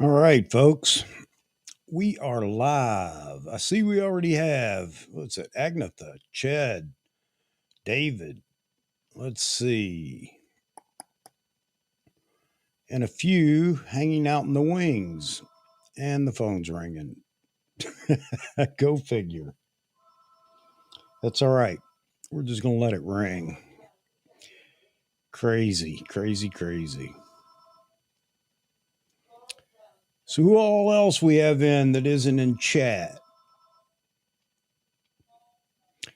All right, folks, we are live. I see we already have, what's it, Agnetha, Chad, David, let's see, and a few hanging out in the wings, and the phone's ringing. Go figure. That's all right. We're just going to let it ring. Crazy, crazy, crazy. So, who all else we have in that isn't in chat?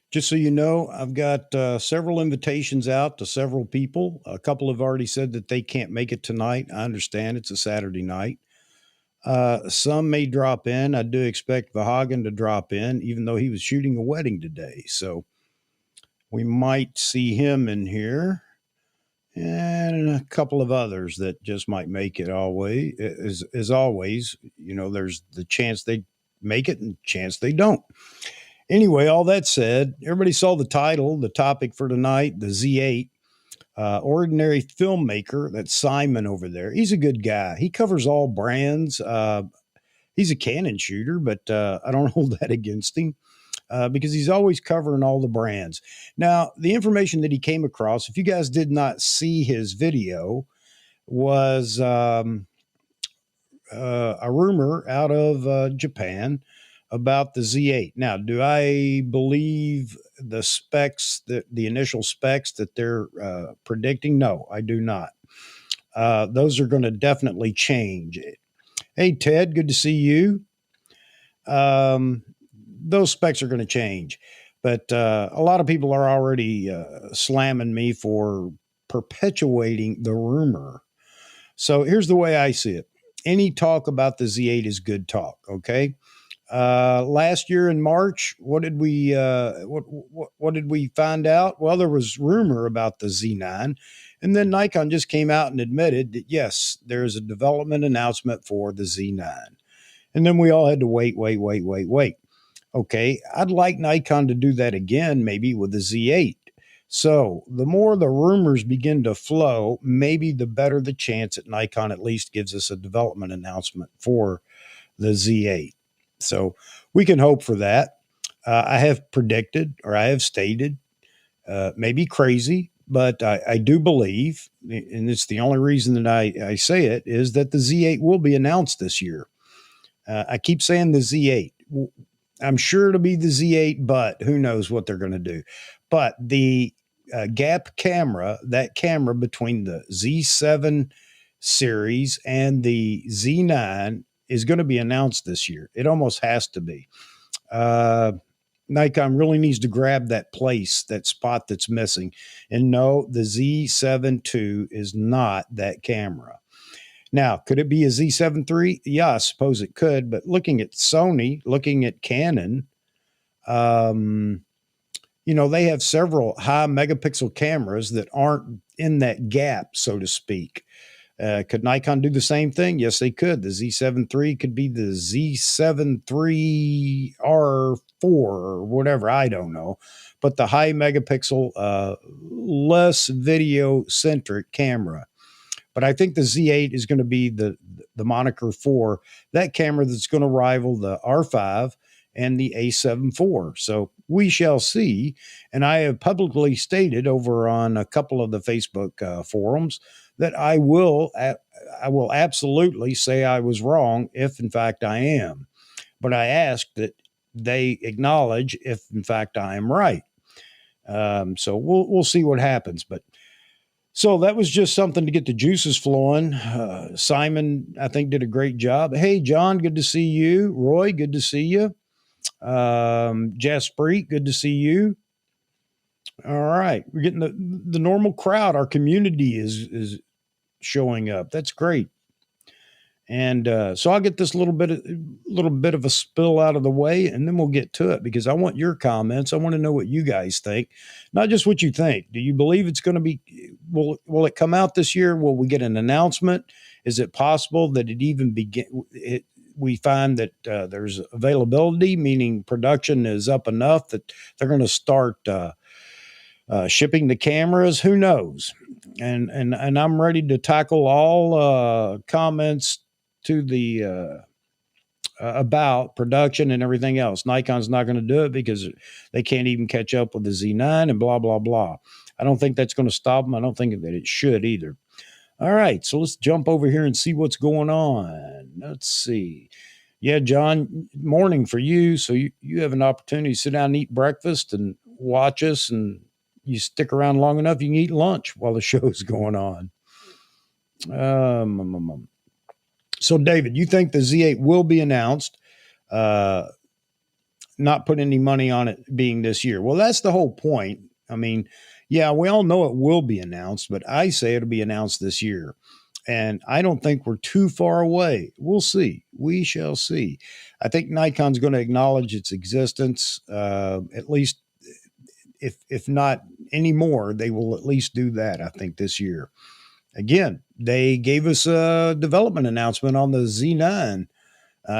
Just so you know, I've got several invitations out to several people. A couple have already said that they can't make it tonight. I understand it's a Saturday night. Some may drop in. I do expect Vahagan to drop in, even though he was shooting a wedding today. So we might see him in here. And a couple of others that just might make it always. As always, there's the chance they make it and chance they don't. Anyway, all that said, everybody saw the title, the topic for tonight, the Z8, ordinary filmmaker. That's Simon over there. He's a good guy. He covers all brands. He's a Canon shooter, but I don't hold that against him because he's always covering all the brands. Now, the information that he came across, if you guys did not see his video, was a rumor out of Japan about the Z8. Now, do I believe the specs, the initial specs that they're predicting? No, I do not. Those are going to definitely change. Hey, Ted, good to see you. Those specs are going to change, but a lot of people are already slamming me for perpetuating the rumor. So here's the way I see it. Any talk about the Z8 is good talk. Okay. Last year in March, what did we find out? Well, there was rumor about the Z9, and then Nikon just came out and admitted that yes, there is a development announcement for the Z9, and then we all had to wait. Okay, I'd like Nikon to do that again, maybe with the Z8. So the more the rumors begin to flow, maybe the better the chance that Nikon at least gives us a development announcement for the Z8. So we can hope for that. I have predicted, or I have stated, maybe crazy, but I do believe, and it's the only reason that I say it, is that the Z8 will be announced this year. I keep saying the Z8. I'm sure it'll be the Z8, but who knows what they're going to do. But the gap camera, that camera between the Z7 series and the Z9 is going to be announced this year. It almost has to be. Nikon really needs to grab that place, that spot that's missing. And no, the Z7 II is not that camera. Now, could it be a Z7 III? Yeah, I suppose it could. But looking at Sony, looking at Canon, they have several high megapixel cameras that aren't in that gap, so to speak. Could Nikon do the same thing? Yes, they could. The Z7 III could be the Z7 III R4 or whatever. I don't know. But the high megapixel, less video centric camera. But I think the Z8 is going to be the moniker for that camera that's going to rival the R5 and the A7 IV. So we shall see. And I have publicly stated over on a couple of the Facebook forums that I will absolutely say I was wrong if in fact I am. But I ask that they acknowledge if in fact I am right. So we'll see what happens. But so that was just something to get the juices flowing. Simon, I think, did a great job. Hey, John, good to see you. Roy, good to see you. Jaspreet, good to see you. All right, we're getting the normal crowd. Our community is showing up. That's great. And so I'll get this little bit of a spill out of the way, and then we'll get to it because I want your comments. I want to know what you guys think, not just what you think. Do you believe it's going to be? Will it come out this year? Will we get an announcement? Is it possible that it even begin? We find that there's availability, meaning production is up enough that they're going to start shipping the cameras. Who knows? And I'm ready to tackle all comments to the about production and everything else. Nikon's not going to do it because they can't even catch up with the Z9 and blah, blah, blah. I don't think that's going to stop them. I don't think that it should either. All right, so let's jump over here and see what's going on. Let's see. Yeah, John, morning for you. So you have an opportunity to sit down and eat breakfast and watch us, and you stick around long enough, you can eat lunch while the show's going on. So, David, you think the Z8 will be announced? Not put any money on it being this year. Well, that's the whole point. I mean, yeah, we all know it will be announced, but I say it'll be announced this year. And I don't think we're too far away. We'll see. We shall see. I think Nikon's going to acknowledge its existence, at least if not anymore, they will at least do that, I think, this year. Again, they gave us a development announcement on the Z9.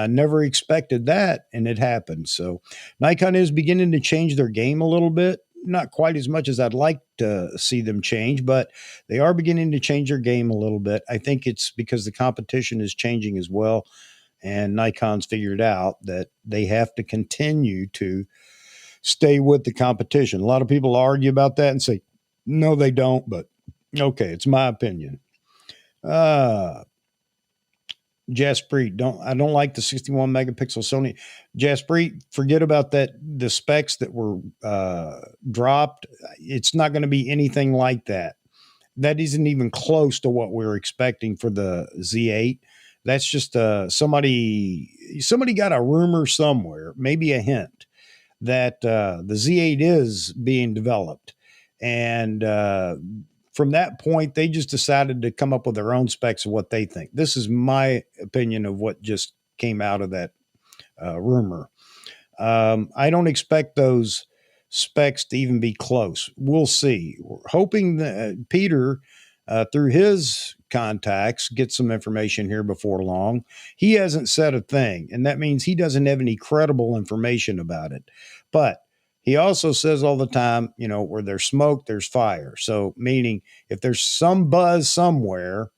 Never expected that, and it happened. So Nikon is beginning to change their game a little bit. Not quite as much as I'd like to see them change, but they are beginning to change their game a little bit. I think it's because the competition is changing as well, and Nikon's figured out that they have to continue to stay with the competition. A lot of people argue about that and say, no, they don't, but okay, it's my opinion. Jaspreet, I don't like the 61 megapixel Sony. Jaspreet, forget about that. The specs that were dropped, it's not going to be anything like that. That isn't even close to what we were expecting for the Z8. That's just somebody got a rumor somewhere, maybe a hint that the Z8 is being developed, and from that point, they just decided to come up with their own specs of what they think. This is my opinion of what just came out of that rumor. I don't expect those specs to even be close. We'll see. We're hoping that Peter, through his contacts, gets some information here before long. He hasn't said a thing, and that means he doesn't have any credible information about it. But he also says all the time, where there's smoke, there's fire. So meaning if there's some buzz somewhere,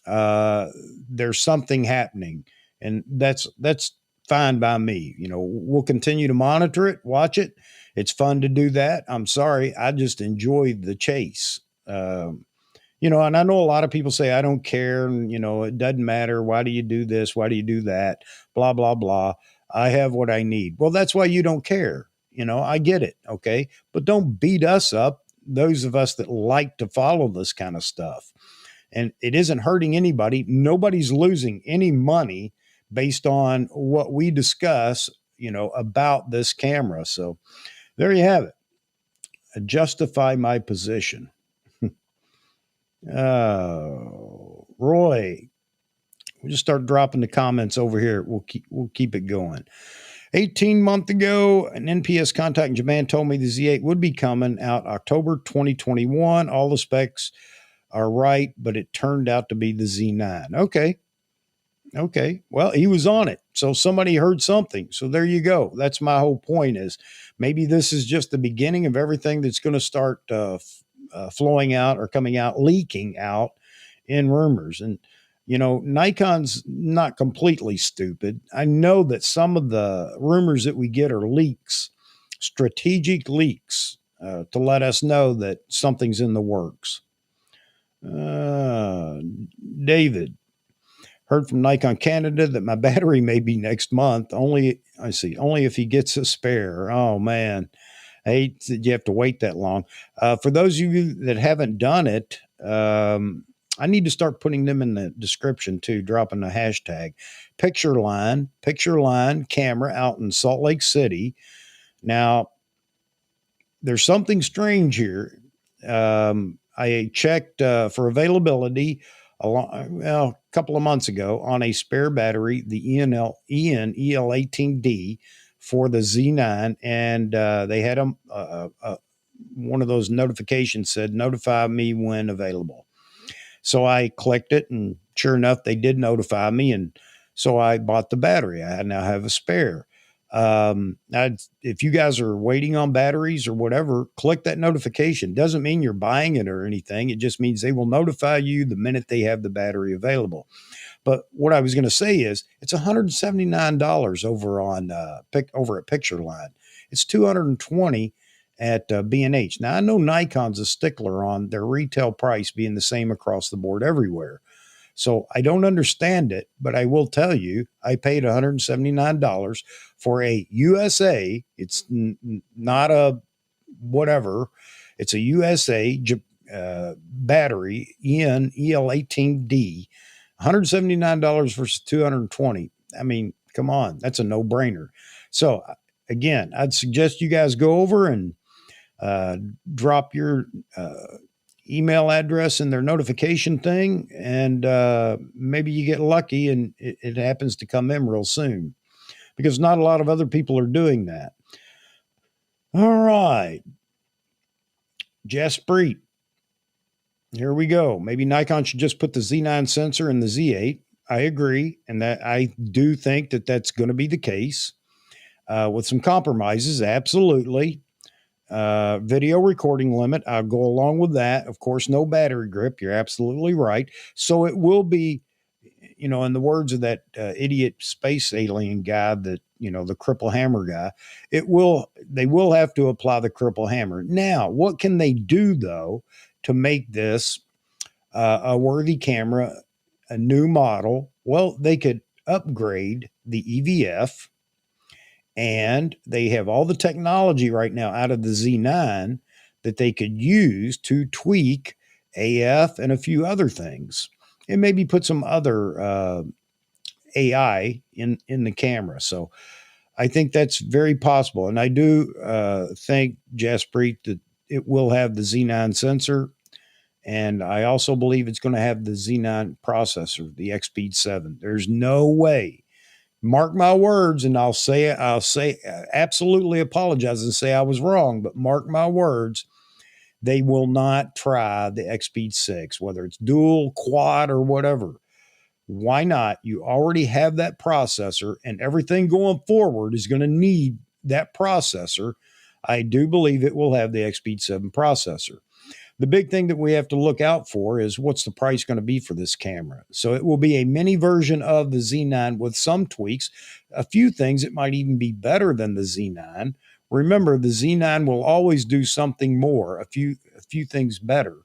there's something happening. And that's fine by me. We'll continue to monitor it, watch it. It's fun to do that. I'm sorry. I just enjoy the chase. And I know a lot of people say, I don't care. And, it doesn't matter. Why do you do this? Why do you do that? Blah, blah, blah. I have what I need. Well, that's why you don't care. I get it. Okay. But don't beat us up, those of us that like to follow this kind of stuff. And it isn't hurting anybody. Nobody's losing any money based on what we discuss, about this camera. So there you have it. I justify my position. Roy, we'll just start dropping the comments over here. We'll keep it going. 18 months ago, an NPS contact in Japan told me the Z8 would be coming out October 2021. All the specs are right, but it turned out to be the Z9. Okay. Well, he was on it. So somebody heard something. So there you go. That's my whole point, is maybe this is just the beginning of everything that's going to start flowing out or coming out, leaking out in rumors. And Nikon's not completely stupid. I know that some of the rumors that we get are leaks, strategic leaks, to let us know that something's in the works. David, heard from Nikon Canada that my battery may be next month. Only if he gets a spare. Oh, man. I hate that you have to wait that long. For those of you that haven't done it, I need to start putting them in the description too, dropping a hashtag. Picture line camera out in Salt Lake City. Now, there's something strange here. I checked for availability a couple of months ago on a spare battery, the EL18D for the Z9, and they had one of those notifications said, notify me when available. So I clicked it, and sure enough, they did notify me. And so I bought the battery. I now have a spare. If you guys are waiting on batteries or whatever, click that notification. Doesn't mean you're buying it or anything. It just means they will notify you the minute they have the battery available. But what I was going to say is it's $179 over on over at Picture Line. It's $220 at B&H. Now I know Nikon's a stickler on their retail price being the same across the board everywhere. So I don't understand it, but I will tell you, I paid $179 for a USA. It's not a whatever. It's a USA battery EN EL18D, $179 versus $220. I mean, come on, that's a no-brainer. So again, I'd suggest you guys go over and drop your email address in their notification thing, and maybe you get lucky and it happens to come in real soon, because not a lot of other people are doing that. All right. Jaspreet. Here we go. Maybe Nikon should just put the Z9 sensor in the Z8. I agree. And that I do think that that's going to be the case with some compromises. Absolutely. Video recording limit. I'll go along with that. Of course, no battery grip. You're absolutely right. So it will be, in the words of that idiot space alien guy, that, the cripple hammer guy, they will have to apply the cripple hammer. Now, what can they do though to make this a worthy camera, a new model? Well, they could upgrade the EVF, and they have all the technology right now out of the Z9 that they could use to tweak AF and a few other things, and maybe put some other AI in the camera. So I think that's very possible. And I do think, Jaspreet, that it will have the Z9 sensor. And I also believe it's going to have the Z9 processor, the XSpeed 7. There's no way. Mark my words, and I'll say absolutely apologize and say I was wrong, but mark my words, they will not try the XSpeed 6, whether it's dual, quad, or whatever. Why not? You already have that processor, and everything going forward is going to need that processor. I do believe it will have the XSpeed 7 processor. The big thing that we have to look out for is what's the price going to be for this camera. So it will be a mini version of the Z9 with some tweaks, a few things that might even be better than the Z9. Remember, the Z9 will always do something more, a few things better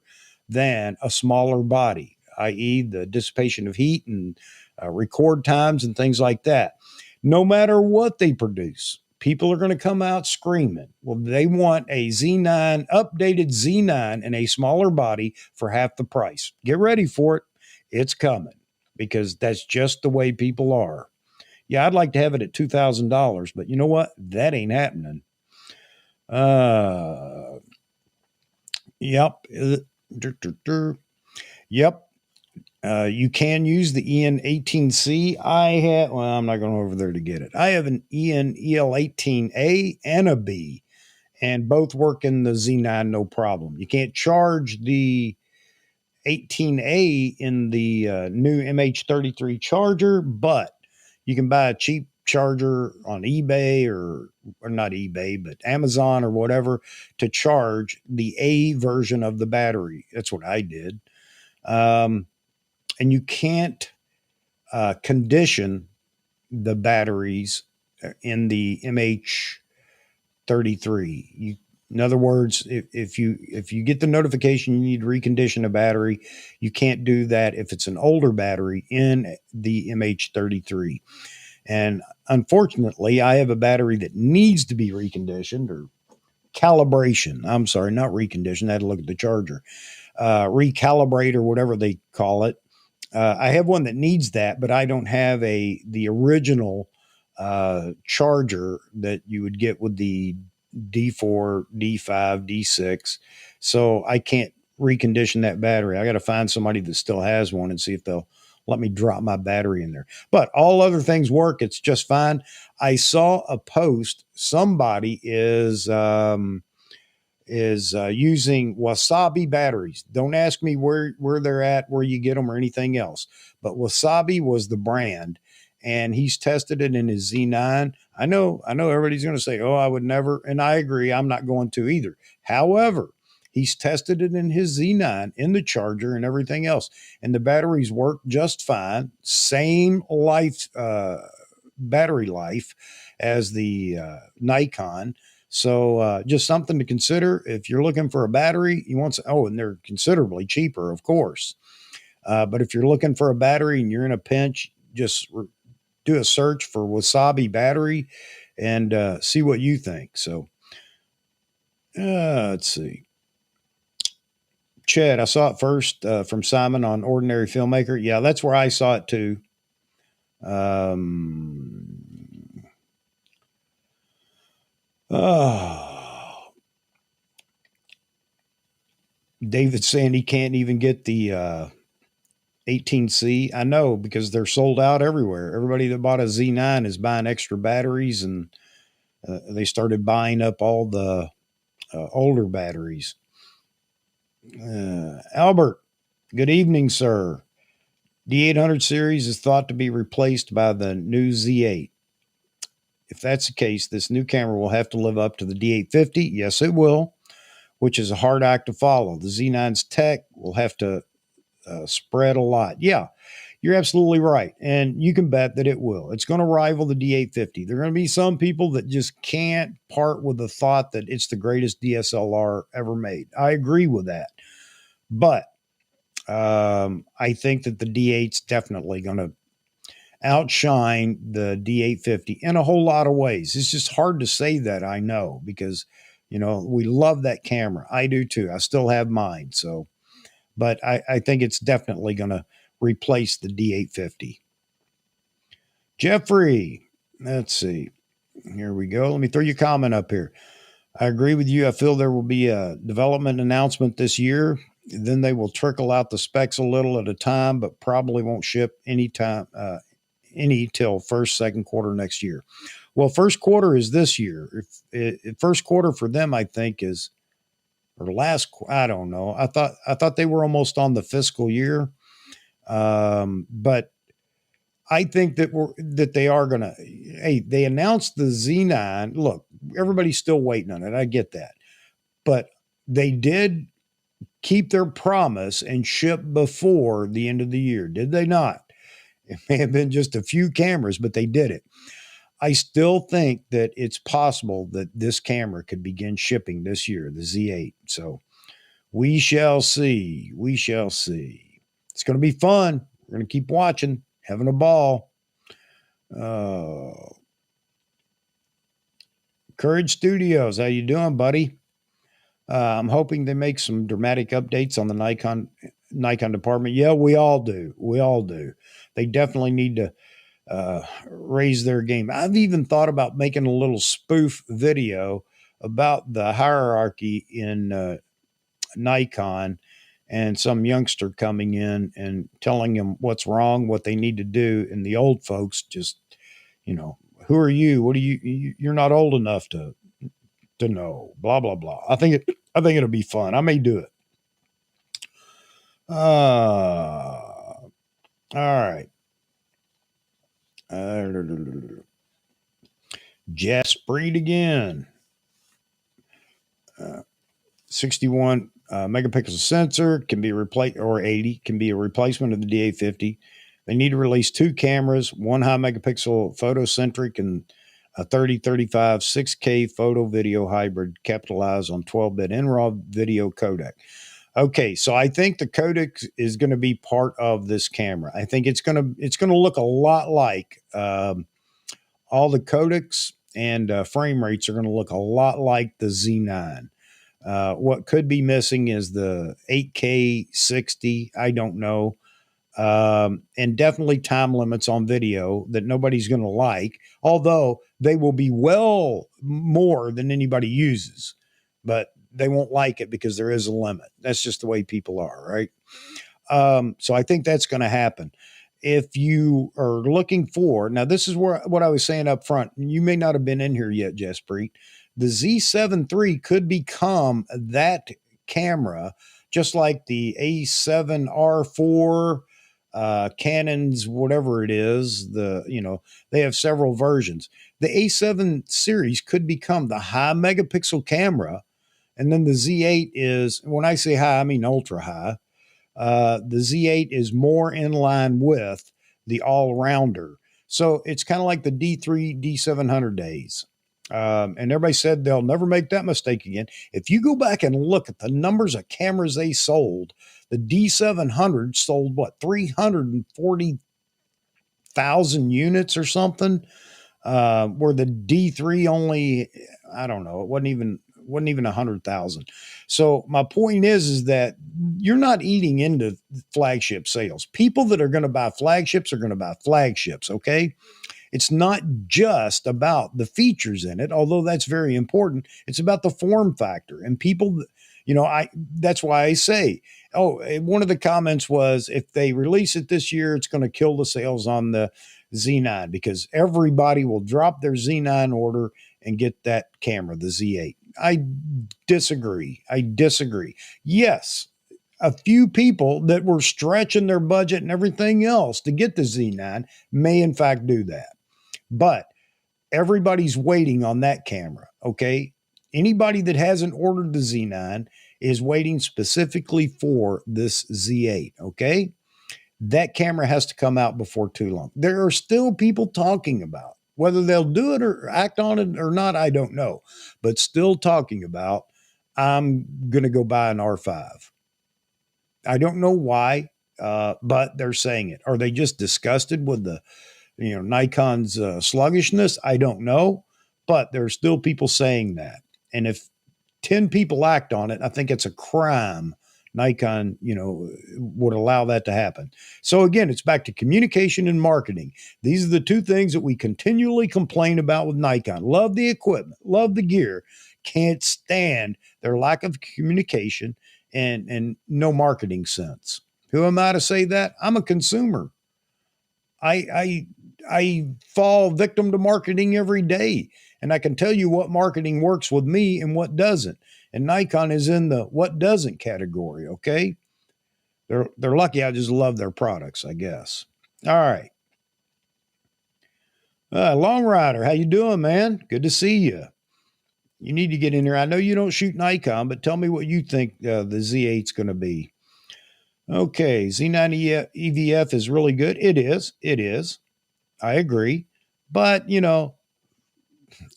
than a smaller body, i.e. the dissipation of heat and record times and things like that. No matter what they produce, people are going to come out screaming. Well, they want a Z9, updated Z9 in a smaller body for half the price. Get ready for it. It's coming, because that's just the way people are. Yeah, I'd like to have it at $2,000, but you know what? That ain't happening. Yep. Yep. You can use the EN18C. I'm not going over there to get it. I have an EN-EL18A and a B, and both work in the Z9 no problem. You can't charge the 18A in the new MH33 charger, but you can buy a cheap charger on eBay or not eBay, but Amazon or whatever, to charge the A version of the battery. That's what I did. And you can't condition the batteries in the MH33. In other words, if you get the notification you need to recondition a battery, you can't do that if it's an older battery in the MH33. And unfortunately, I have a battery that needs to be reconditioned, or calibration. I'm sorry, not reconditioned. I had to look at the charger. Recalibrate, or whatever they call it. I have one that needs that, but I don't have the original charger that you would get with the D4, D5, D6. So I can't recondition that battery. I got to find somebody that still has one and see if they'll let me drop my battery in there. But all other things work. It's just fine. I saw a post. Somebody is using Wasabi batteries. Don't ask me where they're at, where you get them, or anything else. But Wasabi was the brand, and he's tested it in his Z9. I know everybody's going to say, oh, I would never, and I agree, I'm not going to either. However, He's tested it in his Z9, in the charger and everything else. And the batteries work just fine. Same life, battery life as the Nikon. So just something to consider if you're looking for a battery. You want and they're considerably cheaper, of course. But if you're looking for a battery and you're in a pinch, just do a search for Wasabi battery and see what you think. So let's see. Chad, I saw it first from Simon on Ordinary Filmmaker. Yeah, that's where I saw it too. David's saying he can't even get the 18C. I know, because they're sold out everywhere. Everybody that bought a Z9 is buying extra batteries, and they started buying up all the older batteries. Albert, good evening, sir. D800 series is thought to be replaced by the new Z8. If that's the case, this new camera will have to live up to the D850. Yes, it will, which is a hard act to follow. The Z9's tech will have to spread a lot. Yeah, you're absolutely right. And you can bet that it will. It's going to rival the D850. There are going to be some people that just can't part with the thought that it's the greatest DSLR ever made. I agree with that. But I think that the D8's definitely going to outshine the D850 in a whole lot of ways. It's just hard to say that, I know, because, we love that camera. I do too. I still have mine. So, but I think it's definitely going to replace the D850. Jeffrey, let's see. Here we go. Let me throw your comment up here. I agree with you. I feel there will be a development announcement this year. Then they will trickle out the specs a little at a time, but probably won't ship any till second quarter next year. Well, first quarter is this year. If first quarter for them, I think is, or last, I don't know. I thought they were almost on the fiscal year. But I think that they are going to, hey, they announced the Z9. Look, everybody's still waiting on it. I get that. But they did keep their promise and ship before the end of the year. Did they not? It may have been just a few cameras, but they did it. I still think that it's possible that this camera could begin shipping this year, the Z8. So we shall see. We shall see. It's going to be fun. We're going to keep watching, having a ball. Courage Studios, how you doing, buddy? I'm hoping they make some dramatic updates on the Nikon department. Yeah, we all do. We all do. They definitely need to raise their game. I've even thought about making a little spoof video about the hierarchy in Nikon, and some youngster coming in and telling them what's wrong, what they need to do, and the old folks just, who are you? What do you're not old enough to know, blah blah blah. I think it'll be fun. I may do it. All right. Jaspreet again. 61 megapixel sensor can be replaced, or 80 can be a replacement of the D850. They need to release two cameras, one high megapixel photocentric and a 30-35 6K photo video hybrid, capitalize on 12-bit NRAW video codec. Okay, so I think the codec is going to be part of this camera. I think it's going to look a lot like all the codecs and frame rates are going to look a lot like the Z9. What could be missing is the 8K 60. I don't know. And definitely time limits on video that nobody's going to like, although they will be well more than anybody uses, but they won't like it because there is a limit. That's just the way people are, right? So I think that's going to happen. If you are looking for, now this is what I was saying up front, you may not have been in here yet, Jaspreet. The Z7 III could become that camera, just like the A7R4, Canon's, whatever it is, they have several versions. The A7 series could become the high megapixel camera And then the Z8 is, when I say high, I mean ultra high. The Z8 is more in line with the all rounder. So it's kind of like the D3, D700 days. And everybody said they'll never make that mistake again. If you go back and look at the numbers of cameras they sold, the D700 sold what, 340,000 units or something, where the D3 only, I don't know, it wasn't even 100,000. So my point is that you're not eating into flagship sales. People that are going to buy flagships are going to buy flagships. Okay. It's not just about the features in it, although that's very important. It's about the form factor. And people, that's why I say, one of the comments was, if they release it this year, it's going to kill the sales on the Z9, because everybody will drop their Z9 order and get that camera, the Z8. I disagree. Yes, a few people that were stretching their budget and everything else to get the Z9 may in fact do that. But everybody's waiting on that camera, okay? Anybody that hasn't ordered the Z9 is waiting specifically for this Z8, okay? That camera has to come out before too long. There are still people talking about whether they'll do it or act on it or not, I don't know, but still talking about, I'm going to go buy an R5. I don't know why, but they're saying it. Are they just disgusted with the Nikon's sluggishness? I don't know, but there's still people saying that. And if 10 people act on it, I think it's a crime. Nikon, would allow that to happen. So again, it's back to communication and marketing. These are the two things that we continually complain about with Nikon. Love the equipment, love the gear, can't stand their lack of communication and no marketing sense. Who am I to say that? I'm a consumer. I fall victim to marketing every day, and I can tell you what marketing works with me and what doesn't. And Nikon is in the what doesn't category. Okay, they're lucky. I just love their products, I guess. All right, Long Rider, how you doing, man? Good to see you. You need to get in here. I know you don't shoot Nikon, but tell me what you think the Z8's going to be. Okay, Z9 EVF is really good. It is. I agree. But,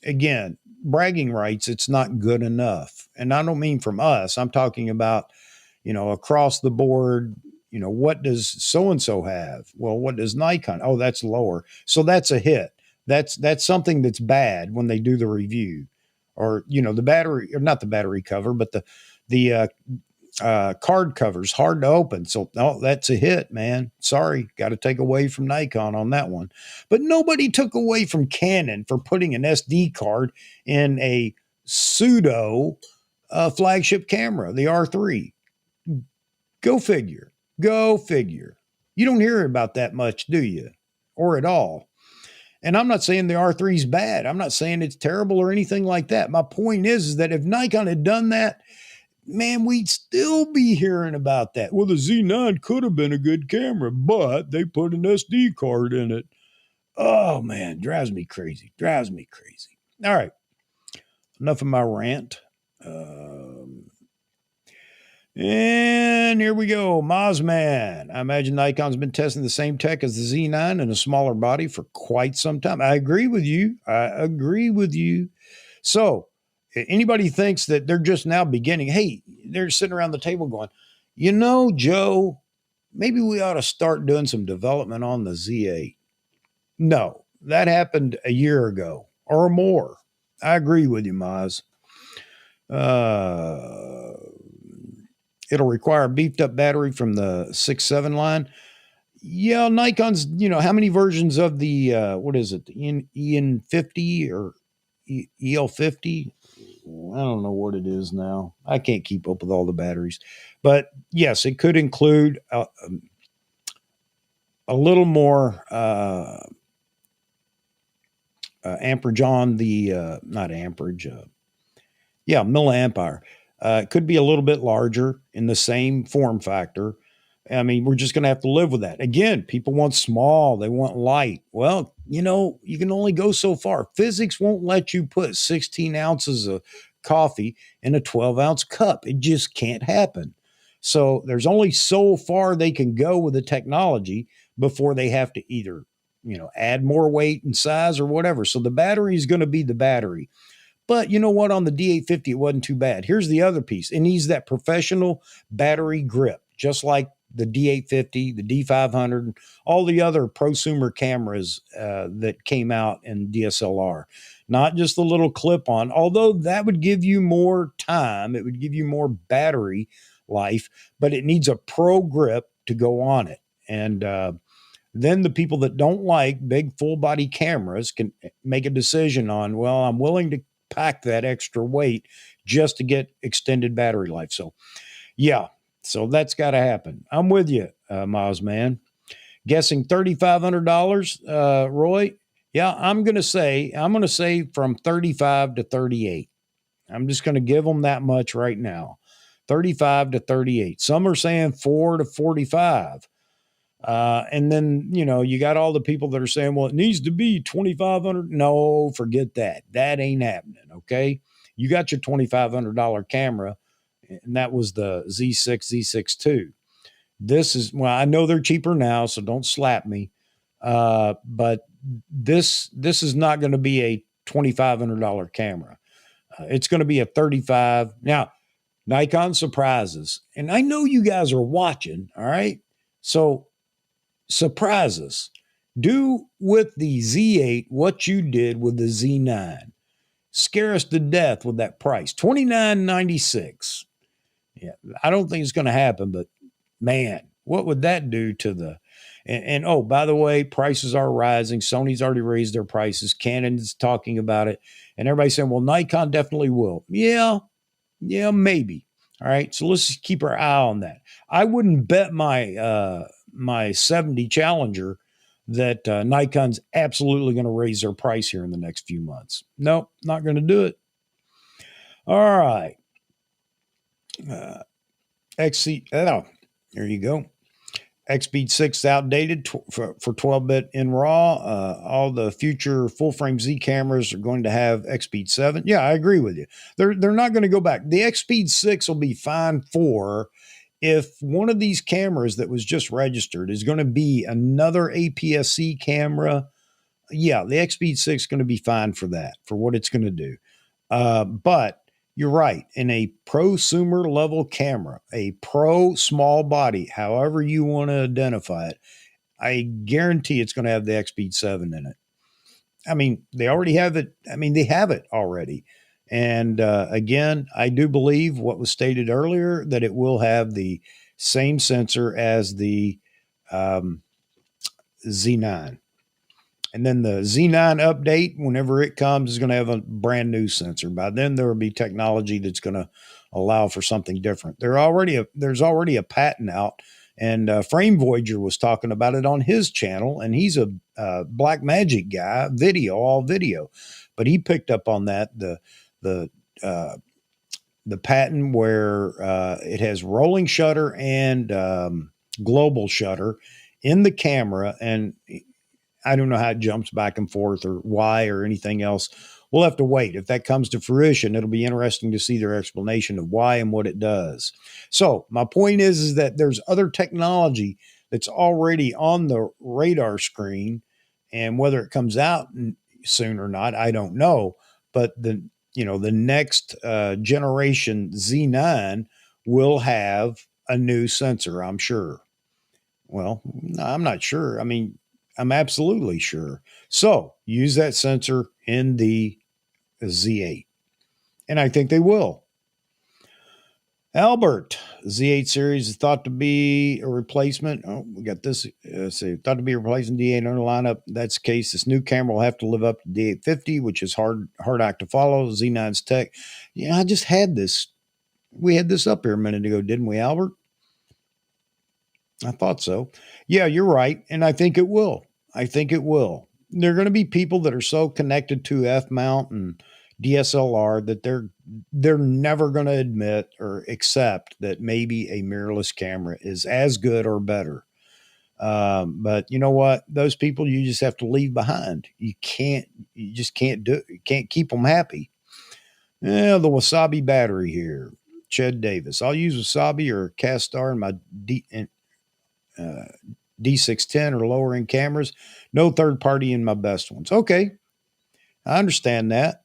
again, bragging rights, it's not good enough. And I don't mean from us. I'm talking about, across the board, what does so-and-so have? Well, what does Nikon? Oh, that's lower. So that's a hit. That's something that's bad when they do the review. Or, the battery, or not the battery cover, but the card covers hard to open. So, that's a hit, man. Sorry, got to take away from Nikon on that one. But nobody took away from Canon for putting an SD card in a pseudo flagship camera, the R3. Go figure. You don't hear about that much, do you? Or at all. And I'm not saying the R3 is bad. I'm not saying it's terrible or anything like that. My point is that if Nikon had done that, man, we'd still be hearing about that. Well, the Z9 could have been a good camera, but they put an SD card in it. Oh, man, drives me crazy. All right, enough of my rant. And here we go. Mozman. I imagine Nikon's been testing the same tech as the Z9 in a smaller body for quite some time. I agree with you. So, anybody thinks that they're just now beginning, hey, they're sitting around the table going, Joe, maybe we ought to start doing some development on the Z8. No, that happened a year ago or more. I agree with you, Maz. It'll require a beefed up battery from the 6.7 line. Yeah, Nikon's, how many versions of the, what is it, the EN50 or EL50? I don't know what it is now. I can't keep up with all the batteries. But yes, it could include a little more amperage on the, not amperage, milliamp hour. It could be a little bit larger in the same form factor. I mean, we're just going to have to live with that. Again, people want small. They want light. Well, you can only go so far. Physics won't let you put 16 ounces of coffee in a 12-ounce cup. It just can't happen. So there's only so far they can go with the technology before they have to either, add more weight and size or whatever. So the battery is going to be the battery. But you know what? On the D850, it wasn't too bad. Here's the other piece. It needs that professional battery grip, just like the D850, the D500, all the other prosumer cameras that came out in DSLR. Not just the little clip on, although that would give you more time, it would give you more battery life, but it needs a pro grip to go on it. And then the people that don't like big full body cameras can make a decision on, well, I'm willing to pack that extra weight just to get extended battery life. So, yeah, so that's got to happen. I'm with you, Miles, man. Guessing $3,500, Roy. Yeah, I'm going to say from 35 to 38. I'm just going to give them that much right now. 35 to 38. Some are saying 4 to 45. And then, you got all the people that are saying, well, it needs to be 2,500. No, forget that. That ain't happening. Okay. You got your $2,500 camera, and that was the Z6, Z6 II. I know they're cheaper now, so don't slap me. But this is not going to be a $2,500 camera. It's going to be a 35. Now, Nikon surprises. And I know you guys are watching. All right. So, surprise us. Do with the Z8 what you did with the Z9. Scare us to death with that price. $29.96. Yeah, I don't think it's going to happen, but man, what would that do to the and oh, by the way, prices are rising. Sony's already raised their prices. Canon's talking about it. And everybody's saying, well, Nikon definitely will. Yeah, maybe. All right. So let's just keep our eye on that. I wouldn't bet my 70 Challenger that Nikon's absolutely going to raise their price here in the next few months. Nope, not going to do it. All right. XC, oh, there you go. XSpeed 6 outdated for 12-bit in RAW. All the future full-frame Z cameras are going to have XSpeed 7. Yeah, I agree with you. They're not going to go back. The XSpeed 6 will be fine for if one of these cameras that was just registered is going to be another APS-C camera. Yeah, the XSpeed 6 is going to be fine for that, for what it's going to do. But you're right. In a prosumer level camera, a pro small body, however you want to identify it, I guarantee it's going to have the XSpeed 7 in it. I mean, they already have it. I mean, they have it already. And again, I do believe what was stated earlier, that it will have the same sensor as the Z9. And then the Z9 update, whenever it comes, is going to have a brand new sensor. By then, there will be technology that's going to allow for something different. There's already a patent out, and Frame Voyager was talking about it on his channel, and he's a Black Magic guy, all video, but he picked up on that the patent where it has rolling shutter and global shutter in the camera, and I don't know how it jumps back and forth or why or anything else. We'll have to wait. If that comes to fruition, it'll be interesting to see their explanation of why and what it does. So my point is that there's other technology that's already on the radar screen, and whether it comes out soon or not, I don't know. But the next generation Z9 will have a new sensor, I'm sure. Well, no, I'm not sure. I mean, I'm absolutely sure. So use that sensor in the Z8. And I think they will. Albert, Z8 series is thought to be a replacement. Oh, we got this. Thought to be a replacement D8 on the lineup. That's the case. This new camera will have to live up to D850, which is hard act to follow. Z9's tech. Yeah, I just had this. We had this up here a minute ago, didn't we, Albert? I thought so. Yeah, you're right. And I think it will. There are going to be people that are so connected to F-mount and DSLR that they're never going to admit or accept that maybe a mirrorless camera is as good or better. But you know what? Those people you just have to leave behind. You just can't keep them happy. Yeah, the Wasabi battery here. Ched Davis. I'll use Wasabi or Castar in my uh, D610 or lower end cameras. No third party in my best ones. Okay, I understand that.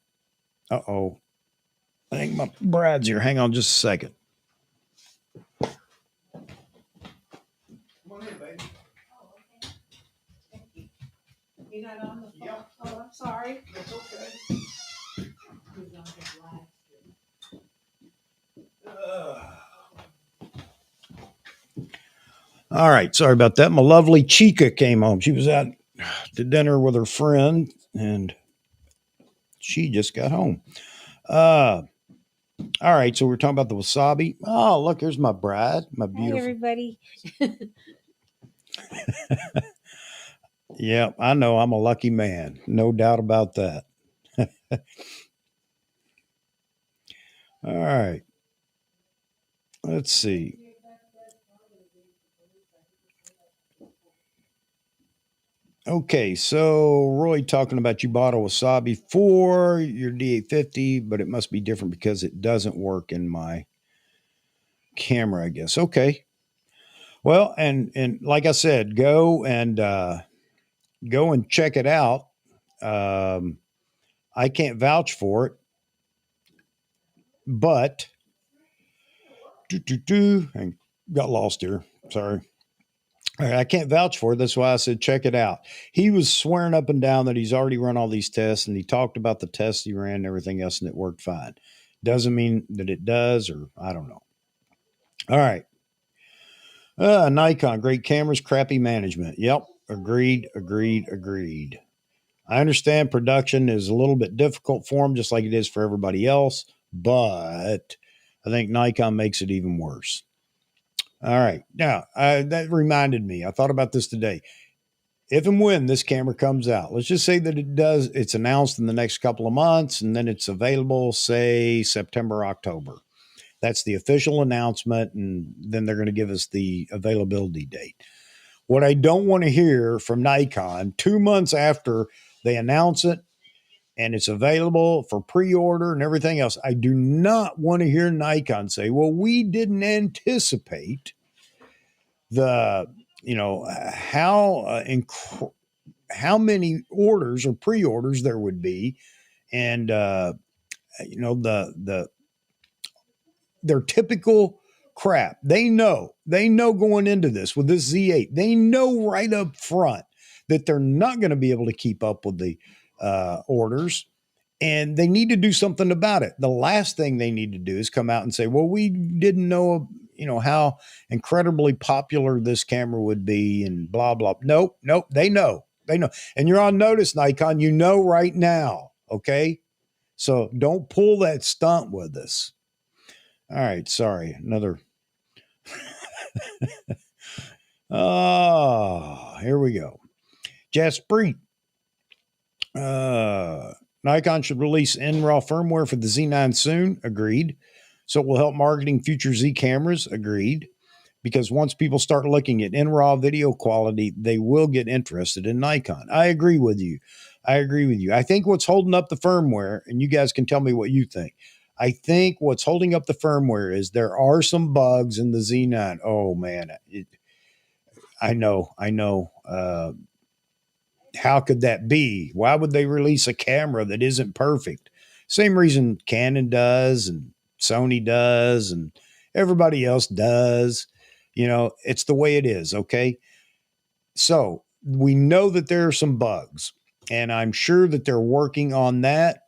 Uh oh. I think my Brad's here. Hang on just a second. Come on in, baby. You're not on the phone? Yep. Oh, I'm sorry. That's okay. All right. Sorry about that. My lovely Chica came home. She was out to dinner with her friend and she just got home. All right. So we're talking about the wasabi. Oh, look, here's my bride, my beautiful. Hi, everybody. Yeah, I know. I'm a lucky man. No doubt about that. All right. Let's see. Okay, so Roy talking about you bought a Wasabi for your D850, but it must be different because it doesn't work in my camera, I guess. Okay. Well, and like I said, go and check it out. Um, I can't vouch for it, but and got lost here. Sorry. All right, I can't vouch for it. That's why I said check it out. He was swearing up and down that he's already run all these tests, and he talked about the tests he ran and everything else, and it worked fine. Doesn't mean that it does, or I don't know. All right. Nikon, great cameras, crappy management. Yep. Agreed. I understand production is a little bit difficult for them, just like it is for everybody else, but I think Nikon makes it even worse. All right. Now, that reminded me, I thought about this today. If and when this camera comes out, let's just say that it's announced in the next couple of months and then it's available, say September, October. That's the official announcement. And then they're going to give us the availability date. What I don't want to hear from Nikon 2 months after they announce it and it's available for pre-order and everything else, I do not want to hear Nikon say, well, we didn't anticipate the, how many orders or pre-orders there would be, and the their typical crap. They know going into this with this Z8. They know right up front that they're not going to be able to keep up with the orders, and they need to do something about it. The last thing they need to do is come out and say, "Well, we didn't know." How incredibly popular this camera would be and blah blah. Nope. They know, and you're on notice, Nikon. You know right now, okay? So don't pull that stunt with us. All right, sorry, another. Oh, here we go. Jaspreet. Nikon should release NRAW firmware for the Z9 soon. Agreed. So it will help marketing future Z cameras. Agreed. Because once people start looking at NRAW video quality, they will get interested in Nikon. I agree with you. I think what's holding up the firmware, and you guys can tell me what you think. I think what's holding up the firmware is there are some bugs in the Z9. Oh man, I know. How could that be? Why would they release a camera that isn't perfect? Same reason Canon does and Sony does and everybody else does. It's the way it is. Okay. So we know that there are some bugs, and I'm sure that they're working on that.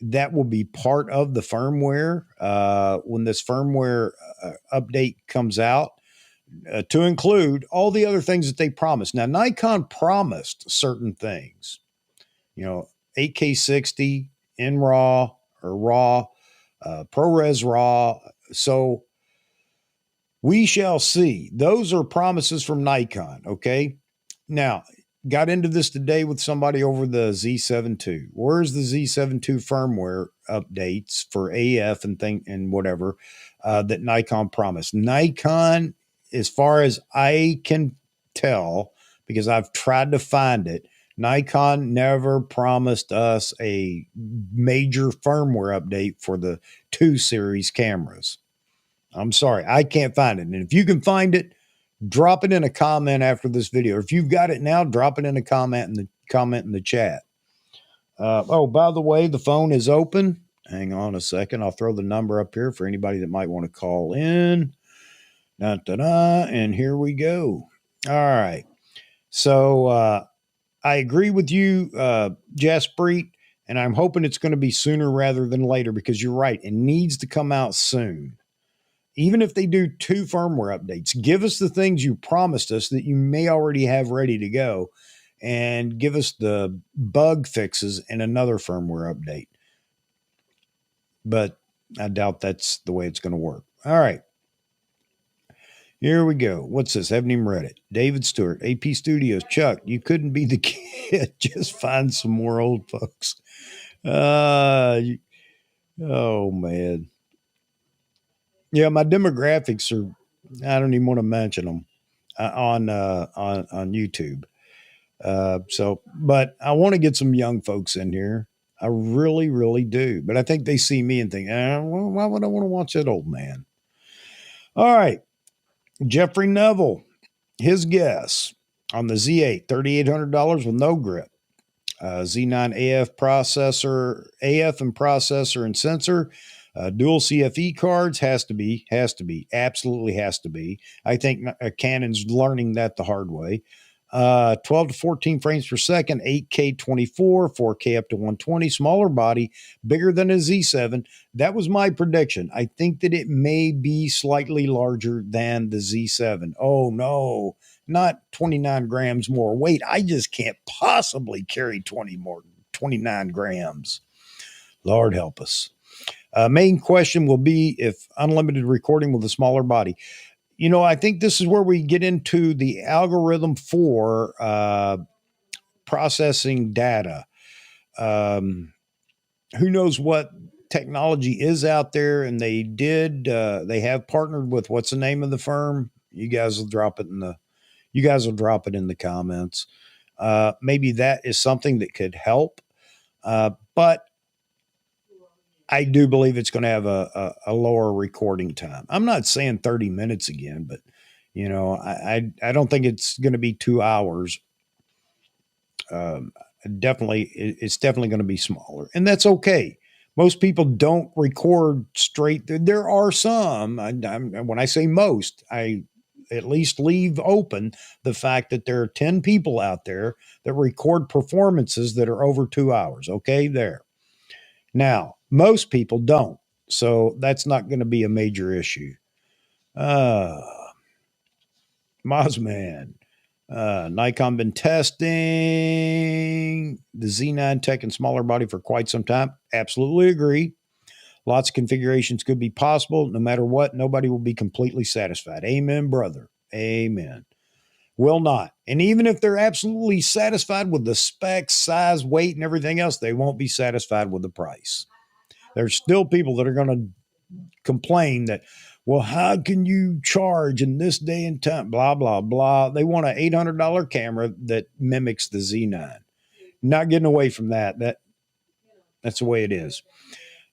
That will be part of the firmware when this firmware update comes out. To include all the other things that they promised. Now, Nikon promised certain things, 8K 60 in RAW or RAW, ProRes RAW. So we shall see. Those are promises from Nikon. Okay. Now, got into this today with somebody over the Z7 II. Where's the Z7 II firmware updates for AF and whatever that Nikon promised? Nikon, as far as I can tell, because I've tried to find it, Nikon never promised us a major firmware update for the 2 series cameras. I'm sorry, I can't find it. And if you can find it, drop it in a comment after this video. If you've got it now, drop it in a comment in the chat. Oh, by the way, the phone is open. Hang on a second. I'll throw the number up here for anybody that might want to call in. And here we go. All right. So I agree with you, Jaspreet, and I'm hoping it's going to be sooner rather than later because you're right. It needs to come out soon. Even if they do 2 firmware updates, give us the things you promised us that you may already have ready to go and give us the bug fixes in another firmware update. But I doubt that's the way it's going to work. All right. Here we go. What's this? Haven't even read it. David Stewart, AP Studios. Chuck, you couldn't be the kid. Just find some more old folks. Oh, man. Yeah, my demographics are, I don't even want to mention them on YouTube. But I want to get some young folks in here. I really, really do. But I think they see me and think, well, why would I want to watch that old man? All right. Jeffrey Neville, his guess on the Z8, $3,800 with no grip. Z9 AF processor, AF and processor and sensor. Dual CFE cards has to be, absolutely has to be. I think Canon's learning that the hard way. 12 to 14 frames per second, 8K 24, 4K up to 120, smaller body, bigger than a Z7. That was my prediction. I think that it may be slightly larger than the Z7. Oh no, not 29 grams more weight. I just can't possibly carry 29 grams. Lord help us. Main question will be if unlimited recording with a smaller body. You know, I think this is where we get into the algorithm for processing data. Who knows what technology is out there? And they have partnered with, what's the name of the firm? You guys will drop it in the comments. Maybe that is something that could help. But I do believe it's going to have a lower recording time. I'm not saying 30 minutes again, but you know, I don't think it's going to be 2 hours. It's definitely going to be smaller, and that's okay. Most people don't record straight. There are some. When I say most, I at least leave open the fact that there are 10 people out there that record performances that are over 2 hours. Okay, there. Now, most people don't. So that's not going to be a major issue. Mozman. Nikon been testing the Z9 Tech and smaller body for quite some time. Absolutely agree. Lots of configurations could be possible. No matter what, nobody will be completely satisfied. Amen, brother. Amen. Will not. And even if they're absolutely satisfied with the specs, size, weight, and everything else, they won't be satisfied with the price. There's still people that are going to complain that, well, how can you charge in this day and time? Blah, blah, blah. They want an $800 camera that mimics the Z9. Not getting away from that. That's the way it is.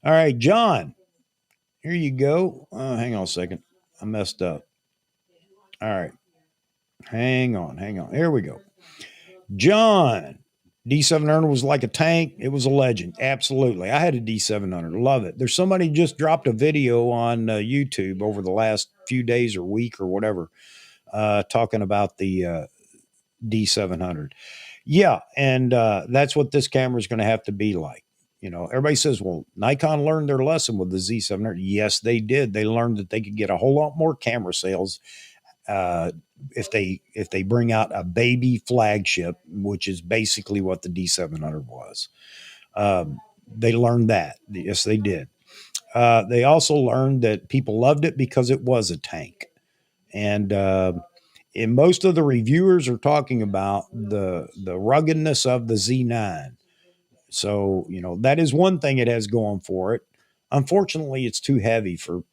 All right, John, here you go. Hang on a second. I messed up. All right. Hang on. Here we go. John, D700 was like a tank. It was a legend. Absolutely. I had a D700. Love it. There's somebody just dropped a video on YouTube over the last few days or week or whatever, talking about the D700. Yeah. And that's what this camera is going to have to be like. You know, everybody says, well, Nikon learned their lesson with the Z700. Yes, they did. They learned that they could get a whole lot more camera sales if they bring out a baby flagship, which is basically what the D700 was. They learned that. Yes, they did. They also learned that people loved it because it was a tank. And most of the reviewers are talking about the ruggedness of the Z9. So, you know, that is one thing it has going for it. Unfortunately, it's too heavy for,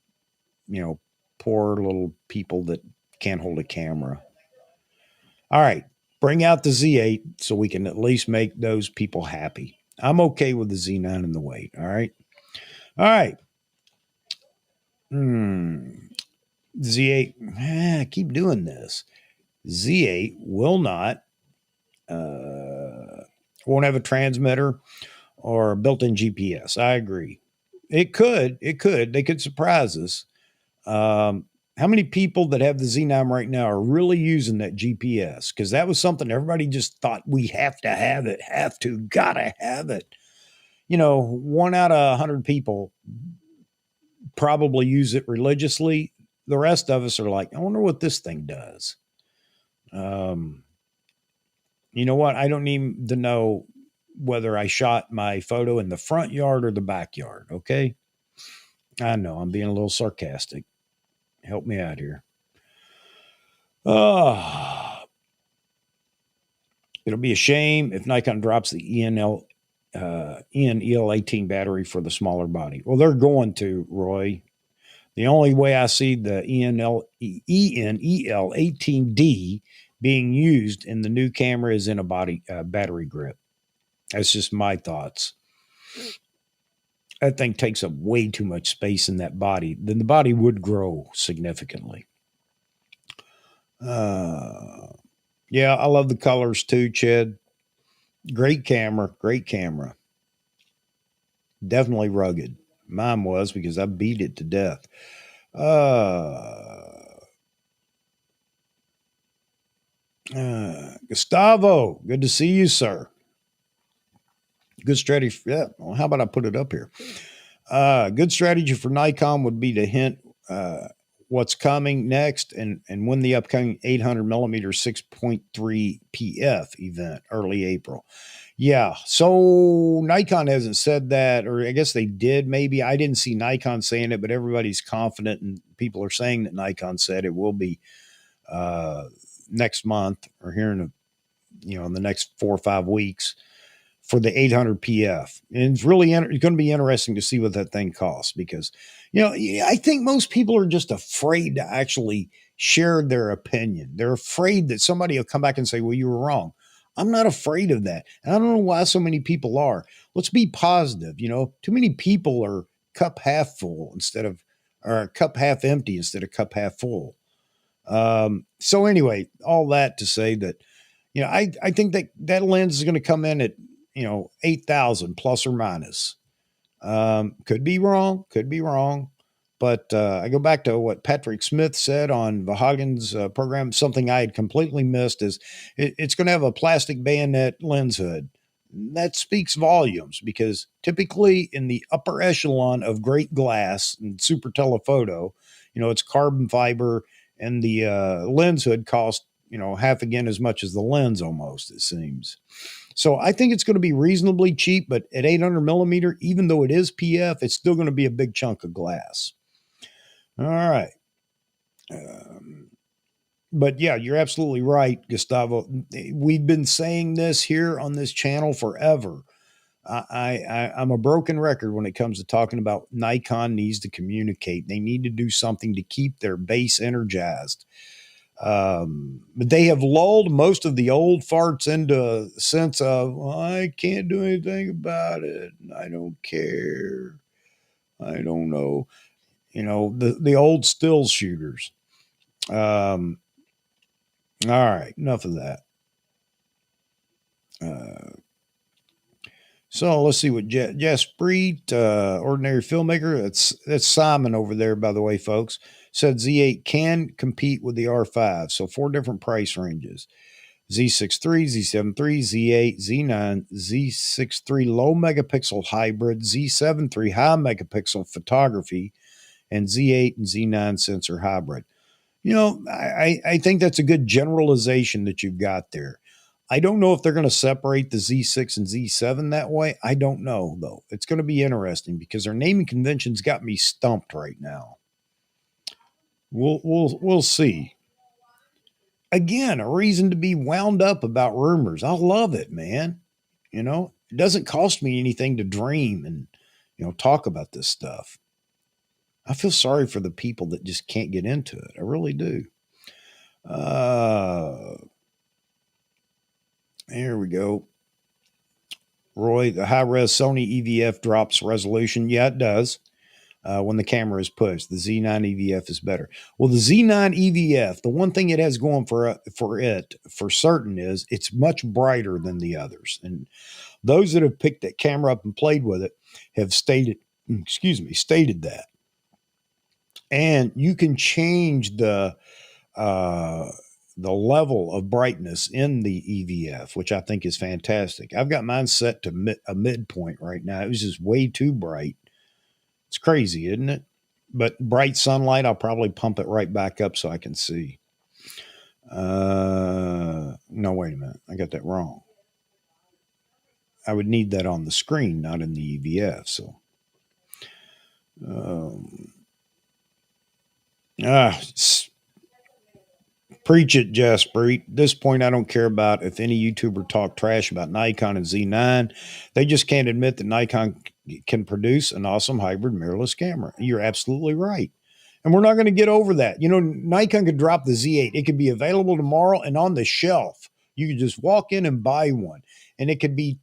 you know, poor little people that can't hold a camera. All right. Bring out the Z8 so we can at least make those people happy. I'm okay with the Z9 and the weight. All right. All right. Z8. I keep doing this. Z8 will not, won't have a transmitter or a built-in GPS. I agree. It could. They could surprise us. How many people that have the Z9 right now are really using that GPS? Because that was something everybody just thought we have to have it, gotta have it. 1 out of 100 people probably use it religiously. The rest of us are like, I wonder what this thing does. You know what? I don't need to know whether I shot my photo in the front yard or the backyard. Okay. I know I'm being a little sarcastic. Help me out here. It'll be a shame if Nikon drops the EL18 battery for the smaller body. Well, they're going to, Roy. The only way I see the ENEL18D being used in the new camera is in a battery grip. That's just my thoughts. That thing takes up way too much space in that body. Then the body would grow significantly. Yeah, I love the colors too, Chad. Great camera. Definitely rugged. Mine was because I beat it to death. Gustavo, good to see you, sir. Good strategy. Yeah. Well, how about I put it up here? Good strategy for Nikon would be to hint what's coming next and win the upcoming 800 millimeter 6.3 PF event early April. Yeah. So Nikon hasn't said that, or I guess they did. Maybe I didn't see Nikon saying it, but everybody's confident and people are saying that Nikon said it will be next month or here in in the next 4 or 5 weeks for the 800 PF. And it's really going to be interesting to see what that thing costs because, I think most people are just afraid to actually share their opinion. They're afraid that somebody will come back and say, well, you were wrong. I'm not afraid of that. And I don't know why so many people are. Let's be positive. Too many people are cup half full or cup half empty instead of cup half full. So anyway, all that to say that, I think that lens is going to come in at, 8,000 plus or minus. Could be wrong. But I go back to what Patrick Smith said on Vahagen's program. Something I had completely missed is it's going to have a plastic bayonet lens hood. That speaks volumes because typically in the upper echelon of great glass and super telephoto, it's carbon fiber and the lens hood costs, half again as much as the lens almost, it seems. So I think it's going to be reasonably cheap, but at 800 millimeter, even though it is PF, it's still going to be a big chunk of glass. All right. But yeah, you're absolutely right, Gustavo. We've been saying this here on this channel forever. I'm a broken record when it comes to talking about Nikon needs to communicate. They need to do something to keep their base energized. But they have lulled most of the old farts into a sense of, well, I can't do anything about it. I don't care. I don't know. The old still shooters. All right, enough of that. So let's see what Jaspreet, ordinary filmmaker. That's Simon over there, by the way, folks. Said Z8 can compete with the R5. So 4 different price ranges. Z63, Z73, Z8, Z9, Z63 low megapixel hybrid, Z73 high megapixel photography, and Z8 and Z9 sensor hybrid. I think that's a good generalization that you've got there. I don't know if they're going to separate the Z6 and Z7 that way. I don't know, though. It's going to be interesting because their naming conventions got me stumped right now. We'll see. Again, a reason to be wound up about rumors. I love it, man. It doesn't cost me anything to dream and, talk about this stuff. I feel sorry for the people that just can't get into it. I really do. There we go. Roy, the high-res Sony EVF drops resolution. Yeah, it does. When the camera is pushed, the Z9 EVF is better. Well, the Z9 EVF, the one thing it has going for it for certain is it's much brighter than the others. And those that have picked that camera up and played with it have stated that. And you can change the level of brightness in the EVF, which I think is fantastic. I've got mine set to a midpoint right now. It was just way too bright. It's crazy, isn't it? But bright sunlight, I'll probably pump it right back up so I can see. No, wait a minute. I got that wrong. I would need that on the screen, not in the EVF. So, preach it, Jasper. At this point, I don't care about if any YouTuber talk trash about Nikon and Z9. They just can't admit that Nikon can produce an awesome hybrid mirrorless camera. You're absolutely right. And we're not going to get over that. You know, Nikon could drop the Z8. It could be available tomorrow and on the shelf. You could just walk in and buy one. And it could be,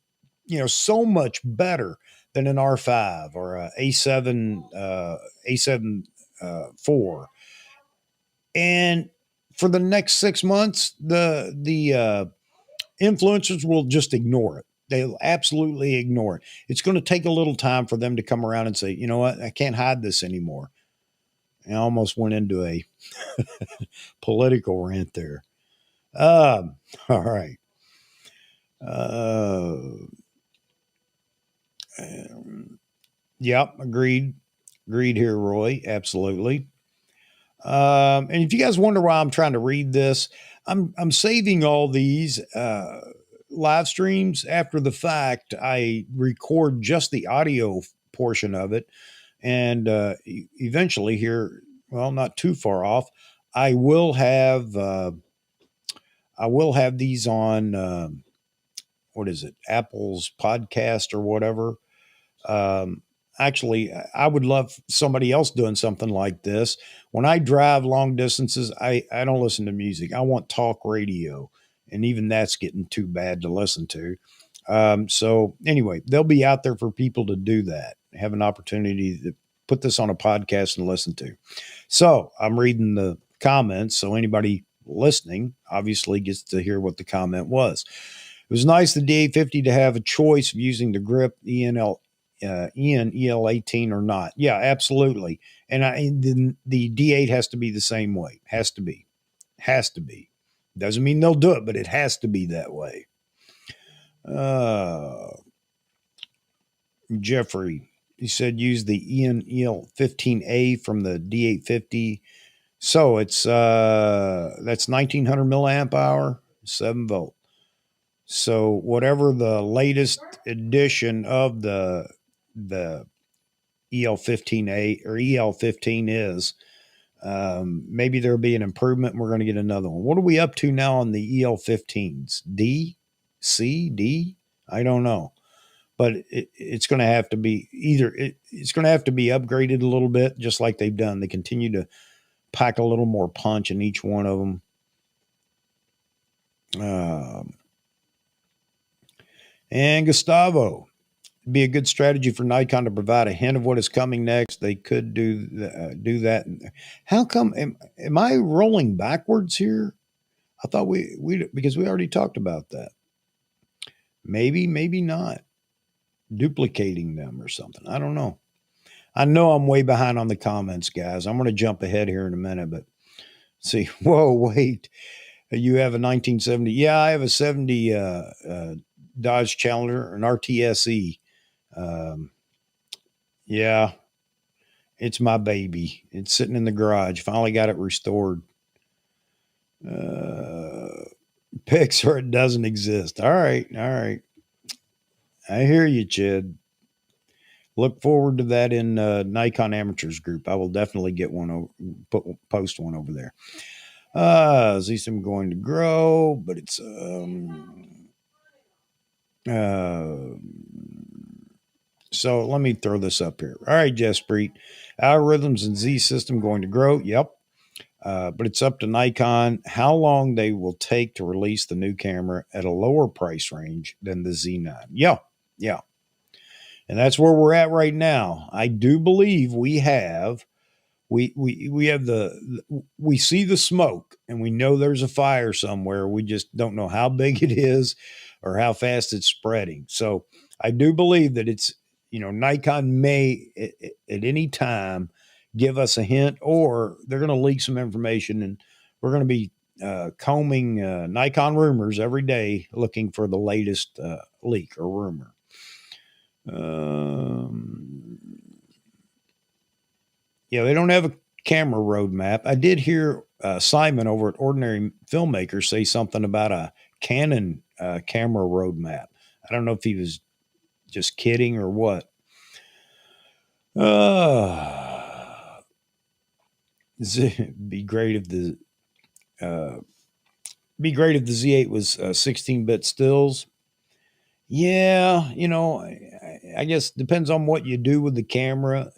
so much better than an R5 or a A7 IV. And for the next 6 months, the influencers will just ignore it. They'll absolutely ignore it. It's going to take a little time for them to come around and say, you know what, I can't hide this anymore. I almost went into a political rant there. All right. Yep, agreed. Agreed here, Roy. Absolutely. And if you guys wonder why I'm trying to read this, I'm saving all these live streams after the fact. I record just the audio portion of it, and eventually here, well, not too far off, I will have these on what is it, Apple's podcast or whatever. Um, Actually, I would love somebody else doing something like this. When I drive long distances, I don't listen to music. I want talk radio, and even that's getting too bad to listen to. So anyway, they'll be out there for people to do that, have an opportunity to put this on a podcast and listen to. So I'm reading the comments. So anybody listening obviously gets to hear what the comment was. It was nice the D850 to have a choice of using the grip ENL EL18 or not. Yeah, absolutely. And the D8 has to be the same way. Has to be. Doesn't mean they'll do it, but it has to be that way. Jeffrey, he said use the EL15A from the D850. So it's that's 1900 milliamp hour, 7 volt. So whatever the latest edition of the EL15A or EL15 is, maybe there'll be an improvement and we're going to get another one. What are we up to now on the EL15s? D, C, D? I don't know. But it's going to have to be it's going to have to be upgraded a little bit, just like they've done. They continue to pack a little more punch in each one of them. And Gustavo, be a good strategy for Nikon to provide a hint of what is coming next. They could do that. How come? Am I rolling backwards here? I thought we because we already talked about that. Maybe not duplicating them or something. I don't know. I know I'm way behind on the comments, guys. I'm going to jump ahead here in a minute, but see. Whoa, wait. You have a 1970? Yeah, I have a 70 Dodge Challenger, an RTSE. Yeah, it's my baby. It's sitting in the garage. Finally got it restored. Pics or it doesn't exist. All right. I hear you, Chid. Look forward to that in Nikon Amateurs group. I will definitely get one post one over there. Z-Sim going to grow, but it's so let me throw this up here. All right, Jesprit. Algorithms and Z system going to grow. Yep. But it's up to Nikon how long they will take to release the new camera at a lower price range than the Z9. Yeah, yeah. And that's where we're at right now. I do believe we have we see the smoke and we know there's a fire somewhere. We just don't know how big it is or how fast it's spreading. So I do believe that it's, Nikon may at any time give us a hint, or they're going to leak some information, and we're going to be combing Nikon rumors every day looking for the latest leak or rumor. Yeah, they don't have a camera roadmap. I did hear Simon over at Ordinary Filmmaker say something about a Canon camera roadmap. I don't know if he was just kidding or what. Be great if the Z8 was 16-bit stills. Yeah, I guess depends on what you do with the camera.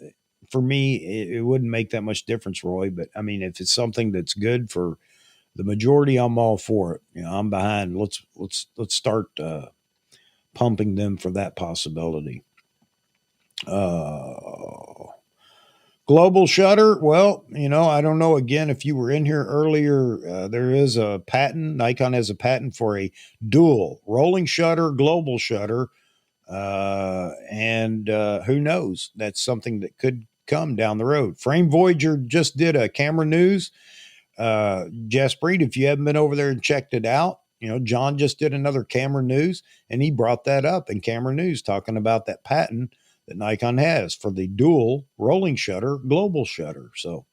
For me, it wouldn't make that much difference, Roy. But I mean, if it's something that's good for the majority, I'm all for it. I'm behind. Let's start pumping them for that possibility. Global shutter. Well, I don't know. Again, if you were in here earlier, there is a patent. Nikon has a patent for a dual rolling shutter, global shutter. And who knows? That's something that could come down the road. Frame Voyager just did a camera news. Jaspreet, if you haven't been over there and checked it out, John just did another camera news, and he brought that up in camera news, talking about that patent that Nikon has for the dual rolling shutter, global shutter. So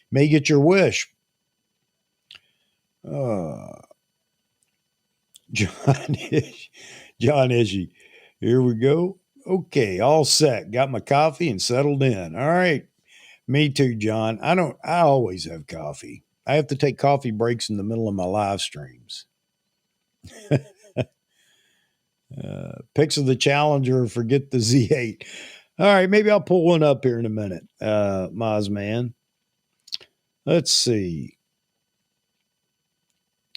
may get your wish. John John Ishii. Here we go. Okay, all set. Got my coffee and settled in. All right. Me too, John. I always have coffee. I have to take coffee breaks in the middle of my live streams. Pics of the Challenger, forget the Z8. All right, maybe I'll pull one up here in a minute, Mozman. Let's see.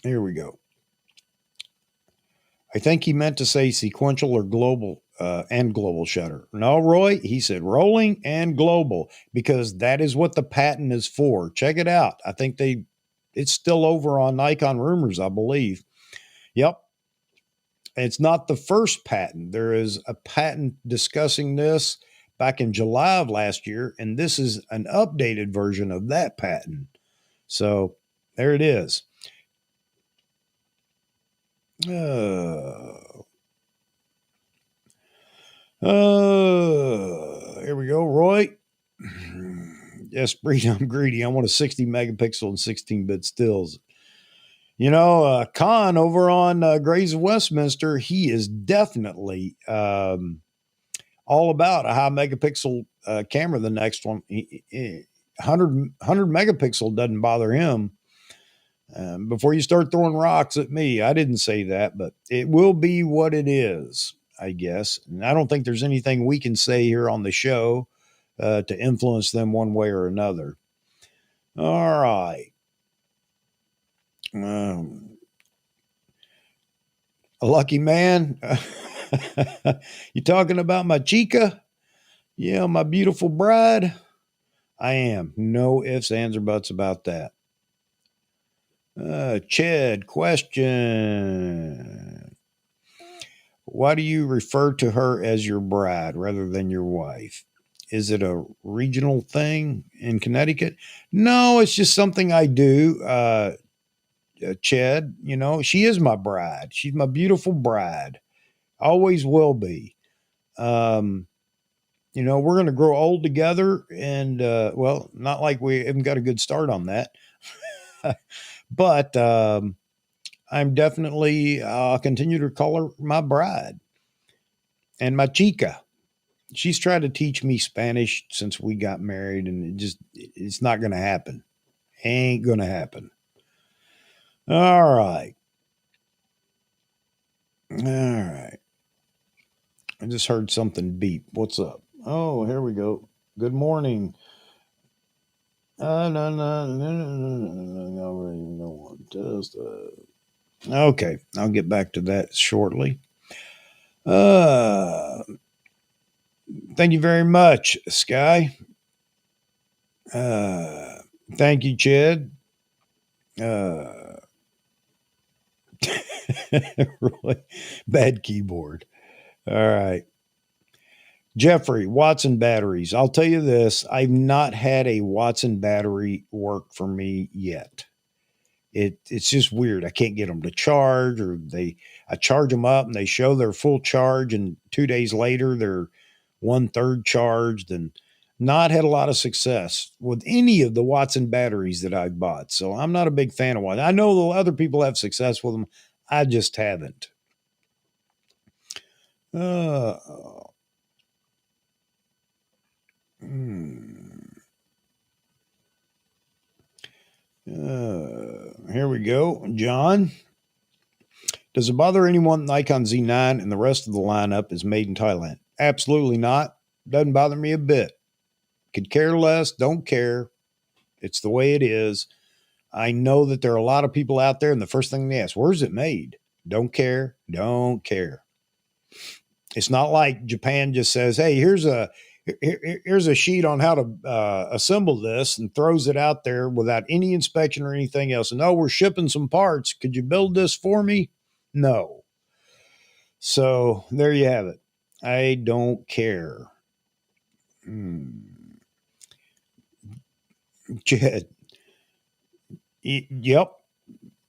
Here we go. I think he meant to say sequential or global and global shutter. No, Roy, he said rolling and global, because that is what the patent is for. Check it out. I think it's still over on Nikon Rumors, I believe. Yep. It's not the first patent. There is a patent discussing this back in July of last year, and this is an updated version of that patent. So there it is. Here we go, Roy. Yes, Breed, I'm greedy. I want a 60 megapixel and 16-bit stills. Khan over on Grays of Westminster, he is definitely all about a high megapixel camera. The next one, 100 megapixel doesn't bother him. Before you start throwing rocks at me, I didn't say that, but it will be what it is, I guess. And I don't think there's anything we can say here on the show to influence them one way or another. All right. A lucky man. You talking about my chica? Yeah, my beautiful bride. I am. No ifs, ands, or buts about that. Ched, question. Why do you refer to her as your bride rather than your wife? Is it a regional thing in Connecticut? No, it's just something I do. Ched, she is my bride. She's my beautiful bride. Always will be. We're going to grow old together, and well, not like we haven't got a good start on that. But I'm definitely continue to call her my bride and my chica. She's tried to teach me Spanish since we got married, and it's not going to happen. Ain't going to happen. All right. All right. I just heard something beep. What's up? Oh, here we go. Good morning. Okay, I'll get back to that shortly. Uh, thank you very much, Sky. Uh, thank you, Chad. Uh, really bad keyboard. All right. Jeffrey, Watson batteries. I'll tell you this, I've not had a Watson battery work for me yet. It's just weird. I can't get them to charge, or I charge them up and they show their full charge, and 2 days later they're 1/3 charged, and not had a lot of success with any of the Watson batteries that I've bought. So I'm not a big fan of one. I know the other people have success with them. I just haven't. Uh, hmm. Here we go. John, does it bother anyone that Nikon Z9 and the rest of the lineup is made in Thailand? Absolutely not. Doesn't bother me a bit. Could care less. Don't care. It's the way it is. I know that there are a lot of people out there, and the first thing they ask, where's it made? Don't care. Don't care. It's not like Japan just says, hey, here's a sheet on how to assemble this, and throws it out there without any inspection or anything else. And, oh, we're shipping some parts. Could you build this for me? No. So there you have it. I don't care. Jed. Yep.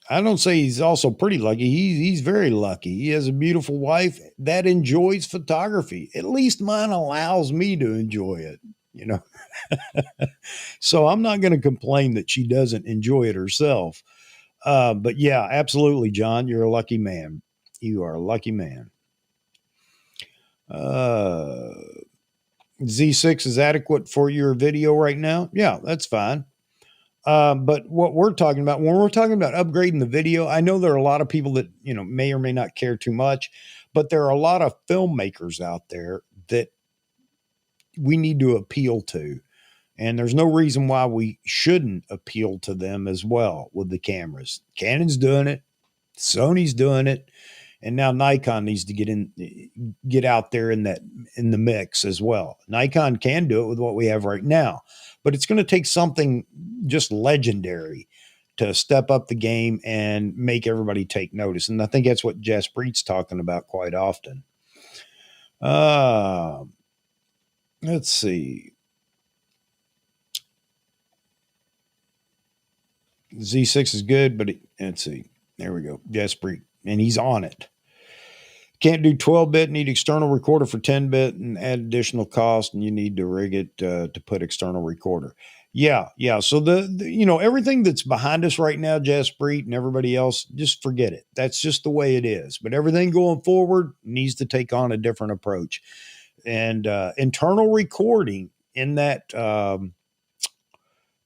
I don't say he's also pretty lucky. He's very lucky. He has a beautiful wife that enjoys photography. At least mine allows me to enjoy it, you know. So I'm not going to complain that she doesn't enjoy it herself. But yeah, absolutely, John. You're a lucky man. You are a lucky man. Z6 is adequate for your video right now. Yeah, that's fine. But what we're talking about, when we're talking about upgrading the video, I know there are a lot of people that, may or may not care too much, but there are a lot of filmmakers out there that we need to appeal to. And there's no reason why we shouldn't appeal to them as well with the cameras. Canon's doing it. Sony's doing it. And now Nikon needs to get out there in the mix as well. Nikon can do it with what we have right now, but it's going to take something just legendary to step up the game and make everybody take notice. And I think that's what Jaspreet's talking about quite often. Let's see. Z6 is good, but let's see. There we go. Jaspreet. And he's on it. Can't do 12-bit, need external recorder for 10-bit and add additional cost, and you need to rig it to put external recorder. Yeah. So the everything that's behind us right now, Jaspreet and everybody else, just forget it. That's just the way it is. But everything going forward needs to take on a different approach. And internal recording in that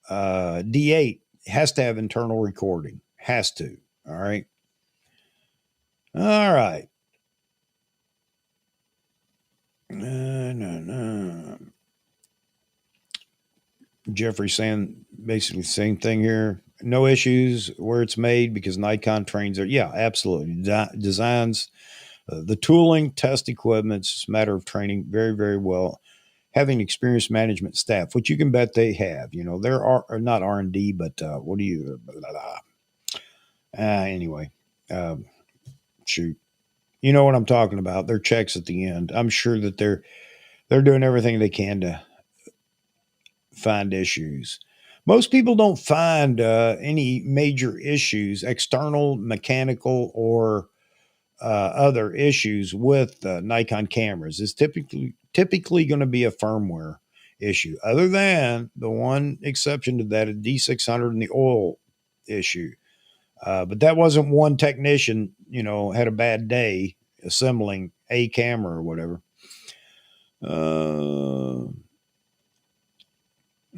D8 has to have internal recording. Has to. All right. All right. No. Jeffrey saying basically the same thing here. No issues where it's made because Nikon trains there. Yeah, absolutely. Designs, the tooling, test equipment. It's a matter of training very, very well. Having experienced management staff, which you can bet they have. There are not R&D, but what do you? Anyway, shoot. You know what I'm talking about. Their checks at the end. I'm sure that they're doing everything they can to find issues. Most people don't find any major issues, external, mechanical, or other issues with Nikon cameras. It's typically going to be a firmware issue. Other than the one exception to that, a D600 and the oil issue. But that wasn't one technician, had a bad day assembling a camera or whatever.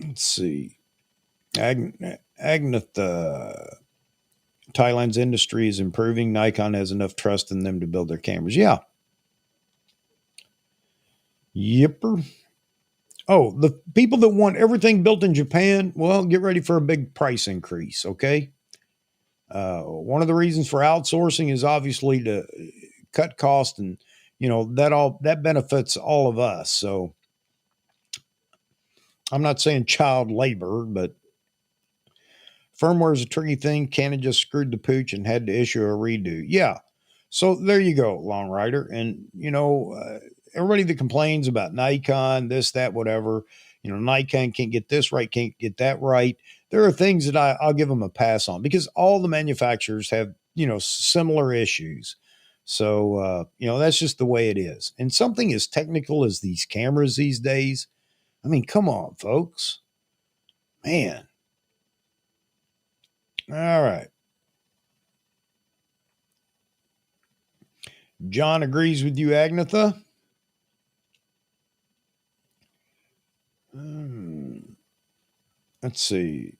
Let's see. Agnath, Thailand's industry is improving. Nikon has enough trust in them to build their cameras. Yeah. Yipper. Oh, the people that want everything built in Japan, well, get ready for a big price increase, okay? One of the reasons for outsourcing is obviously to cut cost, and that benefits all of us. So I'm not saying child labor, but firmware is a tricky thing. Canon just screwed the pooch and had to issue a redo. Yeah. So there you go, Long Rider. And, everybody that complains about Nikon, this, that, whatever, Nikon can't get this right, can't get that right. There are things that I'll give them a pass on because all the manufacturers have, similar issues. So, that's just the way it is. And something as technical as these cameras these days, I mean, come on, folks. Man. All right. John agrees with you, Agnetha. Let's see.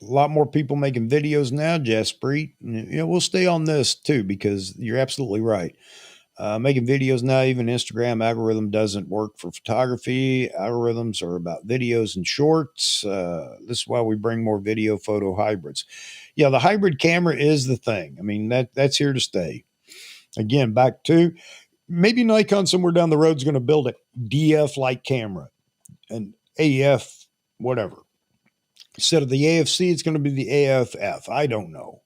A lot more people making videos now, Jaspreet. We'll stay on this too because you're absolutely right. Making videos now, even Instagram algorithm doesn't work for photography. Algorithms are about videos and shorts. This is why we bring more video photo hybrids. Yeah, the hybrid camera is the thing. I mean, that's here to stay. Again, back to maybe Nikon somewhere down the road is going to build a DF like camera, an AF, whatever. Instead of the AFC, it's going to be the AFF. I don't know.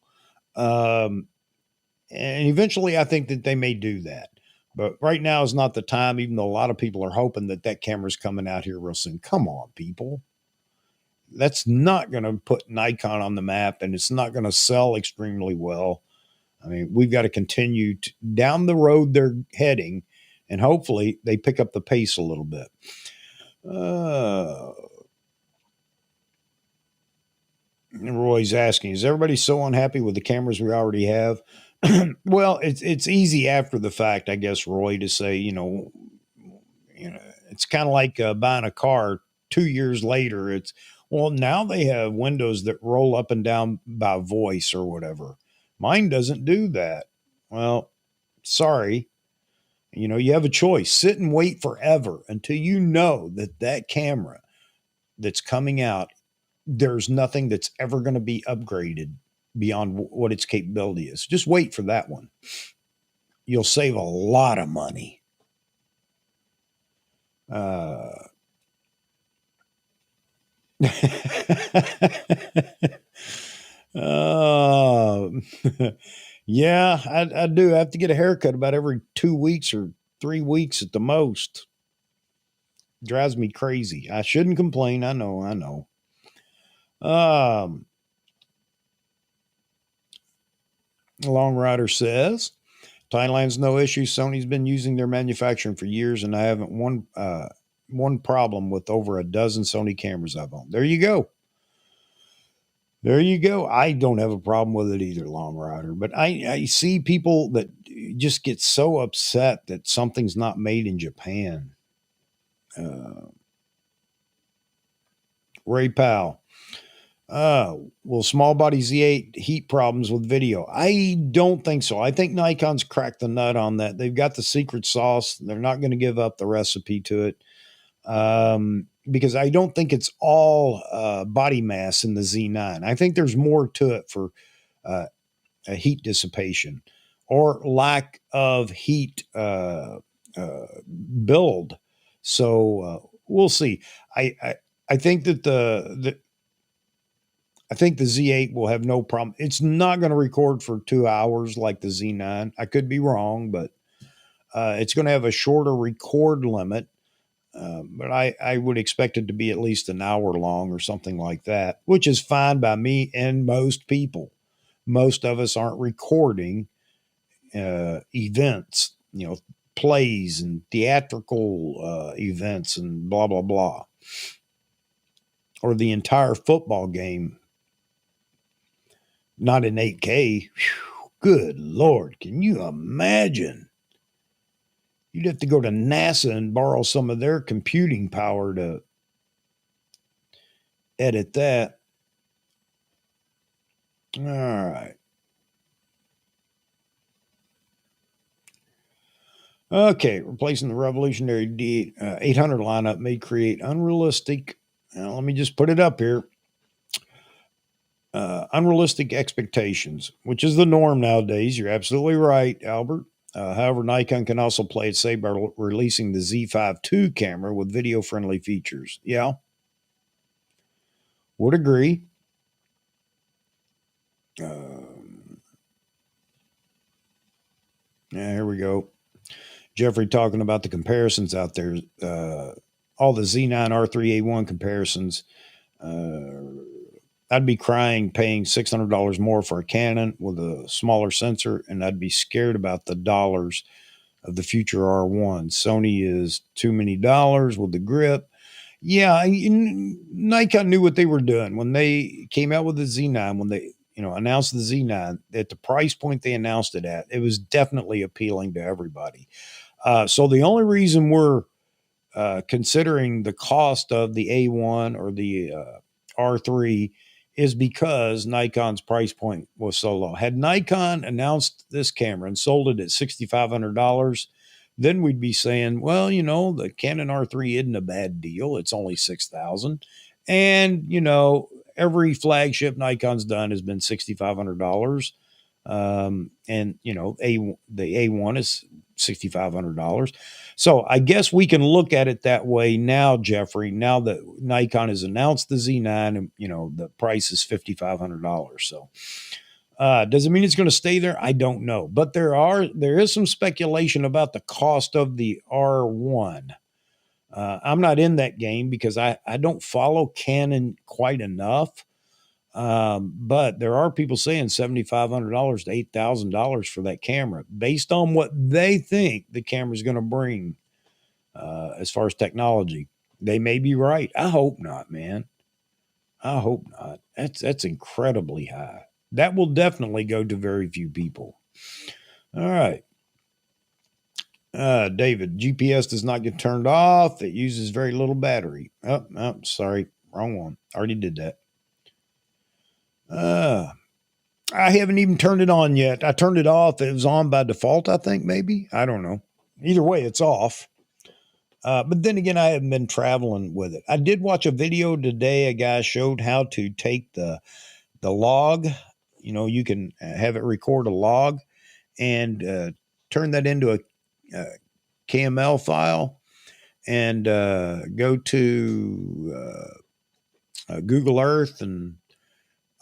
And eventually, I think that they may do that. But right now is not the time, even though a lot of people are hoping that camera's coming out here real soon. Come on, people. That's not going to put Nikon on the map, and it's not going to sell extremely well. I mean, we've got to continue down the road they're heading, and hopefully they pick up the pace a little bit. Roy's asking, is everybody so unhappy with the cameras we already have? Well, it's easy after the fact, I guess, Roy, to say, it's kind of like buying a car 2 years later. It's, well, now they have windows that roll up and down by voice or whatever. Mine doesn't do that. Well, sorry. You have a choice. Sit and wait forever until you know that camera that's coming out, there's nothing that's ever going to be upgraded beyond what its capability is. Just wait for that one. You'll save a lot of money. Uh, yeah, I do. I have to get a haircut about every 2 weeks or 3 weeks at the most. Drives me crazy. I shouldn't complain. I know. Long Rider says, Thailand's no issue. Sony's been using their manufacturing for years, and I haven't one problem with over a dozen Sony cameras I've owned. There you go. There you go. I don't have a problem with it either, Long Rider. But I see people that just get so upset that something's not made in Japan. Ray Powell. Will small body Z8 heat problems with video? I don't think so. I think Nikon's cracked the nut on that. They've got the secret sauce. They're not going to give up the recipe to it. Because I don't think it's all body mass in the Z9. I think there's more to it for a heat dissipation or lack of heat build. So we'll see. I think that I think the Z8 will have no problem. It's not going to record for 2 hours like the Z9. I could be wrong, but it's going to have a shorter record limit. But I would expect it to be at least an hour long or something like that, which is fine by me and most people. Most of us aren't recording events, plays and theatrical events and blah, blah, blah. Or the entire football game, not in 8K. Whew, good Lord, can you imagine? You'd have to go to NASA and borrow some of their computing power to edit that. All right. Okay, replacing the revolutionary D800 lineup may create unrealistic. Let me just put it up here. Unrealistic expectations, which is the norm nowadays. You're absolutely right, Albert. However, Nikon can also play it safe by releasing the Z5 II camera with video-friendly features. Yeah, would agree. Yeah, here we go. Jeffrey talking about the comparisons out there. All the Z9 R3A1 comparisons. I'd be crying paying $600 more for a Canon with a smaller sensor, and I'd be scared about the dollars of the future R1. Sony is too many dollars with the grip. Yeah, Nikon knew what they were doing when they came out with the Z9. When they announced the Z9 at the price point they announced it at, it was definitely appealing to everybody. So the only reason we're considering the cost of the A1 or the R3 is because Nikon's price point was so low. Had Nikon announced this camera and sold it at $6,500, then we'd be saying, well, the Canon R3 isn't a bad deal. It's only $6,000. And, every flagship Nikon's done has been $6,500. And the A1 is $6,500. So I guess we can look at it that way now, Jeffrey. Now that Nikon has announced the Z9, and the price is $5,500. So does it mean it's going to stay there? I don't know, but there is some speculation about the cost of the R1. I'm not in that game because I don't follow Canon quite enough. But there are people saying $7,500 to $8,000 for that camera based on what they think the camera is going to bring as far as technology. They may be right. I hope not, man. I hope not. That's incredibly high. That will definitely go to very few people. All right. David, GPS does not get turned off. It uses very little battery. Oh, sorry. Wrong one. Already did that. I haven't even turned it on yet. I turned it off. It was on by default, I think, maybe. I don't know. Either way, it's off. But then again, I haven't been traveling with it. I did watch a video today. A guy showed how to take the log. You can have it record a log and turn that into a KML file and go to Google Earth and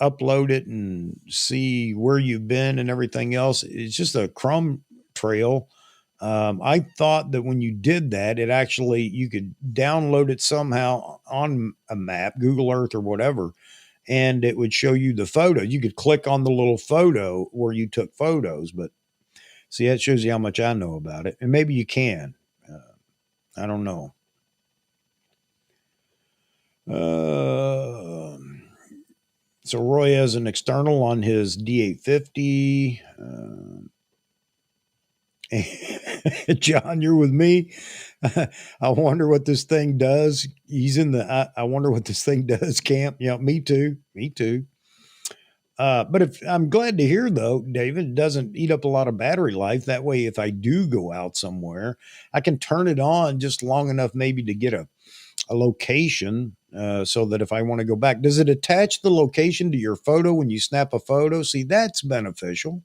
upload it and see where you've been and everything else. It's just a crumb trail. I thought that when you did that, you could download it somehow on a map, Google Earth or whatever, and it would show you the photo. You could click on the little photo where you took photos, but see, that shows you how much I know about it. And maybe you can. I don't know. So Roy has an external on his D850. John, you're with me. I wonder what this thing does. He's in the. I wonder what this thing does. Camp. Yeah, me too. Me too. But if I'm glad to hear though, David, it doesn't eat up a lot of battery life. That way, if I do go out somewhere, I can turn it on just long enough, maybe to get a location so that if I want to go back, does it attach the location to your photo when you snap a photo? See, that's beneficial.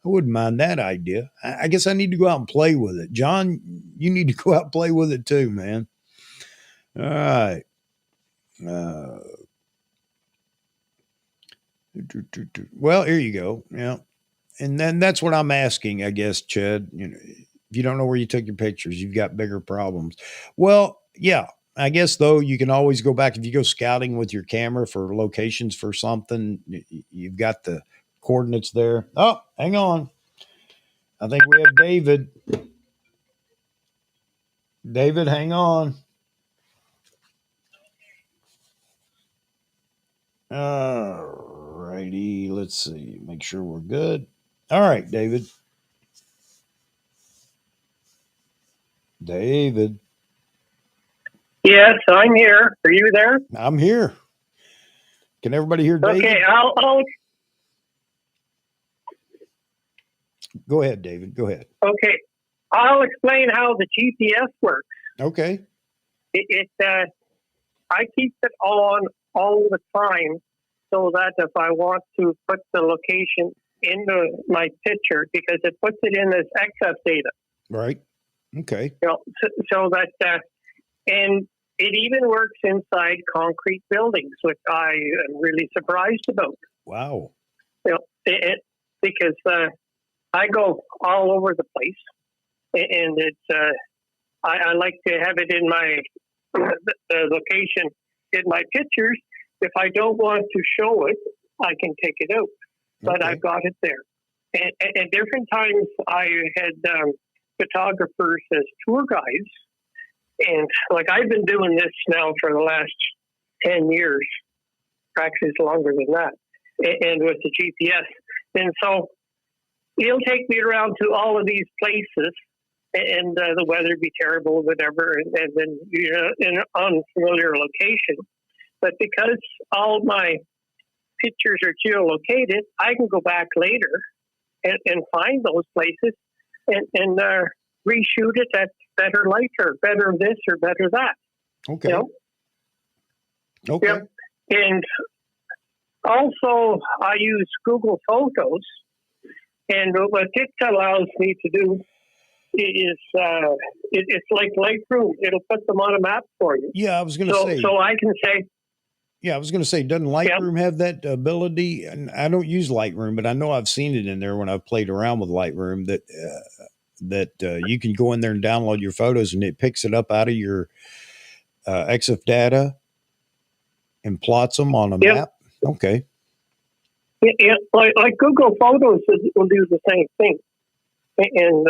I wouldn't mind that idea. I guess I need to go out and play with it. John, you need to go out and play with it too, man. All right. Well, here you go. Yeah. And then that's what I'm asking, I guess, Chad. If you don't know where you took your pictures, you've got bigger problems. Well, yeah. I guess though you can always go back if you go scouting with your camera for locations for something. You've got the coordinates there. Oh, hang on. I think we have David. David, hang on. All righty. Let's see. Make sure we're good. All right, David. David. Yes, I'm here. Are you there? I'm here. Can everybody hear David? Okay, I'll Go ahead, David. Go ahead. okay. I'll explain how the GPS works. Okay. I keep it on all the time so that if I want to put the location into my picture, because it puts it in as XF data. Right. Okay. So that, and it even works inside concrete buildings, which I am really surprised about. Wow. Because I go all over the place, and it's I like to have it in my the location in my pictures. If I don't want to show it, I can take it out, but Okay. I've got it there. And at different times, I had photographers as tour guides, and like I've been doing this now for the last 10 years, actually it's longer than that, and with the GPS. And so he'll take me around to all of these places, and the weather be terrible, whatever, and then you're in an unfamiliar location. But because all my pictures are geolocated, I can go back later and find those places and reshoot it at better light or better this or better that. Okay. You know? Okay. Yep. And also, I use Google Photos, and what it allows me to do is it's like Lightroom. It'll put them on a map for you. Yeah, I was going to say. So I can say. Yeah, I was going to say, doesn't Lightroom have that ability? And I don't use Lightroom, but I know I've seen it in there when I've played around with Lightroom that you can go in there and download your photos, and it picks it up out of your EXIF data and plots them on a map. Okay. Yeah, like Google Photos will do the same thing, and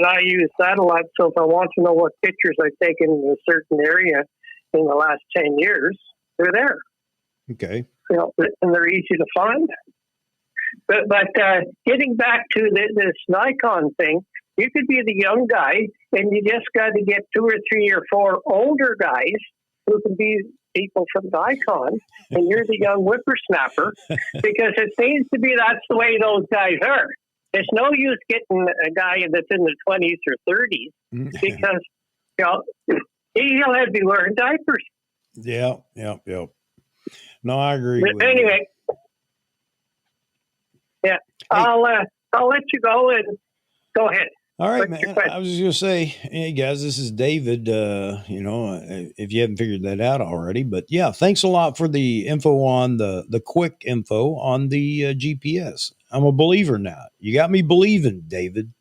I use that a lot. So if I want to know what pictures I've taken in a certain area in the last 10 years, they're there. Okay. And they're easy to find. But getting back to this Nikon thing, you could be the young guy, and you just got to get 2 or 3 or 4 older guys who can be people from Nikon, and you're the young whippersnapper, because it seems to be that's the way those guys are. There's no use getting a guy that's in the 20s or 30s because he'll have to be wearing diapers. Yeah. No, I agree. But anyway, yeah, hey. I'll let you go and go ahead. All right, man. I was just going to say, hey guys, this is David. If you haven't figured that out already, but yeah, thanks a lot for the info on the quick info on the GPS. I'm a believer now. You got me believing, David.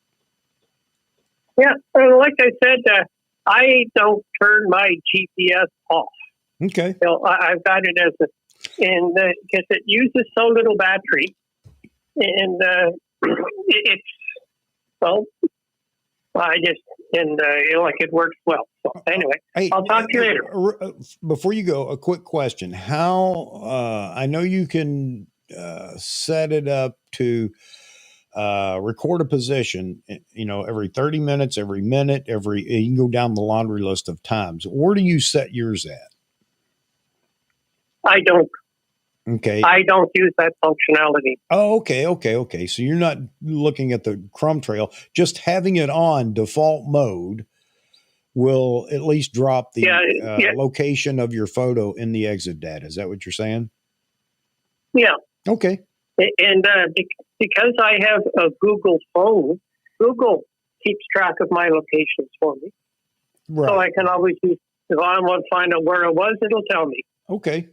Yeah, like I said, I don't turn my GPS off. Okay. I've got it as because it uses so little battery, and it's it works well. So anyway, hey, I'll talk to you later. Before you go, a quick question: how I know you can set it up to record a position, every 30 minutes, every minute, you can go down the laundry list of times. Where do you set yours at? I don't. Okay. I don't use that functionality. Oh, okay. So you're not looking at the crumb trail. Just having it on default mode will at least drop the location of your photo in the exit data. Is that what you're saying? Yeah. Okay. And because I have a Google phone, Google keeps track of my locations for me. Right. So I can always use, if I want to find out where I was, it'll tell me. Okay.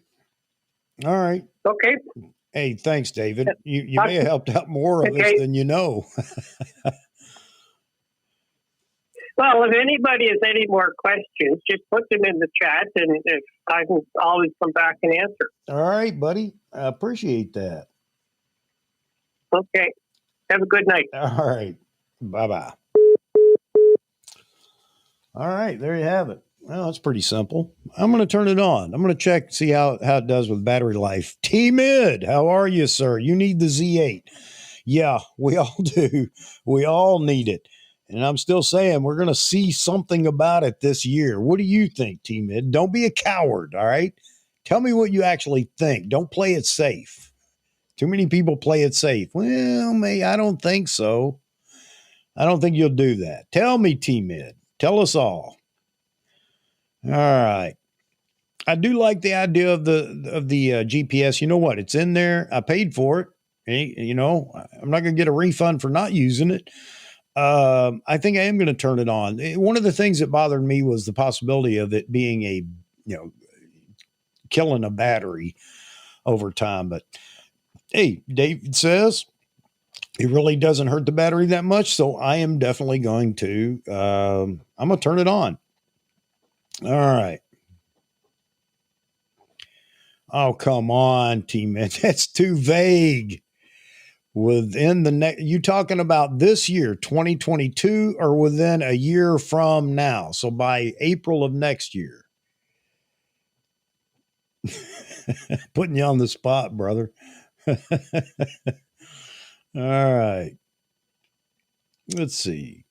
All right. Okay. Hey, thanks, David. You may have helped out more of us than you know. Well, if anybody has any more questions, just put them in the chat, and if I can always come back and answer. All right, buddy. I appreciate that. Okay. Have a good night. All right. Bye-bye. All right. There you have it. Well, that's pretty simple. I'm going to turn it on. I'm going to check, see how it does with battery life. T-Mid, how are you, sir? You need the Z8. Yeah, we all do. We all need it. And I'm still saying we're going to see something about it this year. What do you think, T-Mid? Don't be a coward, all right? Tell me what you actually think. Don't play it safe. Too many people play it safe. Well, I don't think so. I don't think you'll do that. Tell me, T-Mid. Tell us all. All right. I do like the idea of the GPS. You know what? It's in there. I paid for it. You know, I'm not going to get a refund for not using it. I think I am going to turn it on. One of the things that bothered me was the possibility of it being killing a battery over time. But hey, David says it really doesn't hurt the battery that much. So I am definitely going to, I'm going to turn it on. All right. Oh, come on, teammate. That's too vague. Within the next, you talking about this year, 2022, or within a year from now? So by April of next year. Putting you on the spot, brother. All right. Let's see.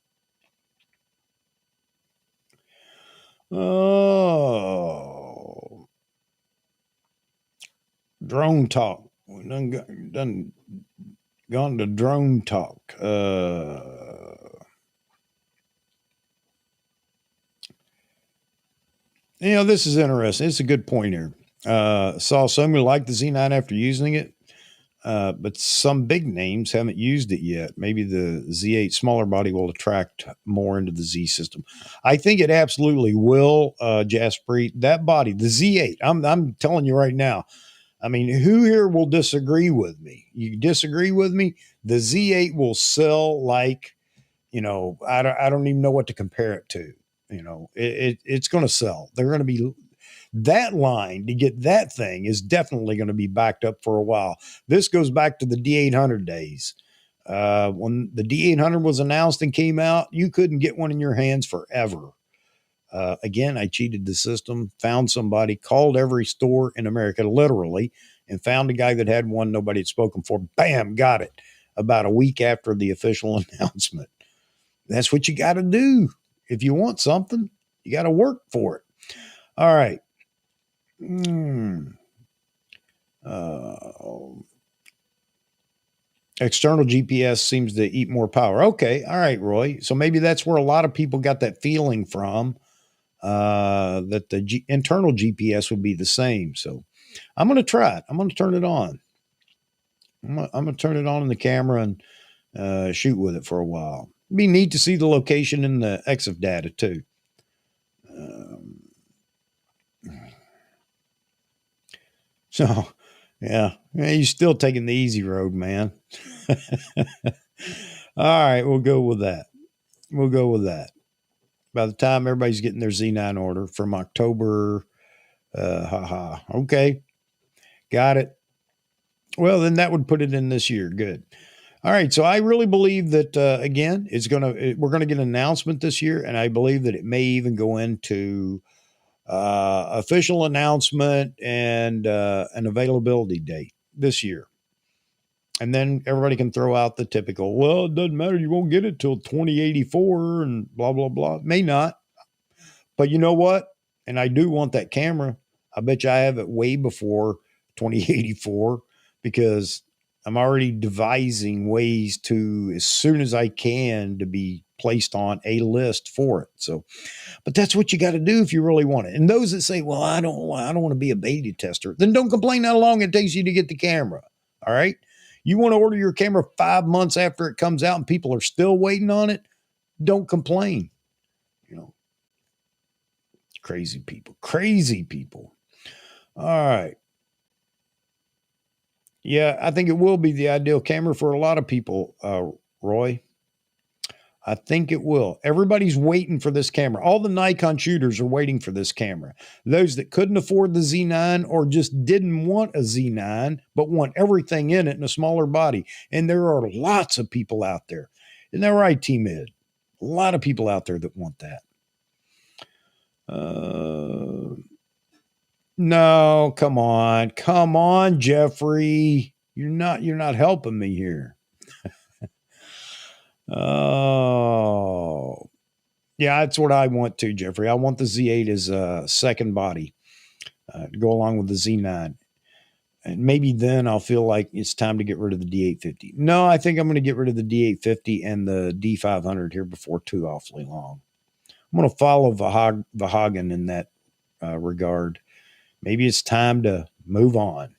Oh, drone talk. We done gone to drone talk. This is interesting. It's a good point here. Saw some who like the Z9 after using it, but some big names haven't used it yet. Maybe the Z8 smaller body will attract more into the Z system. I think it absolutely will, Jaspreet. That body, the Z8, I'm telling you right now. I mean, who here will disagree with me? You disagree with me? The Z8 will sell like, I don't even know what to compare it to. It's going to sell. They're going to be that line to get that thing is definitely going to be backed up for a while. This goes back to the D800 days. When the D800 was announced and came out, you couldn't get one in your hands forever. Again, I cheated the system, found somebody, called every store in America, literally, and found a guy that had one nobody had spoken for. Bam, got it about a week after the official announcement. That's what you got to do. If you want something, you got to work for it. All right. External GPS seems to eat more power. Okay. All right, Roy. So maybe that's where a lot of people got that feeling from, that the internal GPS would be the same. So I'm going to try it. I'm going to turn it on. I'm going to turn it on in the camera and shoot with it for a while. It'd be neat to see the location in the EXIF data too. So, yeah, you're still taking the easy road, man. All right, we'll go with that. By the time everybody's getting their Z9 order from October, okay, got it. Well, then that would put it in this year. Good. All right, so I really believe that again, we're gonna get an announcement this year, and I believe that it may even go into official announcement and an availability date this year. And then everybody can throw out the typical, well, it doesn't matter. You won't get it till 2084 and blah, blah, blah. May not. But you know what? And I do want that camera. I bet you I have it way before 2084 because I'm already devising ways to, as soon as I can, to be placed on a list for it. So, but that's what you got to do if you really want it. And those that say, well, I don't want to be a beta tester, then don't complain how long it takes you to get the camera. All right. You want to order your camera 5 months after it comes out and people are still waiting on it. Don't complain. Crazy people. All right. Yeah, I think it will be the ideal camera for a lot of people, Roy. I think it will. Everybody's waiting for this camera. All the Nikon shooters are waiting for this camera. Those that couldn't afford the Z9 or just didn't want a Z9, but want everything in it in a smaller body. And there are lots of people out there. Isn't that right, T-Mid? A lot of people out there that want that. No, come on, Jeffrey. You're not helping me here. Oh, yeah, that's what I want too, Jeffrey. I want the Z8 as a second body to go along with the Z9. And maybe then I'll feel like it's time to get rid of the D850. No, I think I'm going to get rid of the D850 and the D500 here before too awfully long. I'm going to follow Vahagen in that regard. Maybe it's time to move on.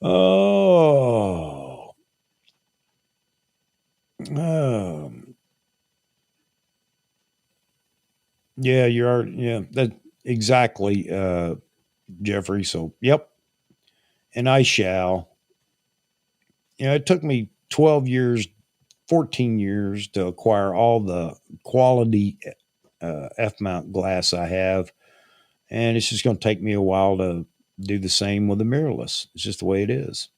Oh. Yeah, you are. Yeah, that exactly, Jeffrey. So, yep. And I shall. It took me 12 years, 14 years to acquire all the quality F-mount glass I have. And it's just going to take me a while to do the same with the mirrorless. It's just the way it is.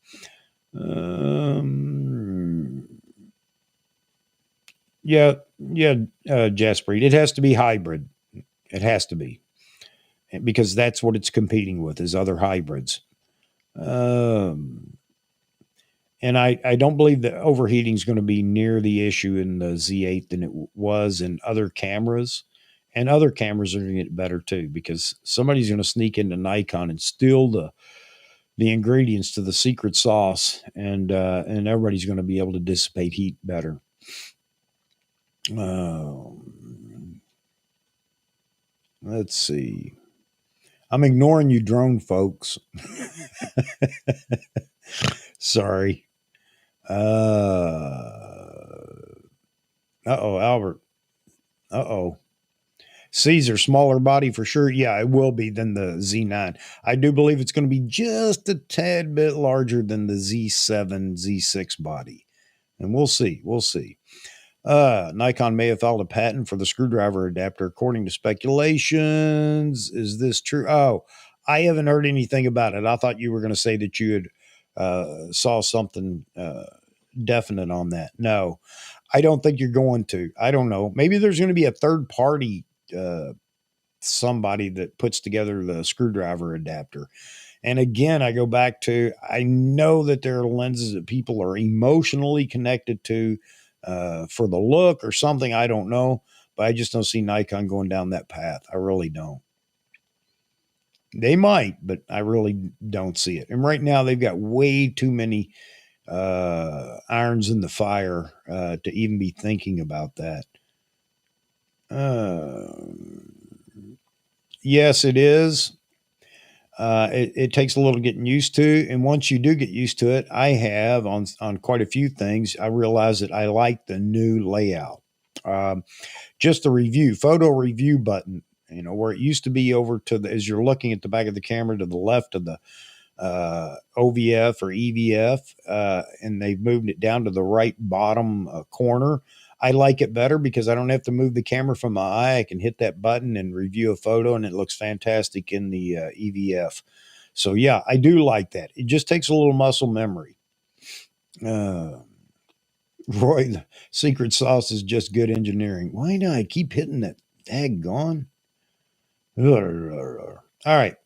Yeah, Jaspreet. It has to be hybrid. It has to be. Because that's what it's competing with, is other hybrids. And I don't believe that overheating is going to be near the issue in the Z8 than it was in other cameras. And other cameras are going to get better too, because somebody's going to sneak into Nikon and steal the ingredients to the secret sauce, and everybody's going to be able to dissipate heat better. Let's see. I'm ignoring you, drone folks. Sorry. Albert. Caesar, smaller body for sure. Yeah, it will be than the Z9. I do believe it's going to be just a tad bit larger than the Z7, Z6 body. And we'll see. We'll see. Nikon may have filed a patent for the screwdriver adapter, according to speculations. Is this true? Oh, I haven't heard anything about it. I thought you were going to say that you had saw something definite on that. No, I don't think you're going to. I don't know. Maybe there's going to be a third party somebody that puts together the screwdriver adapter. And again, I go back to, I know that there are lenses that people are emotionally connected to for the look or something. I don't know, but I just don't see Nikon going down that path. I really don't. They might, but I really don't see it. And right now they've got way too many irons in the fire to even be thinking about that. Yes, it is. It takes a little getting used to. And once you do get used to it, I have on quite a few things, I realize that I like the new layout. Just the photo review button, where it used to be over to as you're looking at the back of the camera to the left of the OVF or EVF, and they've moved it down to the right bottom corner. I like it better because I don't have to move the camera from my eye. I can hit that button and review a photo, and it looks fantastic in the EVF. So, yeah, I do like that. It just takes a little muscle memory. Roy, the secret sauce is just good engineering. Why do I keep hitting that? Daggone. All right.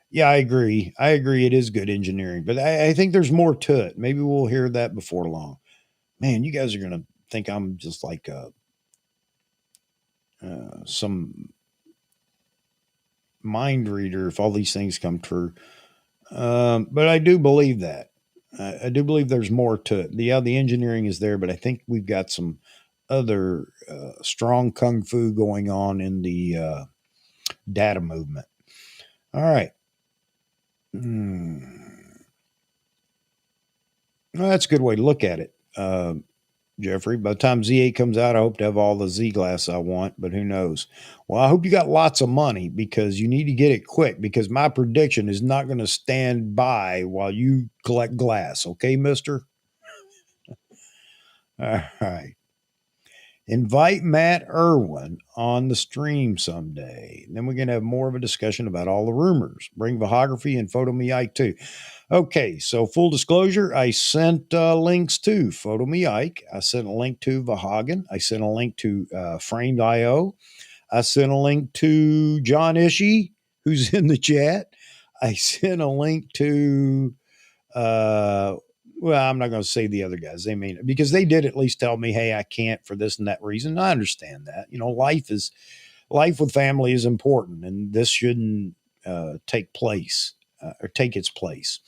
Yeah, I agree. It is good engineering, but I think there's more to it. Maybe we'll hear that before long. Man, you guys are going to think I'm just like some mind reader if all these things come true. But I do believe that. I do believe there's more to it. The engineering is there, but I think we've got some other strong kung fu going on in the data movement. All right. Well, that's a good way to look at it, Jeffrey. By the time Z8 comes out, I hope to have all the Z glass I want, but who knows? Well, I hope you got lots of money because you need to get it quick, because my prediction is not going to stand by while you collect glass. Okay, mister? All right. Invite Matt Irwin on the stream someday. Then we're going to have more of a discussion about all the rumors. Bring Vahography and Photo Me Ike too. Okay, so full disclosure, I sent links to Photo Me Ike. I sent a link to Vahagen. I sent a link to Framed.io. I sent a link to John Ishii, who's in the chat. I sent a link to well, I'm not going to say the other guys. They mean it because they did at least tell me, hey, I can't for this and that reason. I understand that. Life with family is important, and this shouldn't take place or take its place.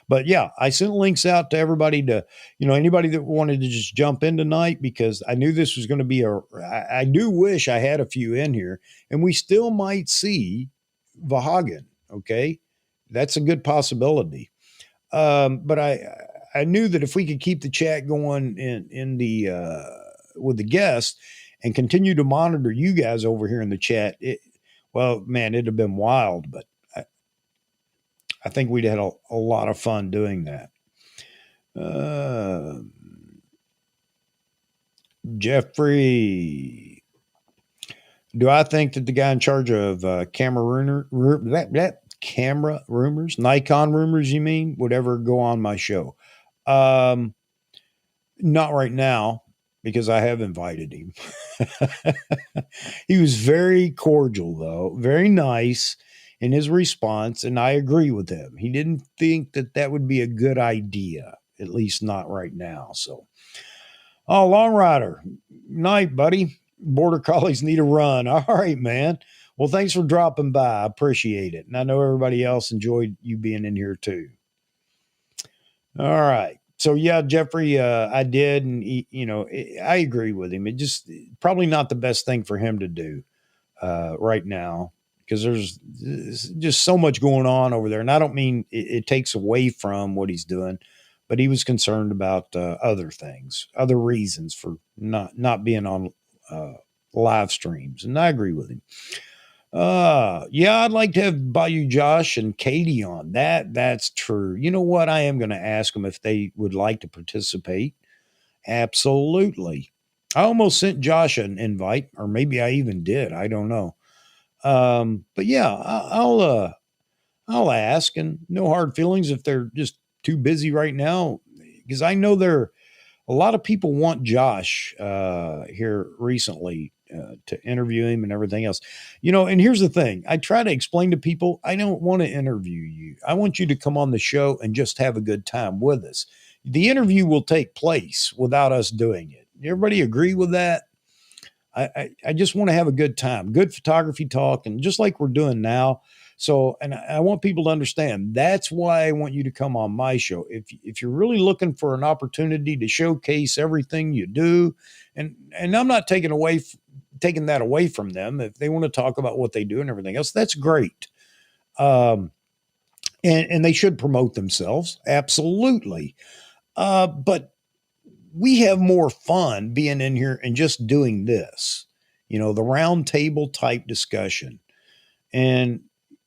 But yeah, I sent links out to everybody to, anybody that wanted to just jump in tonight, because I knew this was going to be I do wish I had a few in here, and we still might see Vahagan. Okay. That's a good possibility. But I knew that if we could keep the chat going in the, with the guests and continue to monitor you guys over here in the chat, well, man, it'd have been wild, but I think we'd had a lot of fun doing that. Jeffrey, do I think that the guy in charge of camera rumors, Nikon rumors, you mean, would ever go on my show? Not right now, because I have invited him. He was very cordial, though, very nice in his response, and I agree with him. He didn't think that that would be a good idea, at least not right now. So, oh, Long Rider, night, buddy. Border Collies need a run. All right, man. Well, thanks for dropping by. I appreciate it. And I know everybody else enjoyed you being in here too. All right. So yeah, Jeffrey, I did. And I agree with him. It just probably not the best thing for him to do right now, because there's just so much going on over there. And I don't mean it takes away from what he's doing, but he was concerned about other things, other reasons for not being on live streams. And I agree with him. Yeah, I'd like to have Bayou Josh and Katie on. That's true. You know what? I am going to ask them if they would like to participate. Absolutely. I almost sent Josh an invite, or maybe I even did. I don't know. But yeah, I'll ask, and no hard feelings if they're just too busy right now, because I know a lot of people want Josh here recently to interview him and everything else. And here's the thing. I try to explain to people, I don't want to interview you. I want you to come on the show and just have a good time with us. The interview will take place without us doing it. Everybody agree with that? I just want to have a good time, good photography talk, and just like we're doing now. So, and I want people to understand, that's why I want you to come on my show. If you're really looking for an opportunity to showcase everything you do, and I'm not taking that away from them. If they want to talk about what they do and everything else, that's great. And they should promote themselves. Absolutely. But we have more fun being in here and just doing this, the round table type discussion. And,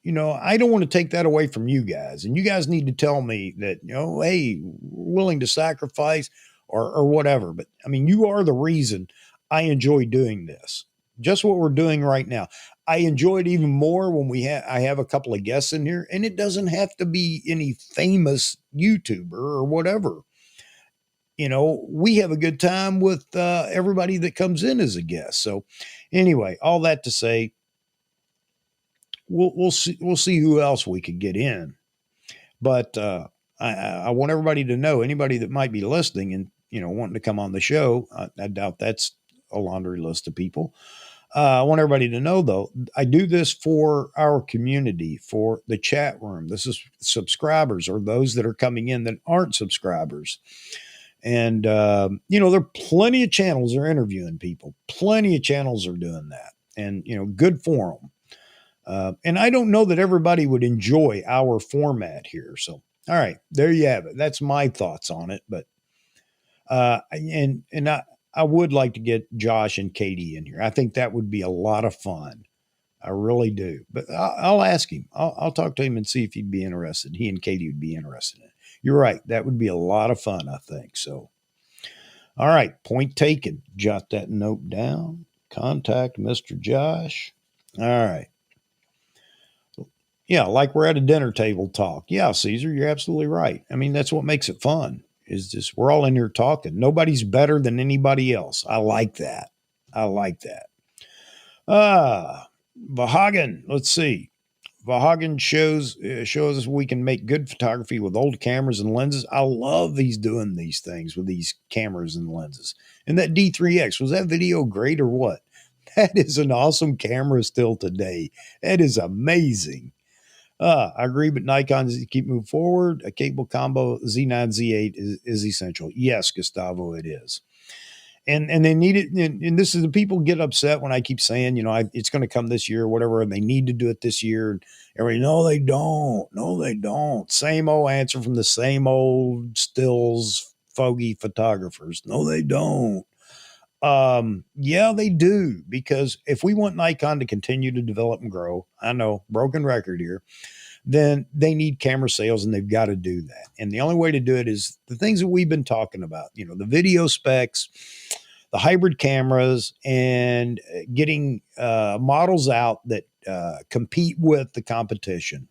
I don't want to take that away from you guys. And you guys need to tell me that, hey, we're willing to sacrifice or whatever. But I mean, you are the reason I enjoy doing this. Just what we're doing right now. I enjoy it even more when I have a couple of guests in here, and it doesn't have to be any famous YouTuber or whatever. We have a good time with everybody that comes in as a guest. So anyway, all that to say, we'll see who else we could get in. But I want everybody to know, anybody that might be listening and wanting to come on the show, I doubt that's a laundry list of people. I want everybody to know, though, I do this for our community, for the chat room. This is subscribers, or those that are coming in that aren't subscribers. And, there are plenty of channels that are interviewing people. Plenty of channels are doing that. And, good for them. And I don't know that everybody would enjoy our format here. So, all right, there you have it. That's my thoughts on it. But, I would like to get Josh and Katie in here. I think that would be a lot of fun. I really do. But I'll ask him. I'll talk to him and see if he'd be interested. He and Katie would be interested in it. You're right. That would be a lot of fun, I think. So, all right. Point taken. Jot that note down. Contact Mr. Josh. All right. Yeah, like we're at a dinner table talk. Yeah, Caesar, you're absolutely right. I mean, that's what makes it fun, is just we're all in here talking. Nobody's better than anybody else. I like that. Vahagan, let's see. Vahagan shows us we can make good photography with old cameras and lenses. I love doing these things with these cameras and lenses. And that D3X, was that video great or what? That is an awesome camera still today. That is amazing. I agree, but Nikon needs to keep moving forward. A capable combo Z9, Z8 is essential. Yes, Gustavo, it is. And they need it. And this is the people get upset when I keep saying, it's going to come this year or whatever, and they need to do it this year. And everybody, no, they don't. No, they don't. Same old answer from the same old stills fogey photographers. No, they don't. Yeah, they do, because if we want Nikon to continue to develop and grow, I know, broken record here, then they need camera sales, and they've got to do that. And the only way to do it is the things that we've been talking about, the video specs, the hybrid cameras, and getting models out that compete with the competition.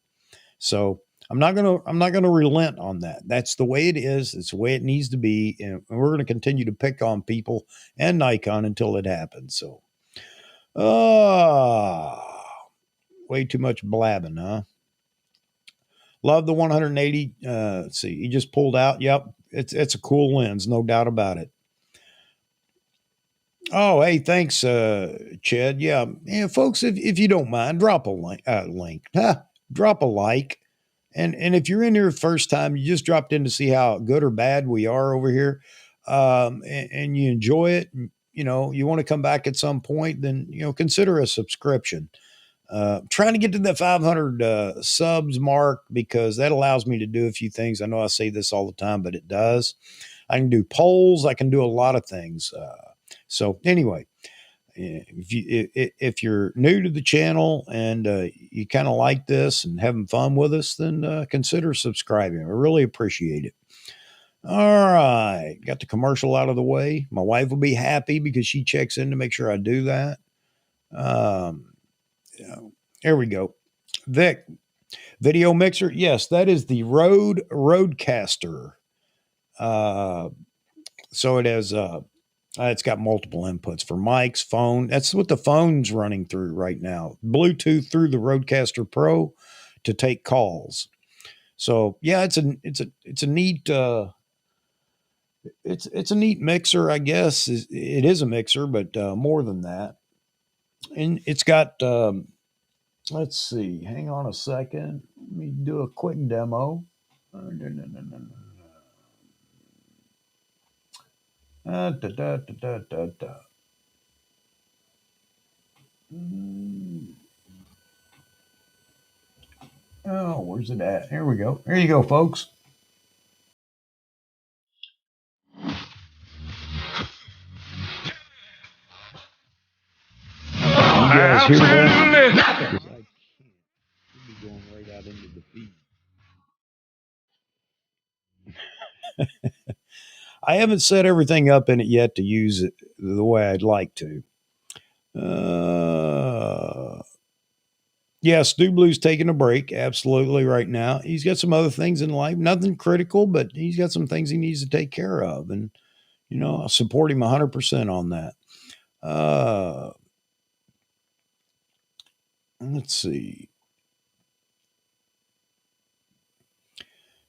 So I'm not gonna relent on that. That's the way it is. It's the way it needs to be, and we're going to continue to pick on people and Nikon until it happens. So, way too much blabbing, huh? Love the 180. Let's see, he just pulled out. Yep, it's a cool lens, no doubt about it. Oh, hey, thanks, Chad. Yeah, folks, if you don't mind, drop a link. Drop a like. And if you're in here the first time, you just dropped in to see how good or bad we are over here, and you enjoy it, and, you want to come back at some point, then, consider a subscription. Trying to get to the 500 subs mark, because that allows me to do a few things. I know I say this all the time, but it does. I can do polls. I can do a lot of things. So anyway, if you're new to the channel and you kind of like this and having fun with us, then consider subscribing. I really appreciate it. All right, got the commercial out of the way. My wife will be happy because she checks in to make sure I do that. There we go. Vic, video mixer. Yes, that is the Rodecaster. So it has it's got multiple inputs for mics, phone. That's what the phone's running through right now. Bluetooth through the Rodecaster Pro to take calls. So yeah, it's a neat it's a neat mixer, I guess. It is a mixer, but more than that. And it's got let's see. Hang on a second. Let me do a quick demo. Da, da, da, da, da, da. Oh, where's it at? Here we go. There you go, folks. You guys hear that? I can't. Should be going right out into the feed. I haven't set everything up in it yet to use it the way I'd like to. Yeah, Stu Blue's taking a break, absolutely, right now. He's got some other things in life, nothing critical, but he's got some things he needs to take care of. And, I'll support him 100% on that. Let's see.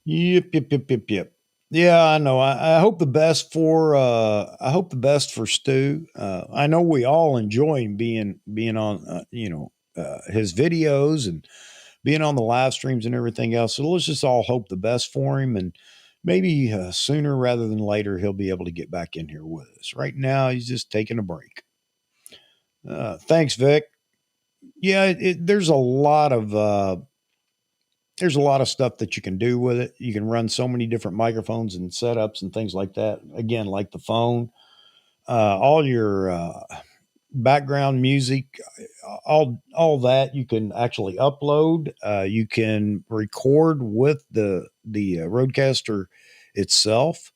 Yep. Yeah, I know. I hope the best for Stu. I know we all enjoy him being on his videos and being on the live streams and everything else. So let's just all hope the best for him, and maybe sooner rather than later he'll be able to get back in here with us. Right now he's just taking a break. Thanks, Vic. Yeah, there's a lot of stuff that you can do with it. You can run so many different microphones and setups and things like that. Again, like the phone, all your background music, all that you can actually upload. You can record with the Rodecaster itself.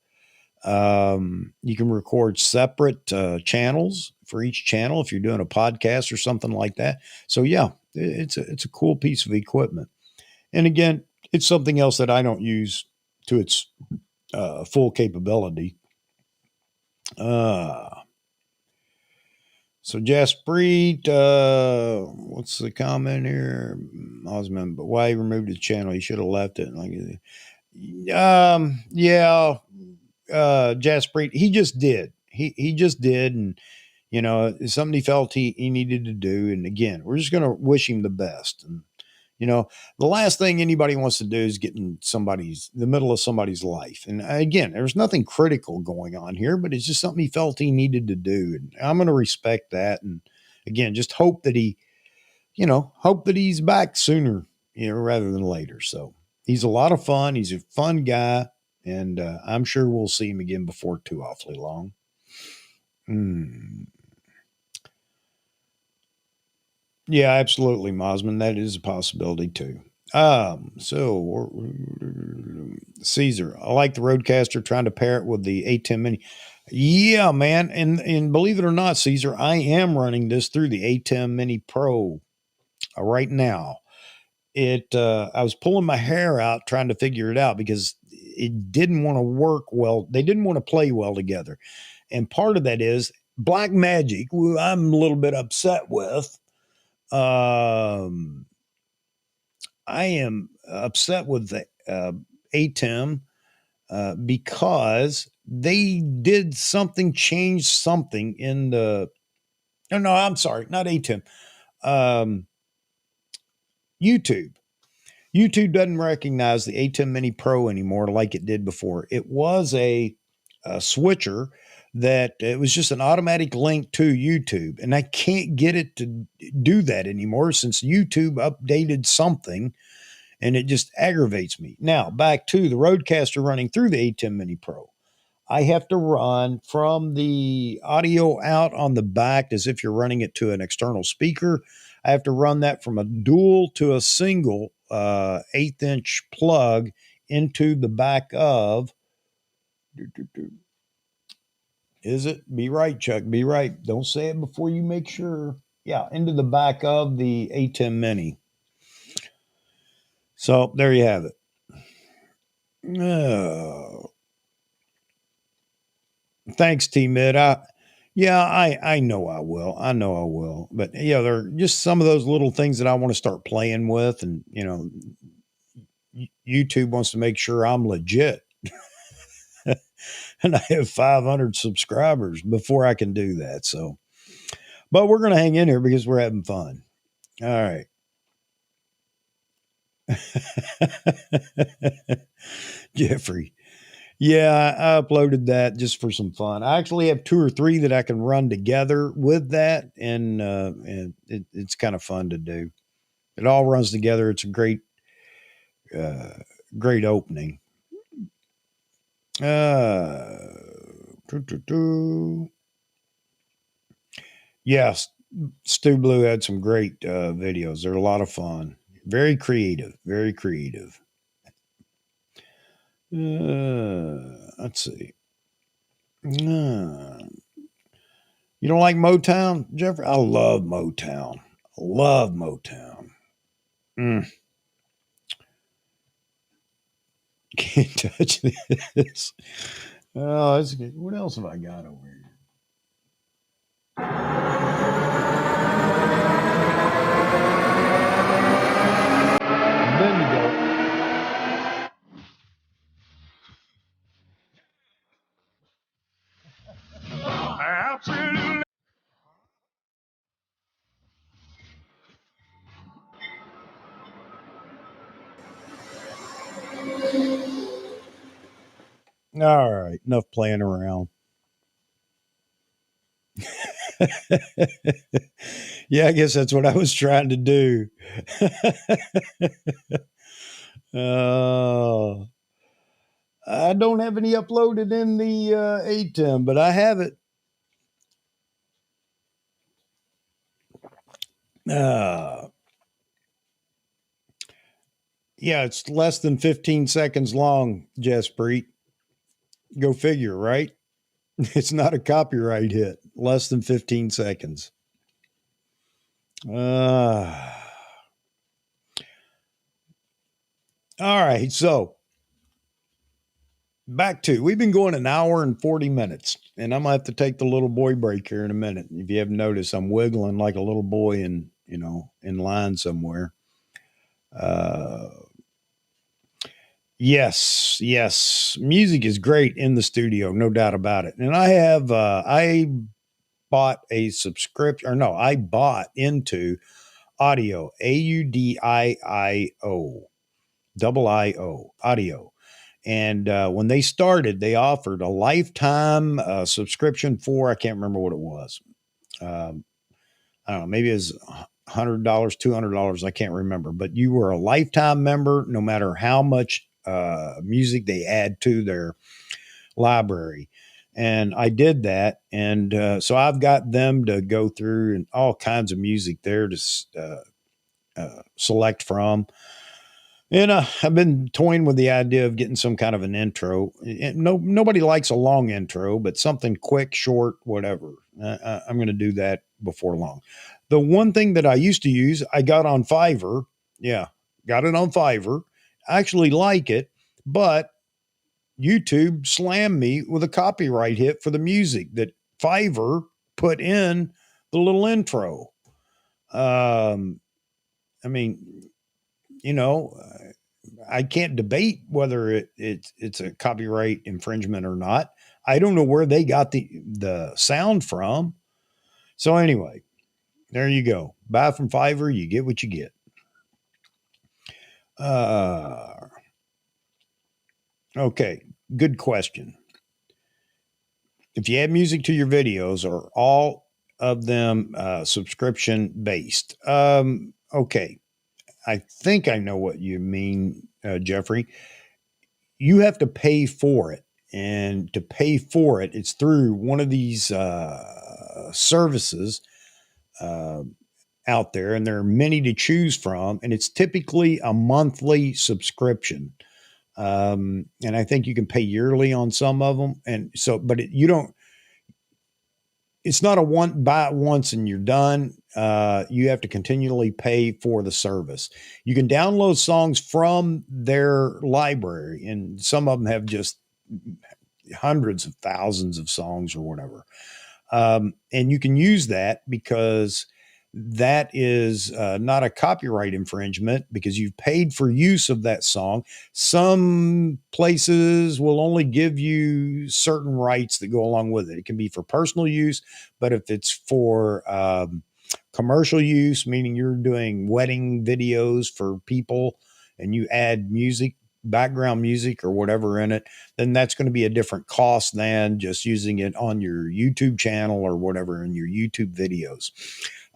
You can record separate channels for each channel if you're doing a podcast or something like that. So yeah, it's a cool piece of equipment. And again, it's something else that I don't use to its full capability. So Jaspreet, what's the comment here? Osman, but why he removed the channel? He should have left it. Yeah, Jaspreet, he just did. He just did, and it's something he felt he needed to do. And again, we're just going to wish him the best. And You know, the last thing anybody wants to do is get in the middle of somebody's life. And again, there's nothing critical going on here, but it's just something he felt he needed to do. And I'm going to respect that. And again, just hope that he's back sooner, rather than later. So he's a lot of fun. He's a fun guy. And I'm sure we'll see him again before too awfully long. Yeah, absolutely, Mosman. That is a possibility too. So Caesar, I like the Roadcaster, trying to pair it with the A10 Mini. Yeah, man. And believe it or not, Caesar, I am running this through the A10 Mini Pro right now. I was pulling my hair out trying to figure it out because it didn't want to work well. They didn't want to play well together. And part of that is Black Magic, who I'm a little bit upset with. I am upset with the ATEM because they did something, changed something in the. No, I'm sorry, not ATEM. YouTube. YouTube doesn't recognize the A10 Mini Pro anymore like it did before. It was a switcher that it was just an automatic link to YouTube. And I can't get it to do that anymore since YouTube updated something, and it just aggravates me. Now, back to the Roadcaster running through the A10 Mini Pro. I have to run from the audio out on the back as if you're running it to an external speaker. I have to run that from a dual to a single 1/8-inch plug into the back of. Is it? Be right, Chuck. Be right. Don't say it before you make sure. Yeah, into the back of the A10 Mini. So there you have it. Thanks, T-Mid. I know I will. I know I will. But yeah, there are just some of those little things that I want to start playing with. And, YouTube wants to make sure I'm legit. And I have 500 subscribers before I can do that. So, but we're going to hang in here because we're having fun. All right. Jeffrey. Yeah, I uploaded that just for some fun. I actually have 2 or 3 that I can run together with that, and it's kind of fun to do. It all runs together. It's a great opening. Yes, Stu Blue had some great videos. They're a lot of fun. Very creative. Very creative. Let's see. You don't like Motown, Jeffrey? I love Motown. Love Motown. Can't touch this. Oh, that's good. What else have I got over here? Then you go. Absolutely. All right, enough playing around. Yeah, I guess that's what I was trying to do. I don't have any uploaded in the ATEM, but I have it. Yeah, it's less than 15 seconds long, Jaspreet. Go figure, right? It's not a copyright hit. Less than 15 seconds. All right, so we've been going an hour and 40 minutes, and I'm gonna have to take the little boy break here in a minute. If you haven't noticed, I'm wiggling like a little boy in line somewhere. Yes, music is great in the studio, no doubt about it. And I bought a subscription, or no, I bought into Audio, AUDIIO, double IO, audio. And when they started, they offered a lifetime subscription for, I can't remember what it was. I don't know, maybe it was $100, $200. I can't remember, but you were a lifetime member no matter how much music they add to their library. And I did that. And so I've got them to go through and all kinds of music there to select from. And I've been toying with the idea of getting some kind of an intro. Nobody likes a long intro, but something quick, short, whatever. I'm going to do that before long. The one thing that I used to use, I got on Fiverr. Yeah, got it on Fiverr. I actually like it, but YouTube slammed me with a copyright hit for the music that Fiverr put in the little intro. I mean, you know, I can't debate whether it's a copyright infringement or not. I don't know where they got the sound from. So anyway, there you go. Buy from Fiverr, you get what you get. Okay, good question. If you add music to your videos, are all of them subscription based? Okay, I think I know what you mean, Jeffrey. You have to pay for it. And to pay for it, it's through one of these services uh, out there, and there are many to choose from. And it's typically a monthly subscription. And I think you can pay yearly on some of them. And so, but you don't, it's not a one buy it once and you're done. You have to continually pay for the service. You can download songs from their library, and some of them have just hundreds of thousands of songs or whatever. And you can use that because that is not a copyright infringement because you've paid for use of that song. Some places will only give you certain rights that go along with it. It can be for personal use, but if it's for commercial use, meaning you're doing wedding videos for people and you add music, background music or whatever in it, then that's going to be a different cost than just using it on your YouTube channel or whatever in your YouTube videos.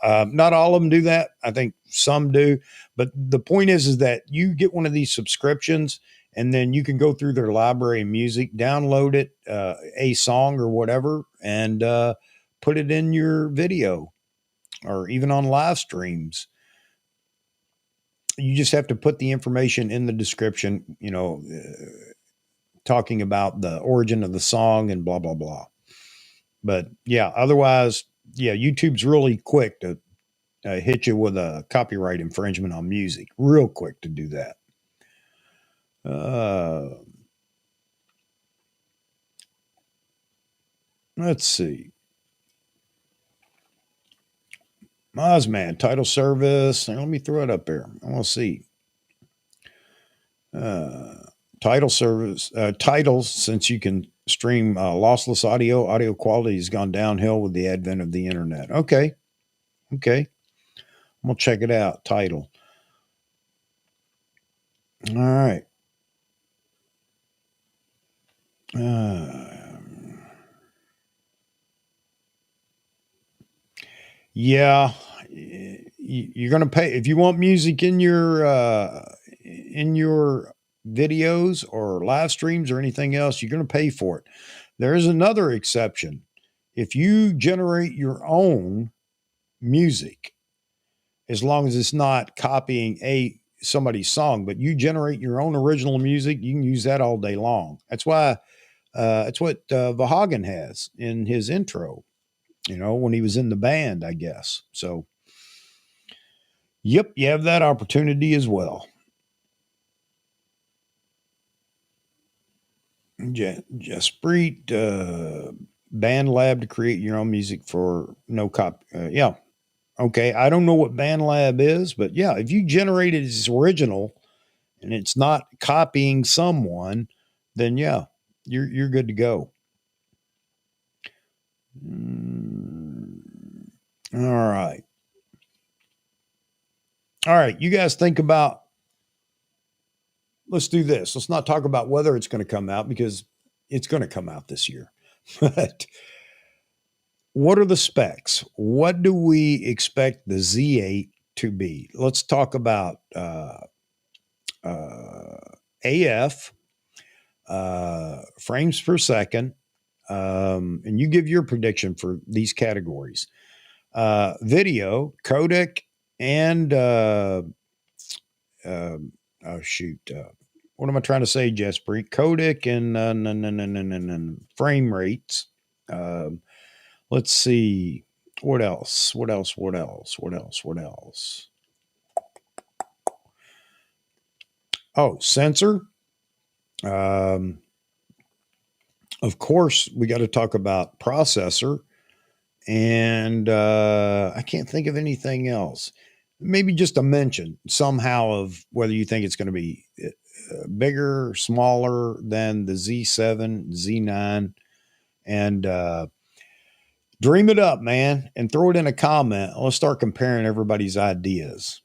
Not all of them do that. I think some do. But the point is that you get one of these subscriptions and then you can go through their library of music, download it, a song or whatever, and put it in your video or even on live streams. You just have to put the information in the description, talking about the origin of the song and blah, blah, blah. But yeah, otherwise, yeah, YouTube's really quick to hit you with a copyright infringement on music. Real quick to do that. Let's see. Ozman, title service. Let me throw it up there. I want to see. Title service, titles, since you can stream lossless audio quality has gone downhill with the advent of the internet. Okay. I'm going to check it out. Title. All right. Yeah, you're going to pay if you want music in your videos or live streams or anything else. You're going to pay for it. There is another exception. If you generate your own music, as long as it's not copying somebody's song, but you generate your own original music, you can use that all day long. That's why it's what Vahagan has in his intro. When he was in the band, I guess. So, yep, you have that opportunity as well. Jaspreet, Band Lab to create your own music for no copy. Yeah. Okay. I don't know what Band Lab is, but yeah, if you generate it as original and it's not copying someone, then yeah, you're good to go. All right. All right, you guys think about, let's do this. Let's not talk about whether it's going to come out, because it's going to come out this year. But what are the specs? What do we expect the Z8 to be? Let's talk about AF, frames per second, and you give your prediction for these categories. Video, codec, and oh shoot, what am I trying to say, Jaspreet? Codec and frame rates. Let's see. What else? What else? What else? What else? What else? Oh, sensor. Um, of course, we got to talk about processor, and I can't think of anything else. Maybe just a mention somehow of whether you think it's going to be bigger, smaller than the Z7, Z9, and dream it up, man, and throw it in a comment. Let's start comparing everybody's ideas.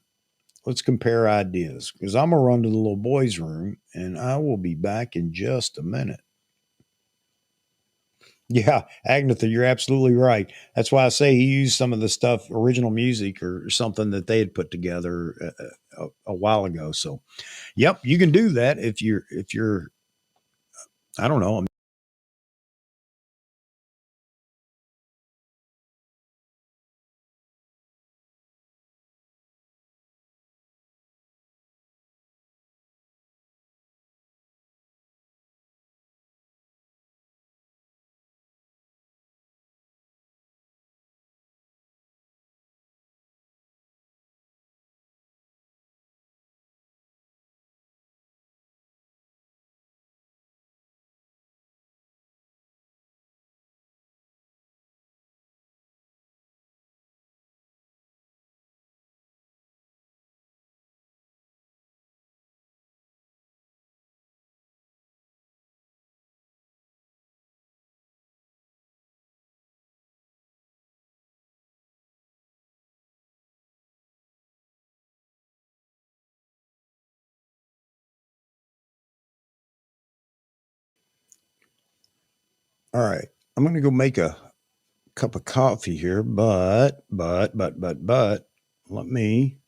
Let's compare ideas, because I'm going to run to the little boys' room, and I will be back in just a minute. Yeah, Agnetha, you're absolutely right. That's why I say he used some of the stuff, original music or something that they had put together a while ago. So, yep, you can do that if you're, I don't know. All right, I'm going to go make a cup of coffee here, but let me.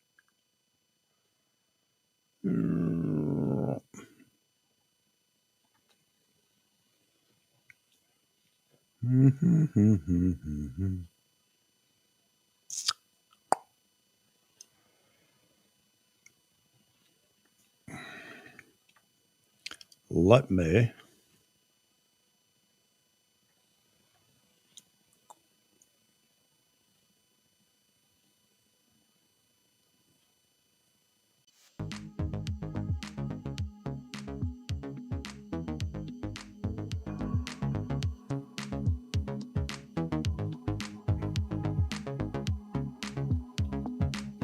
Let me.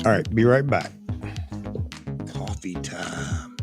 All right, be right back. Coffee time.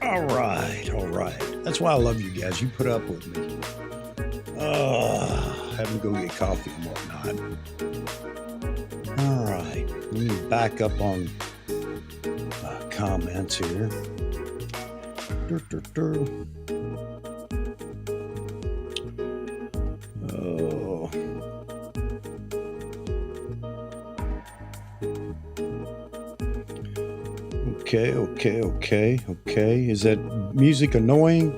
All right, all right. That's why I love you guys. You put up with me. Having to go get coffee and whatnot. All right, let me back up on comments here. Oh. Okay. Is that music annoying?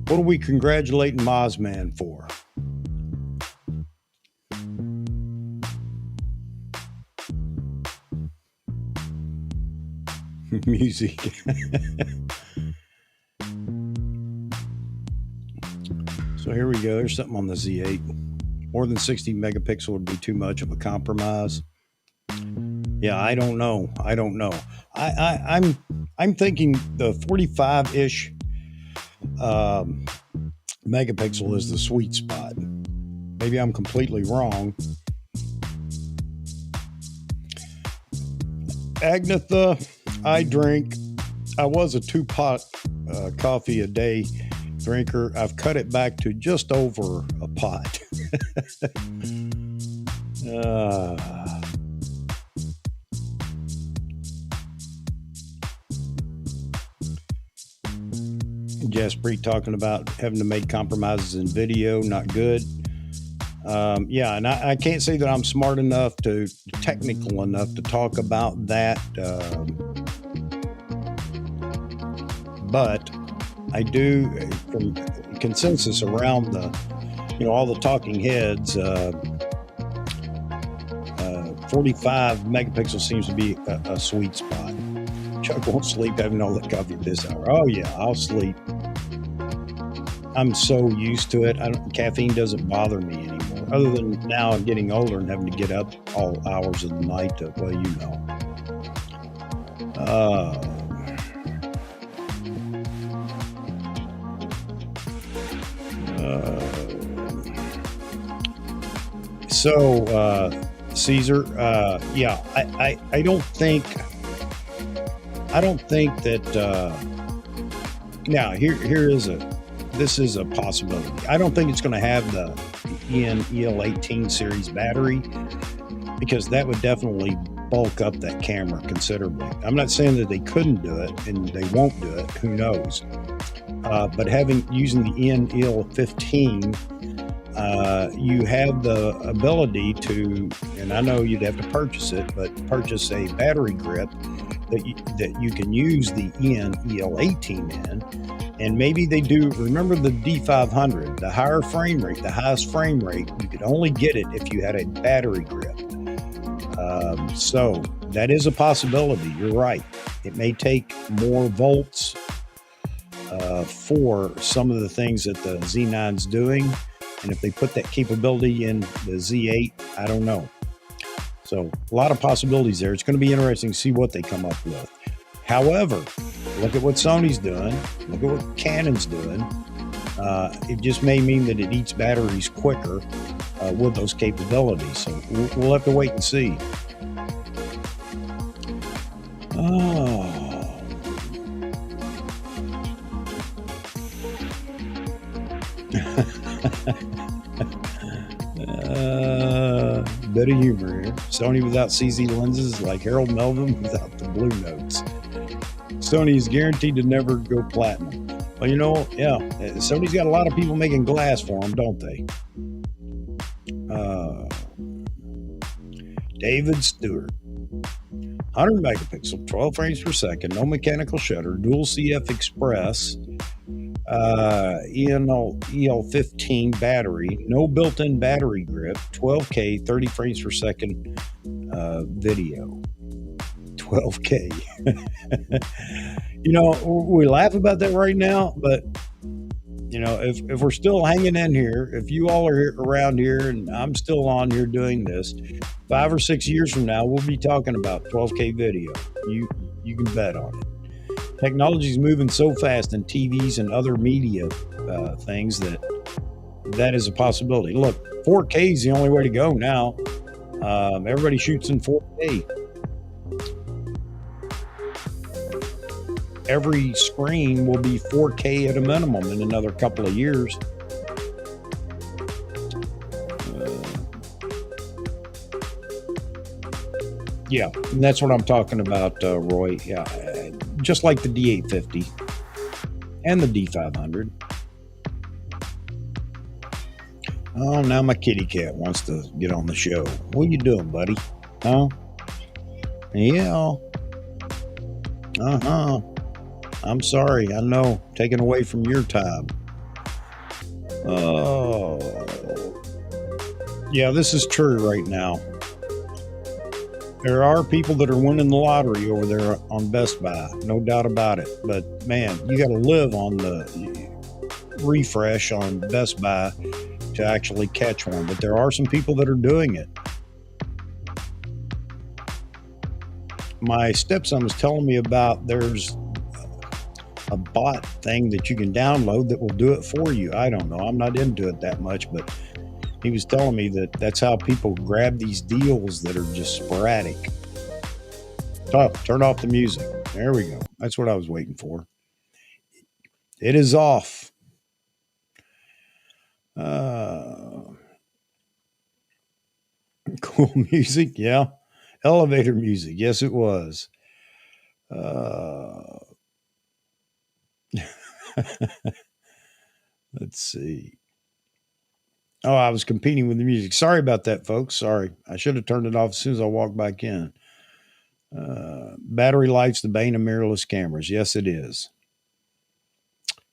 What are we congratulating Mozman for? Music. So here we go. There's something on the Z8. More than 60 megapixel would be too much of a compromise. Yeah, I don't know. I'm thinking the 45-ish megapixel is the sweet spot. Maybe I'm completely wrong. Agnetha, I was a 2-pot coffee a day drinker. I've cut it back to just over a pot. Jaspreet talking about having to make compromises in video, not good. Yeah, and I can't say that I'm smart enough technical enough to talk about that, but I do, from consensus around all the talking heads, 45 megapixels seems to be a sweet spot. Chuck won't sleep having all that coffee this hour. Oh yeah, I'll sleep. I'm so used to it. Caffeine doesn't bother me anymore. Other than now I'm getting older and having to get up all hours of the night to, well, you know. Caesar, yeah, I don't think that, now this is a possibility. I don't think it's going to have the EL18 series battery, because that would definitely bulk up that camera considerably. I'm not saying that they couldn't do it and they won't do it, who knows. But using the EL15, you have the ability to, and I know you'd have to purchase it, but purchase a battery grip that you can use the EL18 in. And maybe they do, remember the D500, the higher frame rate, the highest frame rate, you could only get it if you had a battery grip. So that is a possibility. You're right. It may take more volts for some of the things that the Z9's doing. And if they put that capability in the Z8, I don't know. So a lot of possibilities there. It's going to be interesting to see what they come up with. However, look at what Sony's doing. Look at what Canon's doing. It just may mean that it eats batteries quicker with those capabilities. So we'll have to wait and see. Oh. Bit of humor here. Sony without CZ lenses, like Harold Melvin without the Blue Notes. Sony is guaranteed to never go platinum. Well, yeah, Sony's got a lot of people making glass for them, don't they? David Stewart. 100 megapixel, 12 frames per second, no mechanical shutter, dual CF Express, EL15 battery, no built-in battery grip, 12K, 30 frames per second video. 12K. We laugh about that right now, but if we're still hanging in here, if you all are around here and I'm still on here doing this, 5 or 6 years from now, we'll be talking about 12K video. You can bet on it. Technology is moving so fast in TVs and other media things that is a possibility. Look, 4K is the only way to go now. Everybody shoots in 4K. Every screen will be 4K at a minimum in another couple of years. Yeah, and that's what I'm talking about, Roy. Yeah, just like the D850 and the D500. Oh, now my kitty cat wants to get on the show. What you doing, buddy? Huh? Yeah. Uh-huh. I'm sorry. I know. Taken away from your time. Oh. Yeah, this is true right now. There are people that are winning the lottery over there on Best Buy. No doubt about it. But, man, you got to live on the refresh on Best Buy to actually catch one. But there are some people that are doing it. My stepson was telling me about there's a bot thing that you can download that will do it for you. I don't know. I'm not into it that much, but he was telling me that that's how people grab these deals that are just sporadic. Turn off the music. There we go. That's what I was waiting for. It is off. Cool music. Yeah. Elevator music. Yes, it was. Let's see. Oh, I was competing with the music. Sorry about that, folks. Sorry. I should have turned it off as soon as I walked back in. Battery life's the bane of mirrorless cameras. Yes, it is.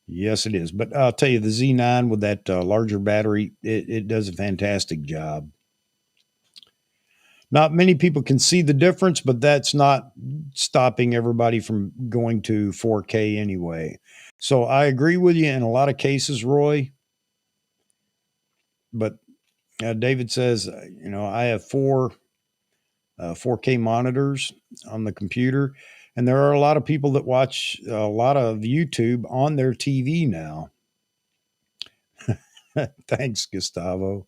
Yes, it is. But I'll tell you, the Z9 with that larger battery, it does a fantastic job. Not many people can see the difference, but that's not stopping everybody from going to 4K anyway. So I agree with you in a lot of cases, Roy. But David says, I have 4K monitors on the computer, and there are a lot of people that watch a lot of YouTube on their TV now. Thanks, Gustavo.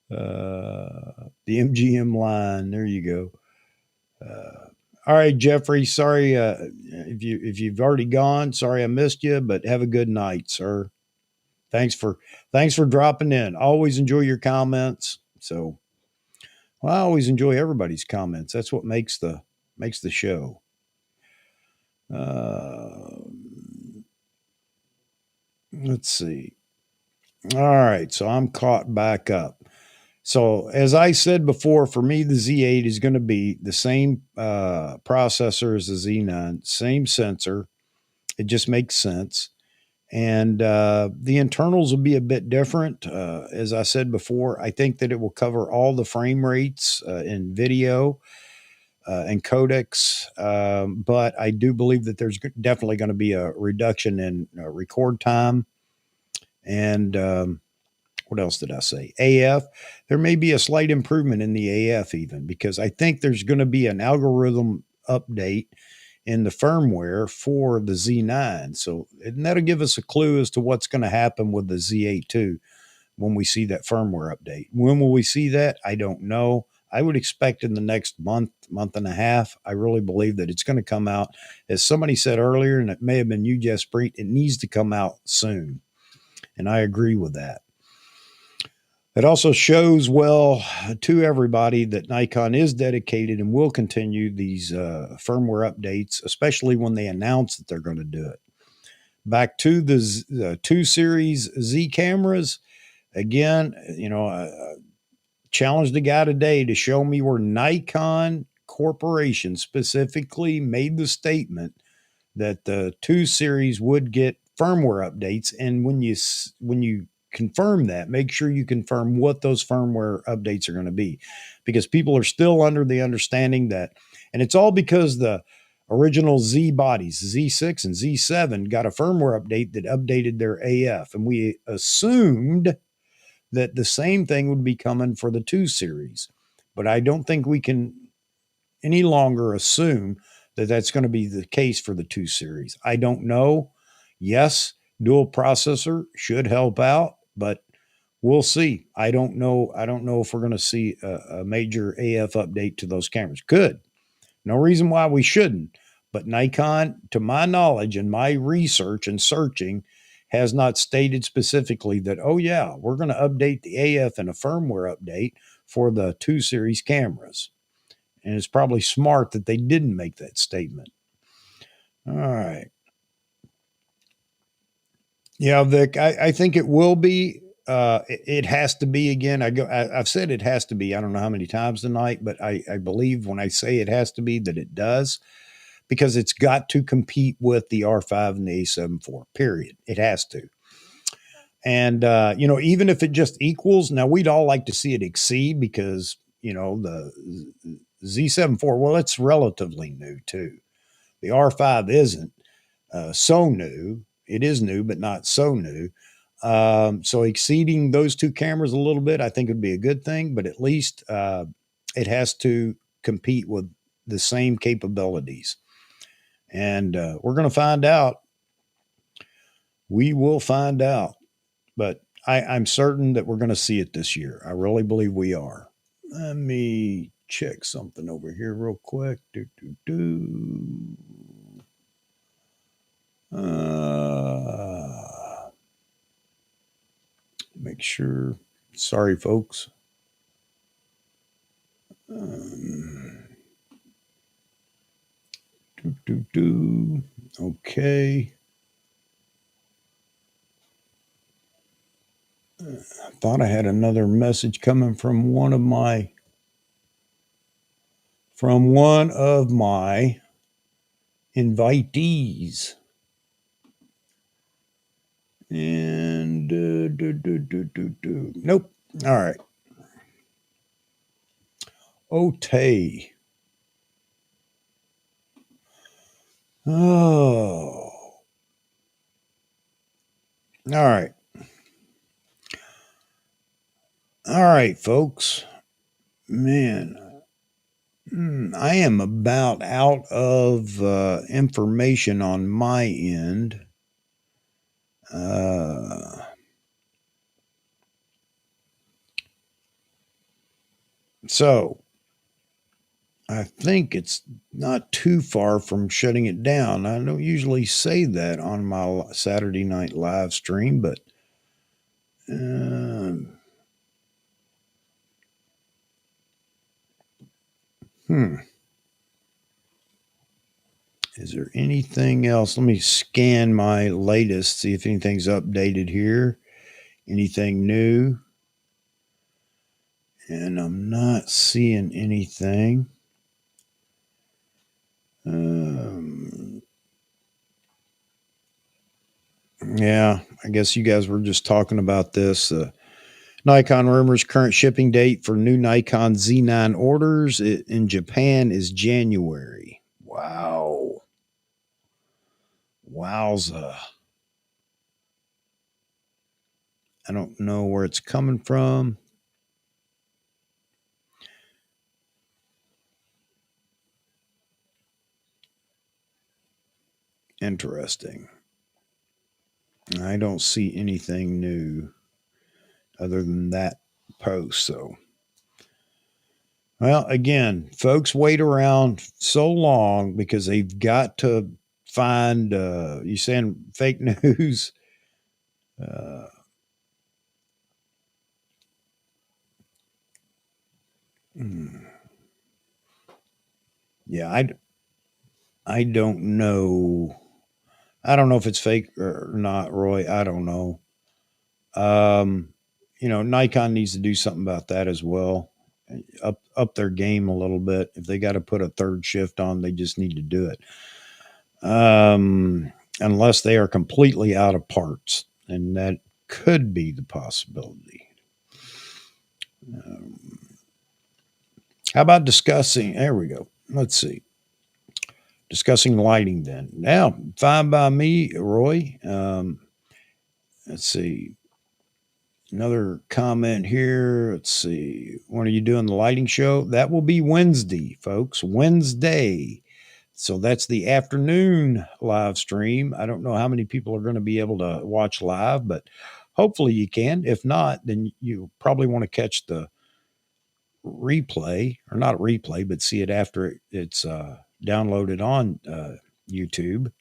The MGM line. There you go. All right, Jeffrey. Sorry if you've already gone. Sorry I missed you, but have a good night, sir. Thanks for dropping in. Always enjoy your comments. So, well, I always enjoy everybody's comments. That's what makes the show. Let's see. All right, so I'm caught back up. So as I said before, for me, the Z8 is going to be the same processor as the Z9, same sensor. It just makes sense. And the internals will be a bit different. As I said before, I think that it will cover all the frame rates in video and codecs. But I do believe that there's definitely going to be a reduction in record time and what else did I say? AF. There may be a slight improvement in the AF even, because I think there's going to be an algorithm update in the firmware for the Z9. So, and that'll give us a clue as to what's going to happen with the Z8 too when we see that firmware update. When will we see that? I don't know. I would expect in the next month, month and a half. I really believe that it's going to come out. As somebody said earlier, and it may have been you, Jaspreet, it needs to come out soon. And I agree with that. It also shows well to everybody that Nikon is dedicated and will continue these firmware updates, especially when they announce that they're going to do it. Back to the 2 Series Z cameras. Again, challenged the guy today to show me where Nikon Corporation specifically made the statement that the 2 Series would get firmware updates. And when you confirm that, make sure you confirm what those firmware updates are going to be, because people are still under the understanding that, and it's all because the original Z bodies, Z6 and Z7, got a firmware update that updated their AF. And we assumed that the same thing would be coming for the 2 Series. But I don't think we can any longer assume that that's going to be the case for the 2 Series. I don't know. Yes, dual processor should help out, but we'll see. I don't know. I don't know if we're going to see a major AF update to those cameras. Could. No reason why we shouldn't. But Nikon, to my knowledge and my research and searching, has not stated specifically that, oh yeah, we're going to update the AF in a firmware update for the 2 Series cameras. And it's probably smart that they didn't make that statement. All right. Yeah, Vic, I think it will be. It has to be again. I've said it has to be. I don't know how many times tonight, but I believe when I say it has to be that it does, because it's got to compete with the R5 and the A7 IV. Period. It has to. And even if it just equals, now we'd all like to see it exceed, because the Z7 IV, well, it's relatively new too. The R5 isn't so new. It is new, but not so new. So exceeding those 2 cameras a little bit, I think would be a good thing, but at least it has to compete with the same capabilities. And we're going to find out. We will find out. But I'm certain that we're going to see it this year. I really believe we are. Let me check something over here real quick. Make sure. Sorry, folks. Okay. I thought I had another message coming from one of my invitees. And nope. All right. Otay. Oh. All right. All right, folks. Man, I am about out of information on my end. So I think it's not too far from shutting it down. I don't usually say that on my Saturday night live stream, but is there anything else? Let me scan my latest, see if anything's updated here. Anything new? And I'm not seeing anything. Yeah, I guess you guys were just talking about this. Nikon rumors current shipping date for new Nikon Z9 orders in Japan is January. Wow. Wowza. I don't know where it's coming from. Interesting. I don't see anything new other than that post. So, well, again, folks wait around so long because they've got to find, you saying fake news. Uh, hmm. Yeah, I don't know. I don't know if it's fake or not, Roy. I don't know. Um, Nikon needs to do something about that as well. Up their game a little bit. If they got to put a third shift on, they just need to do it. Unless they are completely out of parts, and that could be the possibility. Um, how about discussing? There we go. Let's see. Discussing lighting then. Now, fine by me, Roy. Let's see. Another comment here. Let's see. When are you doing the lighting show? That will be Wednesday, folks. Wednesday. So that's the afternoon live stream. I don't know how many people are going to be able to watch live, but hopefully you can. If not, then you probably want to catch the replay, or not replay, but see it after it's downloaded on YouTube.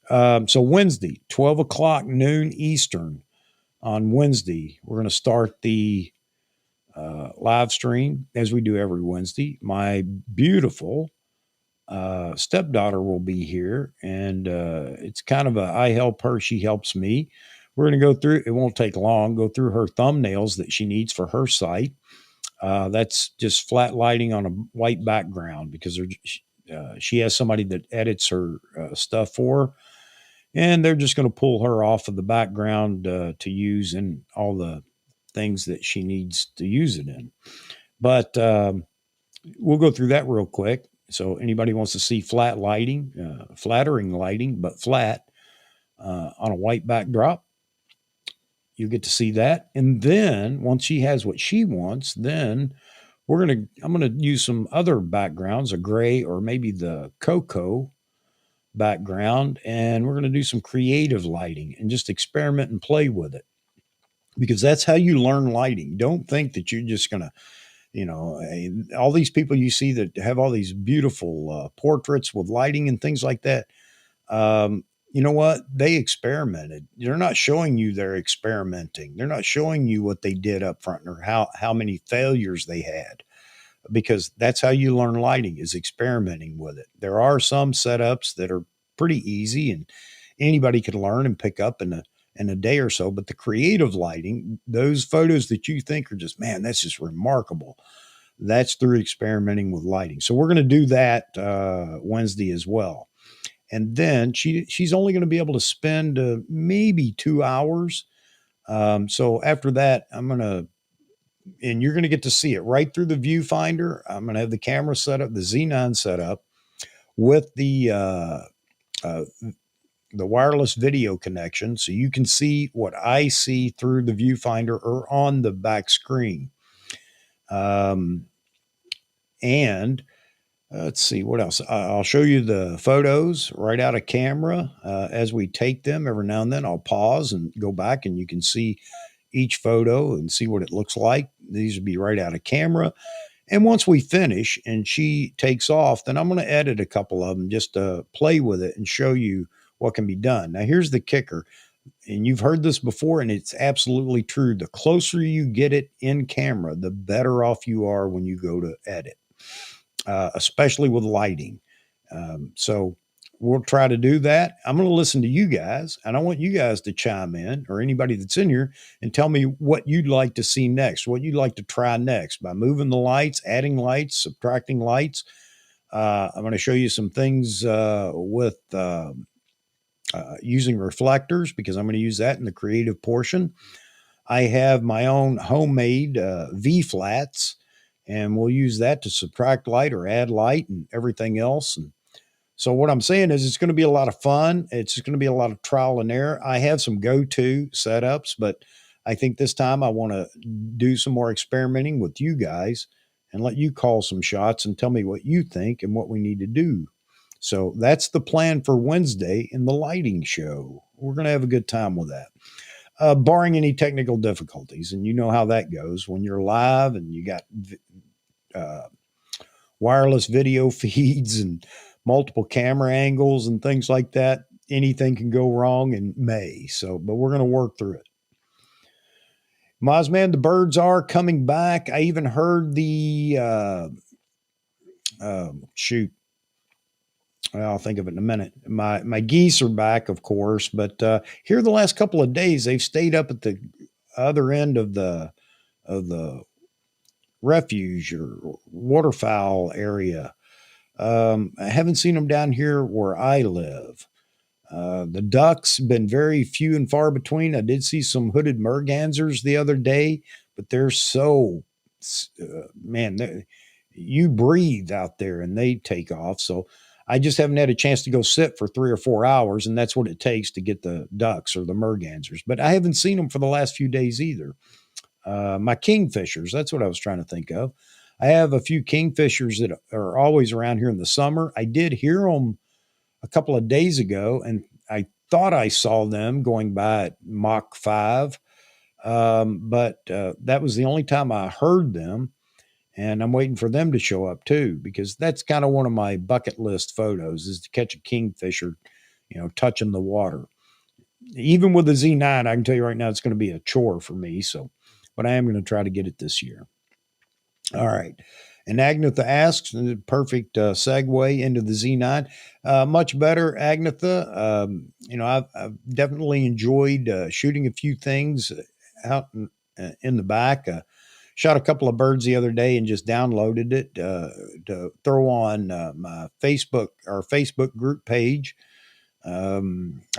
So Wednesday, 12 o'clock noon Eastern on Wednesday, we're going to start the live stream as we do every Wednesday. My beautiful stepdaughter will be here, and it's kind of I help her, she helps me. We're going to go through, it won't take long, go through her thumbnails that she needs for her site. That's just flat lighting on a white background because she has somebody that edits her stuff for her, and they're just going to pull her off of the background to use in all the things that she needs to use it in. But we'll go through that real quick. So anybody wants to see flat lighting, flattering lighting, but flat on a white backdrop, you get to see that. And then once she has what she wants, then I'm gonna use some other backgrounds, a gray or maybe the cocoa background, and we're gonna do some creative lighting and just experiment and play with it, because that's how you learn lighting. Don't think that you're just gonna, all these people you see that have all these beautiful portraits with lighting and things like that. You know what? They experimented. They're not showing you they're experimenting. They're not showing you what they did up front or how many failures they had, because that's how you learn lighting, is experimenting with it. There are some setups that are pretty easy and anybody can learn and pick up in a day or so. But the creative lighting, those photos that you think are just, man, that's just remarkable, that's through experimenting with lighting. So we're going to do that Wednesday as well. And then she's only going to be able to spend maybe 2 hours. So after that, and you're going to get to see it right through the viewfinder. I'm going to have the camera set up, the Z9 set up with uh, the wireless video connection, so you can see what I see through the viewfinder or on the back screen. And let's see what else. I'll show you the photos right out of camera as we take them. Every now and then I'll pause and go back, and you can see each photo and see what it looks like. These will be right out of camera. And once we finish and she takes off, then I'm going to edit a couple of them just to play with it and show you what can be done. Now, here's the kicker, and you've heard this before, and it's absolutely true. The closer you get it in camera, the better off you are when you go to edit, especially with lighting. So we'll try to do that. I'm going to listen to you guys, and I want you guys to chime in, or anybody that's in here, and tell me what you'd like to see next, what you'd like to try next by moving the lights, adding lights, subtracting lights. I'm going to show you some things with using reflectors, because I'm going to use that in the creative portion. I have my own homemade V flats, and we'll use that to subtract light or add light and everything else. And so what I'm saying is it's going to be a lot of fun. It's going to be a lot of trial and error. I have some go-to setups, but I think this time I want to do some more experimenting with you guys and let you call some shots and tell me what you think and what we need to do. So that's the plan for Wednesday in the lighting show. We're going to have a good time with that. Barring any technical difficulties. And you know how that goes when you're live and you got uh, wireless video feeds and multiple camera angles and things like that. Anything can go wrong in May. So, but we're going to work through it. Mozman, the birds are coming back. I even heard the shoot. I'll think of it in a minute. My geese are back, of course, but here the last couple of days they've stayed up at the other end of the refuge or waterfowl area. I haven't seen them down here where I live. The ducks been very few and far between. I did see some hooded mergansers the other day, but they're so man, you breathe out there and they take off. So I just haven't had a chance to go sit for 3 or 4 hours, and that's what it takes to get the ducks or the mergansers. But I haven't seen them for the last few days either. My kingfishers, that's what I was trying to think of. I have a few kingfishers that are always around here in the summer. I did hear them a couple of days ago, and I thought I saw them going by at Mach 5, but that was the only time I heard them. And I'm waiting for them to show up too, because that's kind of one of my bucket list photos is to catch a kingfisher, touching the water. Even with the Z9, I can tell you right now, it's going to be a chore for me. So, but I am going to try to get it this year. All right. And Agnetha asks, perfect segue into the Z9. Much better, Agnetha. I've definitely enjoyed shooting a few things out in the back. Shot a couple of birds the other day and just downloaded it to throw on my our Facebook group page. I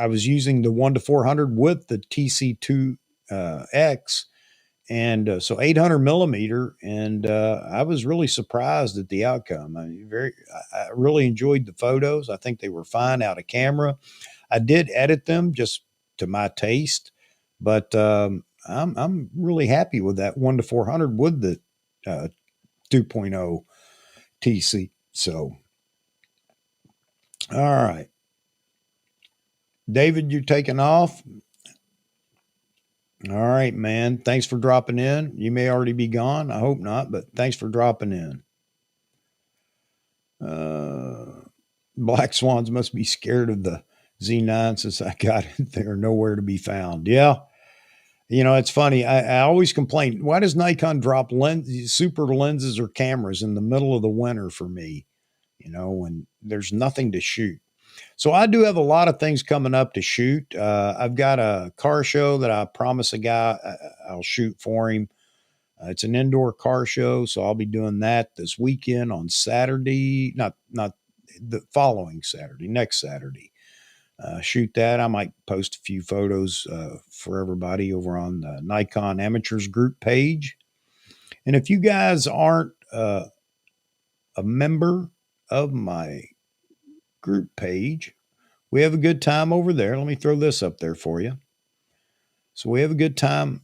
was using the 1-400 with the TC2X. And so 800 millimeter, and I was really surprised at the outcome. I really enjoyed the photos. I think they were fine out of camera. I did edit them just to my taste, but I'm really happy with that 1-400 with the 2.0 TC. So, all right, David, you're taking off. All right, man. Thanks for dropping in. You may already be gone. I hope not, but thanks for dropping in. Black swans must be scared of the Z9 since I got it. They're nowhere to be found. Yeah. It's funny. I always complain. Why does Nikon drop super lenses or cameras in the middle of the winter for me? When there's nothing to shoot. So I do have a lot of things coming up to shoot. I've got a car show that I promise a guy I'll shoot for him. It's an indoor car show, so I'll be doing that this weekend on Saturday, not the following Saturday, next Saturday. Shoot that. I might post a few photos for everybody over on the Nikon Amateurs group page. And if you guys aren't a member of my group page, we have a good time over there. Let me throw this up there for you. So we have a good time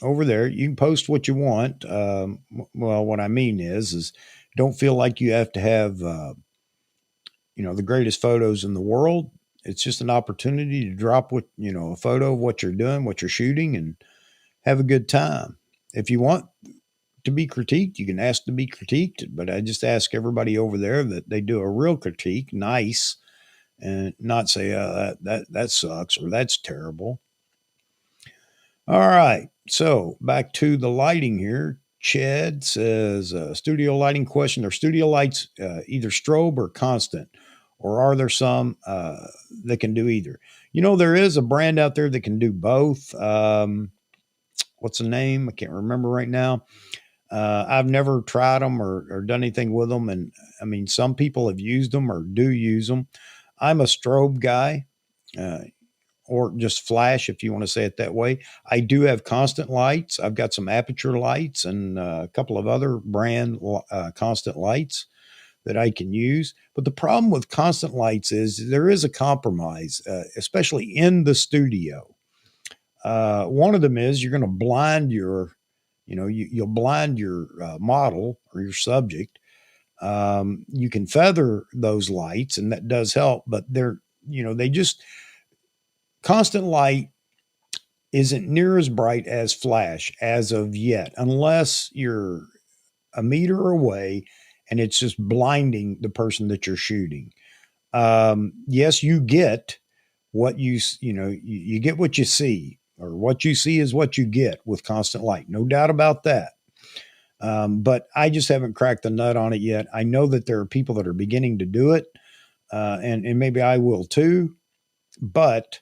over there. You can post what you want. Well, what I mean is don't feel like you have to have, the greatest photos in the world. It's just an opportunity to drop a photo of what you're doing, what you're shooting, and have a good time. If you want to be critiqued, you can ask to be critiqued, but I just ask everybody over there that they do a real critique, nice, and not say, that sucks or that's terrible. All right. So back to the lighting here. Chad says, studio lighting question. Are studio lights either strobe or constant? Or are there some that can do either? There is a brand out there that can do both. What's the name? I can't remember right now. I've never tried them or done anything with them. And I mean, some people have used them or do use them. I'm a strobe guy, or just flash, if you want to say it that way. I do have constant lights. I've got some aperture lights and a couple of other brand constant lights that I can use. But the problem with constant lights is there is a compromise, especially in the studio. One of them is you're going to blind your, you'll blind your model or your subject. You can feather those lights, and that does help, but they just constant light isn't near as bright as flash as of yet, unless you're a meter away and it's just blinding the person that you're shooting. Yes, you get what you get what you see, or what you see is what you get with constant light. No doubt about that. But I just haven't cracked the nut on it yet. I know that there are people that are beginning to do it, and maybe I will too, but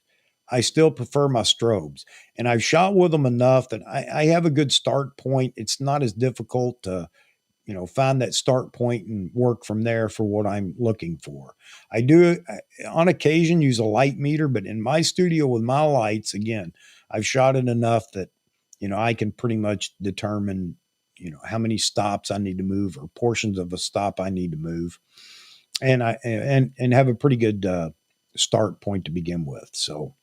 I still prefer my strobes. And I've shot with them enough that I have a good start point. It's not as difficult to find that start point and work from there for what I'm looking for. I do on occasion use a light meter, but in my studio with my lights, again, I've shot it enough that, I can pretty much determine, how many stops I need to move, or portions of a stop I need to move. And and have a pretty good, start point to begin with. So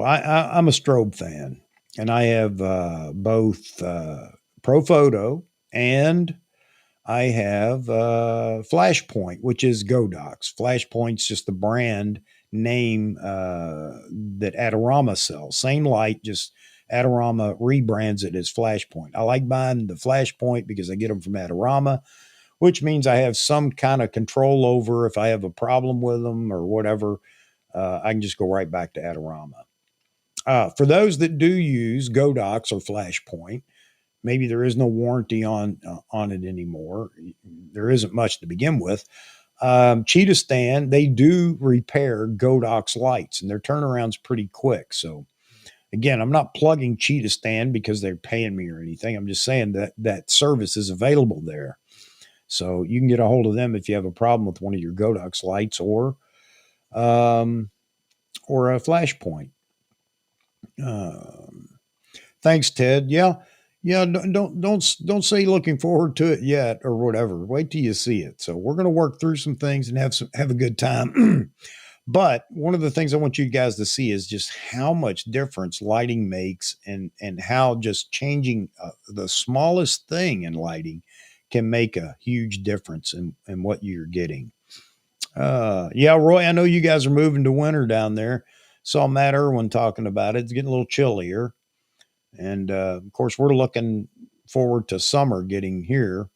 I'm a strobe fan, and I have, both, Pro Photo, and I have Flashpoint, which is Godox. Flashpoint's just the brand name that Adorama sells. Same light, just Adorama rebrands it as Flashpoint. I like buying the Flashpoint because I get them from Adorama, which means I have some kind of control over if I have a problem with them or whatever. I can just go right back to Adorama. For those that do use Godox or Flashpoint, maybe there is no warranty on it anymore. There isn't much to begin with. Cheetah Stand, they do repair Godox lights, and their turnaround's pretty quick. So again, I'm not plugging Cheetah Stand because they're paying me or anything. I'm just saying that that service is available there. So you can get a hold of them if you have a problem with one of your Godox lights or a Flashpoint. Thanks, Ted. Yeah. Yeah, don't say looking forward to it yet or whatever. Wait till you see it. So we're going to work through some things and have a good time. But one of the things I want you guys to see is just how much difference lighting makes, and how just changing the smallest thing in lighting can make a huge difference in what you're getting. Yeah, Roy, I know you guys are moving to winter down there. Saw Matt Irwin talking about it. It's getting a little chillier. And of course, we're looking forward to summer getting here.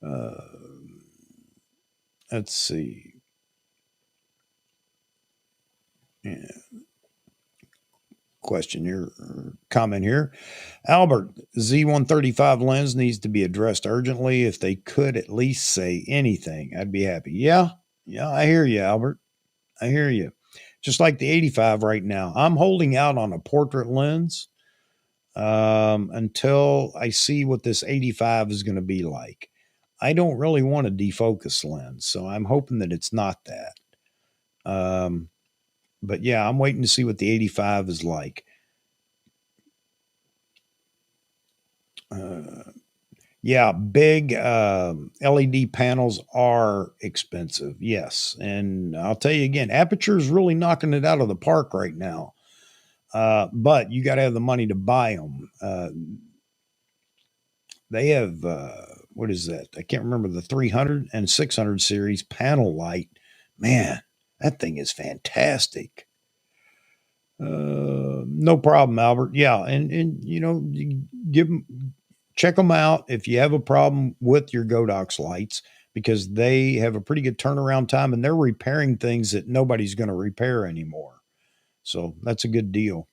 Uh, let's see. Yeah. Question here, comment here. Albert, Z135 lens needs to be addressed urgently. If they could at least say anything, I'd be happy. Yeah, I hear you, Albert. I hear you. Just like the 85 right now. I'm holding out on a portrait lens until I see what this 85 is going to be like. I don't really want a defocus lens, so I'm hoping that it's not that. But yeah, I'm waiting to see what the 85 is like. Yeah, big LED panels are expensive. Yes. And I'll tell you again, Aperture is really knocking it out of the park right now. But you got to have the money to buy them. They have, what is that? I can't remember, the 300 and 600 series panel light. Man, that thing is fantastic. No problem, Albert. Yeah. And give them, check them out if you have a problem with your Godox lights, because they have a pretty good turnaround time and they're repairing things that nobody's going to repair anymore. So that's a good deal.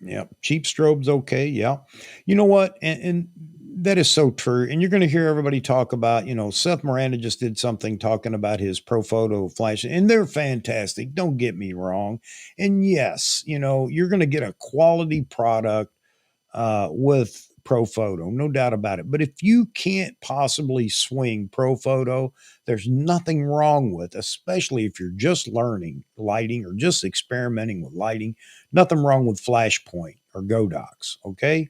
Yeah, cheap strobe's okay. Yeah. You know what? And that is so true. And you're going to hear everybody talk about, Seth Miranda just did something talking about his Pro Photo flash, and they're fantastic. Don't get me wrong. And yes, you're going to get a quality product with Pro Photo, no doubt about it. But if you can't possibly swing Pro Photo, there's nothing wrong with, especially if you're just learning lighting or just experimenting with lighting, nothing wrong with Flashpoint or Godox. Okay,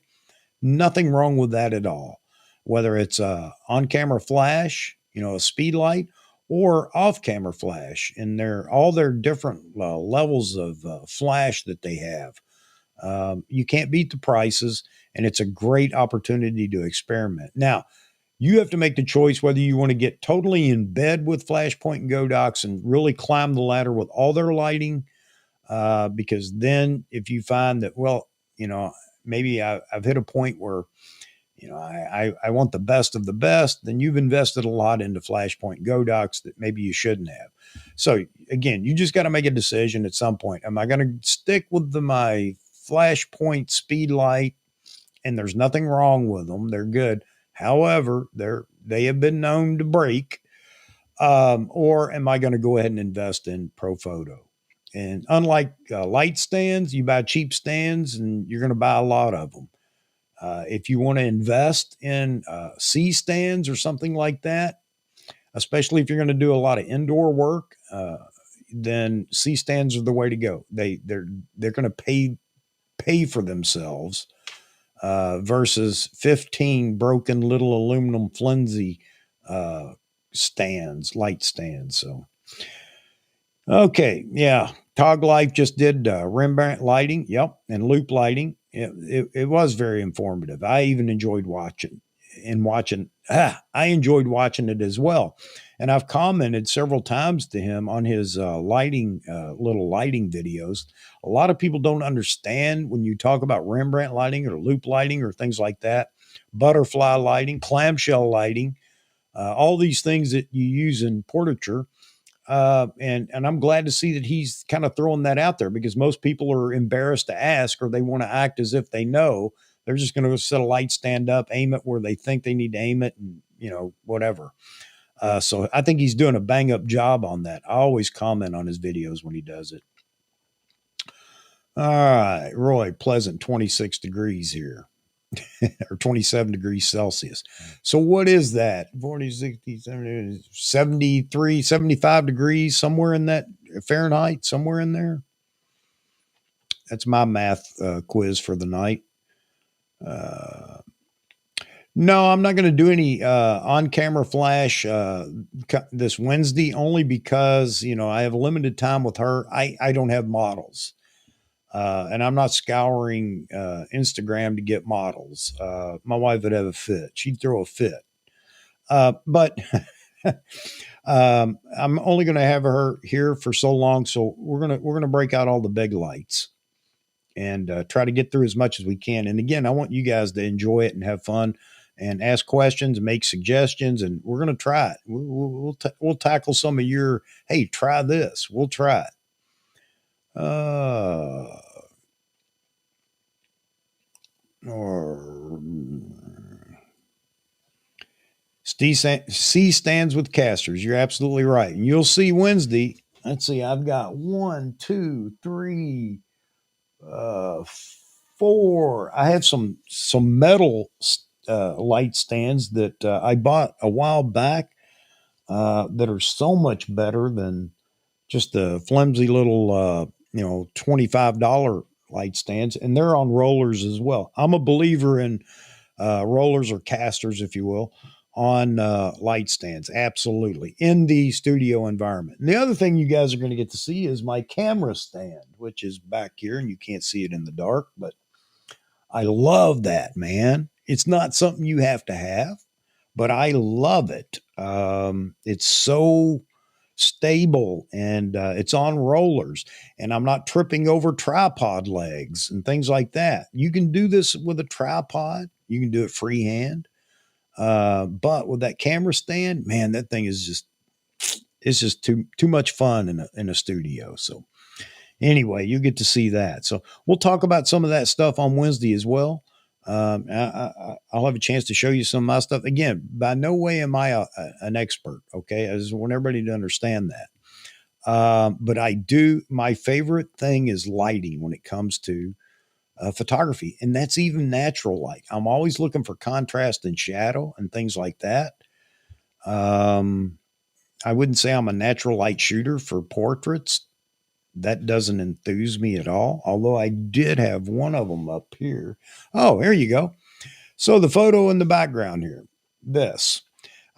nothing wrong with that at all. Whether it's a on-camera flash, a speed light, or off-camera flash, and all their different levels of flash that they have. You can't beat the prices, and it's a great opportunity to experiment. Now, you have to make the choice whether you want to get totally in bed with Flashpoint and Godox and really climb the ladder with all their lighting, because then if you find that, well, maybe I've hit a point where, I want the best of the best, then you've invested a lot into Flashpoint and Godox that maybe you shouldn't have. So again, you just got to make a decision at some point. Am I going to stick with my Flashpoint speed light? And there's nothing wrong with them. They're good. However, they have been known to break. Or am I going to go ahead and invest in Profoto? And unlike light stands, you buy cheap stands and you're going to buy a lot of them. If you want to invest in C stands or something like that, especially if you're going to do a lot of indoor work, then C stands are the way to go. They're going to pay for themselves, versus 15 broken little aluminum flimsy light stands. So, okay, yeah. Tog Life just did Rembrandt lighting, yep, and loop lighting. It was very informative. I even enjoyed watching. I enjoyed watching it as well. And I've commented several times to him on his little lighting videos. A lot of people don't understand when you talk about Rembrandt lighting or loop lighting or things like that, butterfly lighting, clamshell lighting, all these things that you use in portraiture. And I'm glad to see that he's kind of throwing that out there, because most people are embarrassed to ask, or they want to act as if they know. They're just going to set a light stand up, aim it where they think they need to aim it, and whatever. So I think he's doing a bang up job on that. I always comment on his videos when he does it. All right, Roy, pleasant 26 degrees here. Or 27 degrees Celsius. So what is that? 40, 60, 70, 73, 75 degrees, somewhere in that Fahrenheit, somewhere in there. That's my math quiz for the night. No, I'm not going to do any on-camera flash this Wednesday, only because, I have a limited time with her. I don't have models. And I'm not scouring Instagram to get models. My wife would have a fit. She'd throw a fit. But I'm only going to have her here for so long. So we're going to break out all the big lights and try to get through as much as we can. And again, I want you guys to enjoy it and have fun and ask questions, make suggestions, and we're going to try it. We'll tackle some of your, hey, try this. We'll try it. Or C stands with casters. You're absolutely right. And you'll see Wednesday. Let's see, I've got 1, 2, 3, 4. I have some metal light stands that I bought a while back that are so much better than just the flimsy little, $25 light stands. And they're on rollers as well. I'm a believer in rollers or casters, if you will, on light stands. Absolutely. In the studio environment. And the other thing you guys are going to get to see is my camera stand, which is back here, and you can't see it in the dark, but I love that, man. It's not something you have to have, but I love it. It's so stable, and it's on rollers, and I'm not tripping over tripod legs and things like that. You can do this with a tripod. You can do it freehand. But with that camera stand, man, that thing is it's just too much fun in a studio. So anyway, you get to see that. So we'll talk about some of that stuff on Wednesday as well. I'll have a chance to show you some of my stuff. Again, by no way am I an expert. Okay. I just want everybody to understand that. But my favorite thing is lighting when it comes to photography, and that's even natural light. I'm always looking for contrast and shadow and things like that. I wouldn't say I'm a natural light shooter for portraits. That doesn't enthuse me at all, although I did have one of them up here. Oh, here you go. So the photo in the background here, this.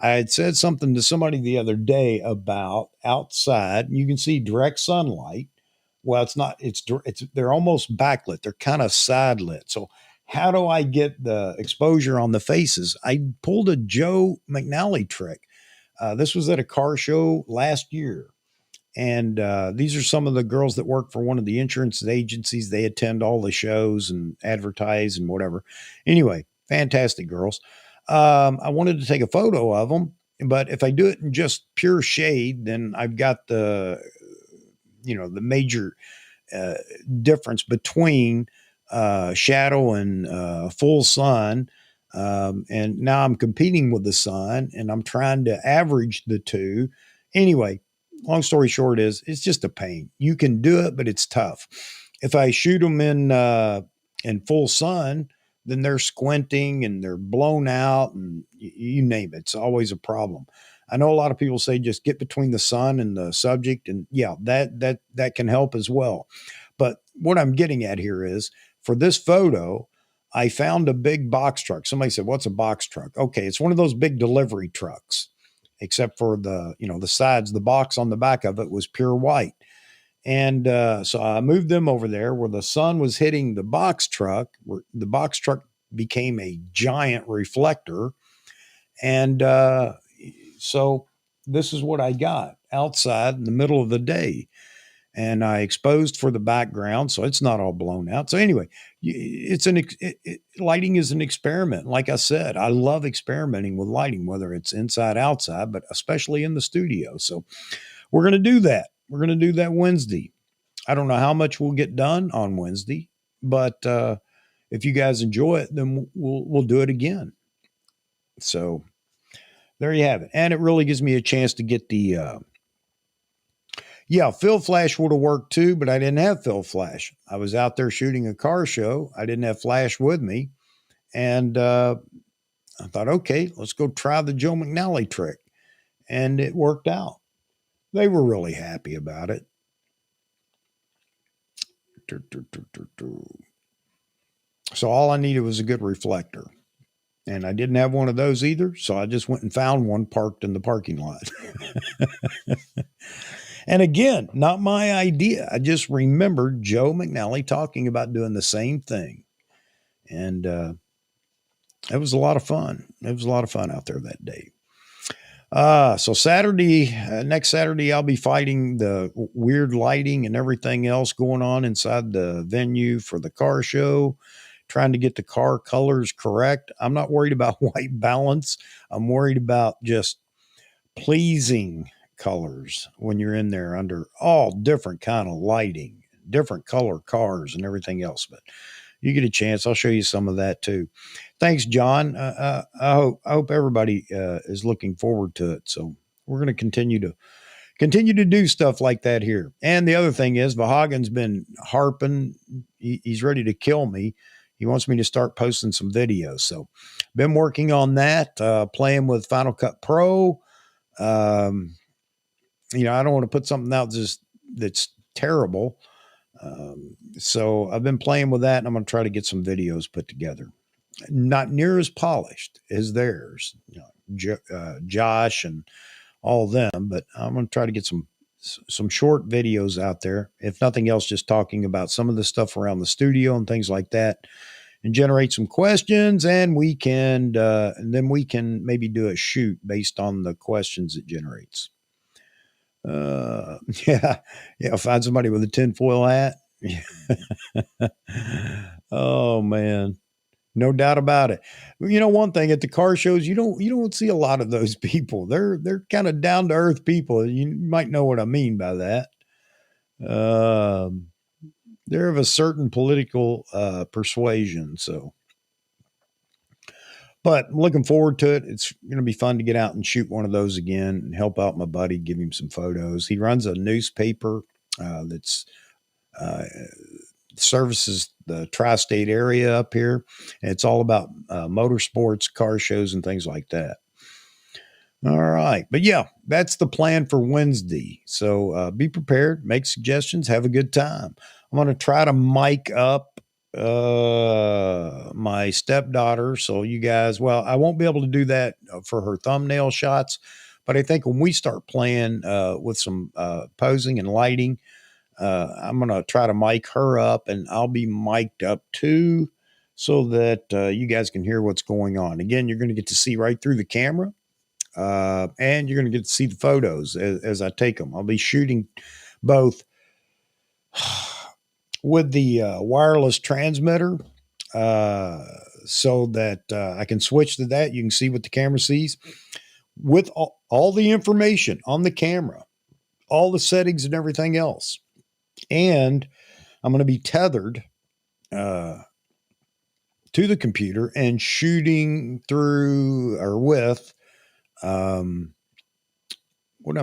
I had said something to somebody the other day about outside. You can see direct sunlight. Well, it's not. They're almost backlit. They're kind of side lit. So how do I get the exposure on the faces? I pulled a Joe McNally trick. This was at a car show last year. And these are some of the girls that work for one of the insurance agencies. They attend all the shows and advertise and whatever. Anyway, fantastic girls. I wanted to take a photo of them, but if I do it in just pure shade, then I've got the major uh, difference between shadow and full sun. And now I'm competing with the sun and I'm trying to average the two. Anyway, long story short is it's just a pain. You can do it, but it's tough. If I shoot them in full sun, then they're squinting and they're blown out and you name it. It's always a problem. I know a lot of people say just get between the sun and the subject, and yeah, that can help as well. But what I'm getting at here is for this photo, I found a big box truck. Somebody said, "What's a box truck?" Okay, it's one of those big delivery trucks, except for the sides. The box on the back of it was pure white, and so I moved them over there where the sun was hitting the box truck. Where the box truck became a giant reflector, and so this is what I got outside in the middle of the day. And I exposed for the background, so it's not all blown out. So anyway, lighting is an experiment. Like I said, I love experimenting with lighting, whether it's inside, outside, but especially in the studio. So we're going to do that. We're going to do that Wednesday. I don't know how much we'll get done on Wednesday, but if you guys enjoy it, then we'll do it again. So there you have it. And it really gives me a chance to get the Fill Flash would have worked too, but I didn't have Fill Flash. I was out there shooting a car show. I didn't have Flash with me. And I thought, okay, let's go try the Joe McNally trick. And it worked out. They were really happy about it. So all I needed was a good reflector. And I didn't have one of those either. So I just went and found one parked in the parking lot. And again, not my idea. I just remembered Joe McNally talking about doing the same thing. And it was a lot of fun. It was a lot of fun out there that day. So next Saturday, I'll be fighting the weird lighting and everything else going on inside the venue for the car show, trying to get the car colors correct. I'm not worried about white balance. I'm worried about just pleasing colors when you're in there under all different kind of lighting, different color cars and everything else. But you get a chance, I'll show you some of that too. Thanks, John. I hope everybody is looking forward to it. So we're going to continue to do stuff like that here. And the other thing is, Vahagan's been harping. He's ready to kill me. He wants me to start posting some videos. So been working on that, playing with Final Cut Pro. I don't want to put something out that's terrible. So I've been playing with that, and I'm going to try to get some videos put together. Not near as polished as theirs, Josh and all them, but I'm going to try to get some short videos out there. If nothing else, just talking about some of the stuff around the studio and things like that, and generate some questions, and then we can maybe do a shoot based on the questions it generates. Yeah, find somebody with a tinfoil hat. Oh man, no doubt about it. One thing at the car shows, you don't see a lot of those people. They're kind of down to earth people. You might know what I mean by that. They're of a certain political persuasion, so. But I'm looking forward to it. It's going to be fun to get out and shoot one of those again and help out my buddy, give him some photos. He runs a newspaper that's services the tri-state area up here. And it's all about motorsports, car shows, and things like that. All right. But yeah, that's the plan for Wednesday. So be prepared, make suggestions, have a good time. I'm going to try to mic up my stepdaughter. So you guys, well, I won't be able to do that for her thumbnail shots, but I think when we start playing with some posing and lighting, I'm going to try to mic her up, and I'll be mic'd up too, so that you guys can hear what's going on. Again, you're going to get to see right through the camera, and you're going to get to see the photos as I take them. I'll be shooting both with the wireless transmitter, so that I can switch to that. You can see what the camera sees with all the information on the camera, all the settings and everything else. And I'm going to be tethered to the computer and shooting through or with, what am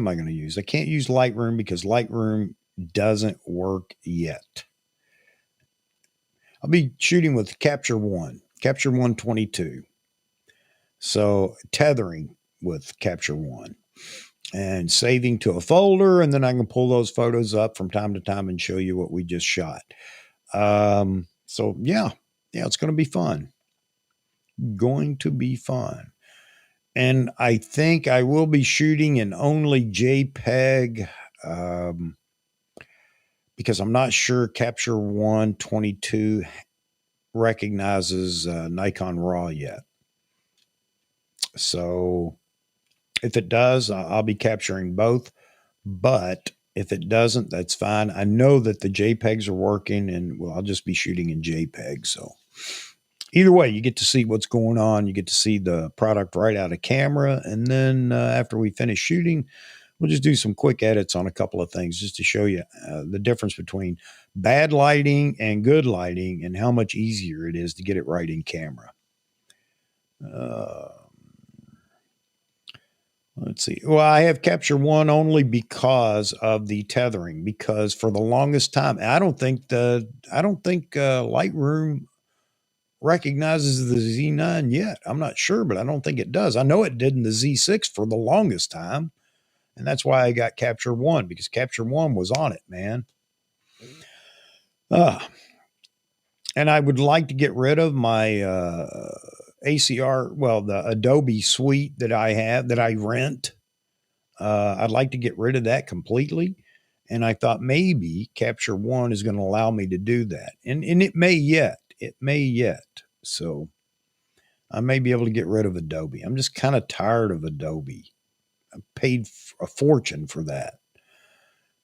I going to use? I can't use Lightroom because Lightroom doesn't work yet. I'll be shooting with Capture One 22. So tethering with Capture One and saving to a folder, and then I can pull those photos up from time to time and show you what we just shot. So yeah, it's going to be fun. Going to be fun. And I think I will be shooting in only JPEG, because I'm not sure Capture One 22 recognizes Nikon RAW yet. So if it does, I'll be capturing both. But if it doesn't, that's fine. I know that the JPEGs are working, and well, I'll just be shooting in JPEG. So either way, you get to see what's going on. You get to see the product right out of camera. And then after we finish shooting, we'll just do some quick edits on a couple of things just to show you the difference between bad lighting and good lighting and how much easier it is to get it right in camera. Let's see. Well, I have Capture One only because of the tethering, because for the longest time, I don't think Lightroom recognizes the Z9 yet. I'm not sure, but I don't think it does. I know it did in the Z6 for the longest time. And that's why I got Capture One, because Capture One was on it, man. And I would like to get rid of my ACR, well, the Adobe suite that I have, that I rent. I'd like to get rid of that completely. And I thought maybe Capture One is going to allow me to do that. And it may yet. It may yet. So I may be able to get rid of Adobe. I'm just kind of tired of Adobe. I paid a fortune for that.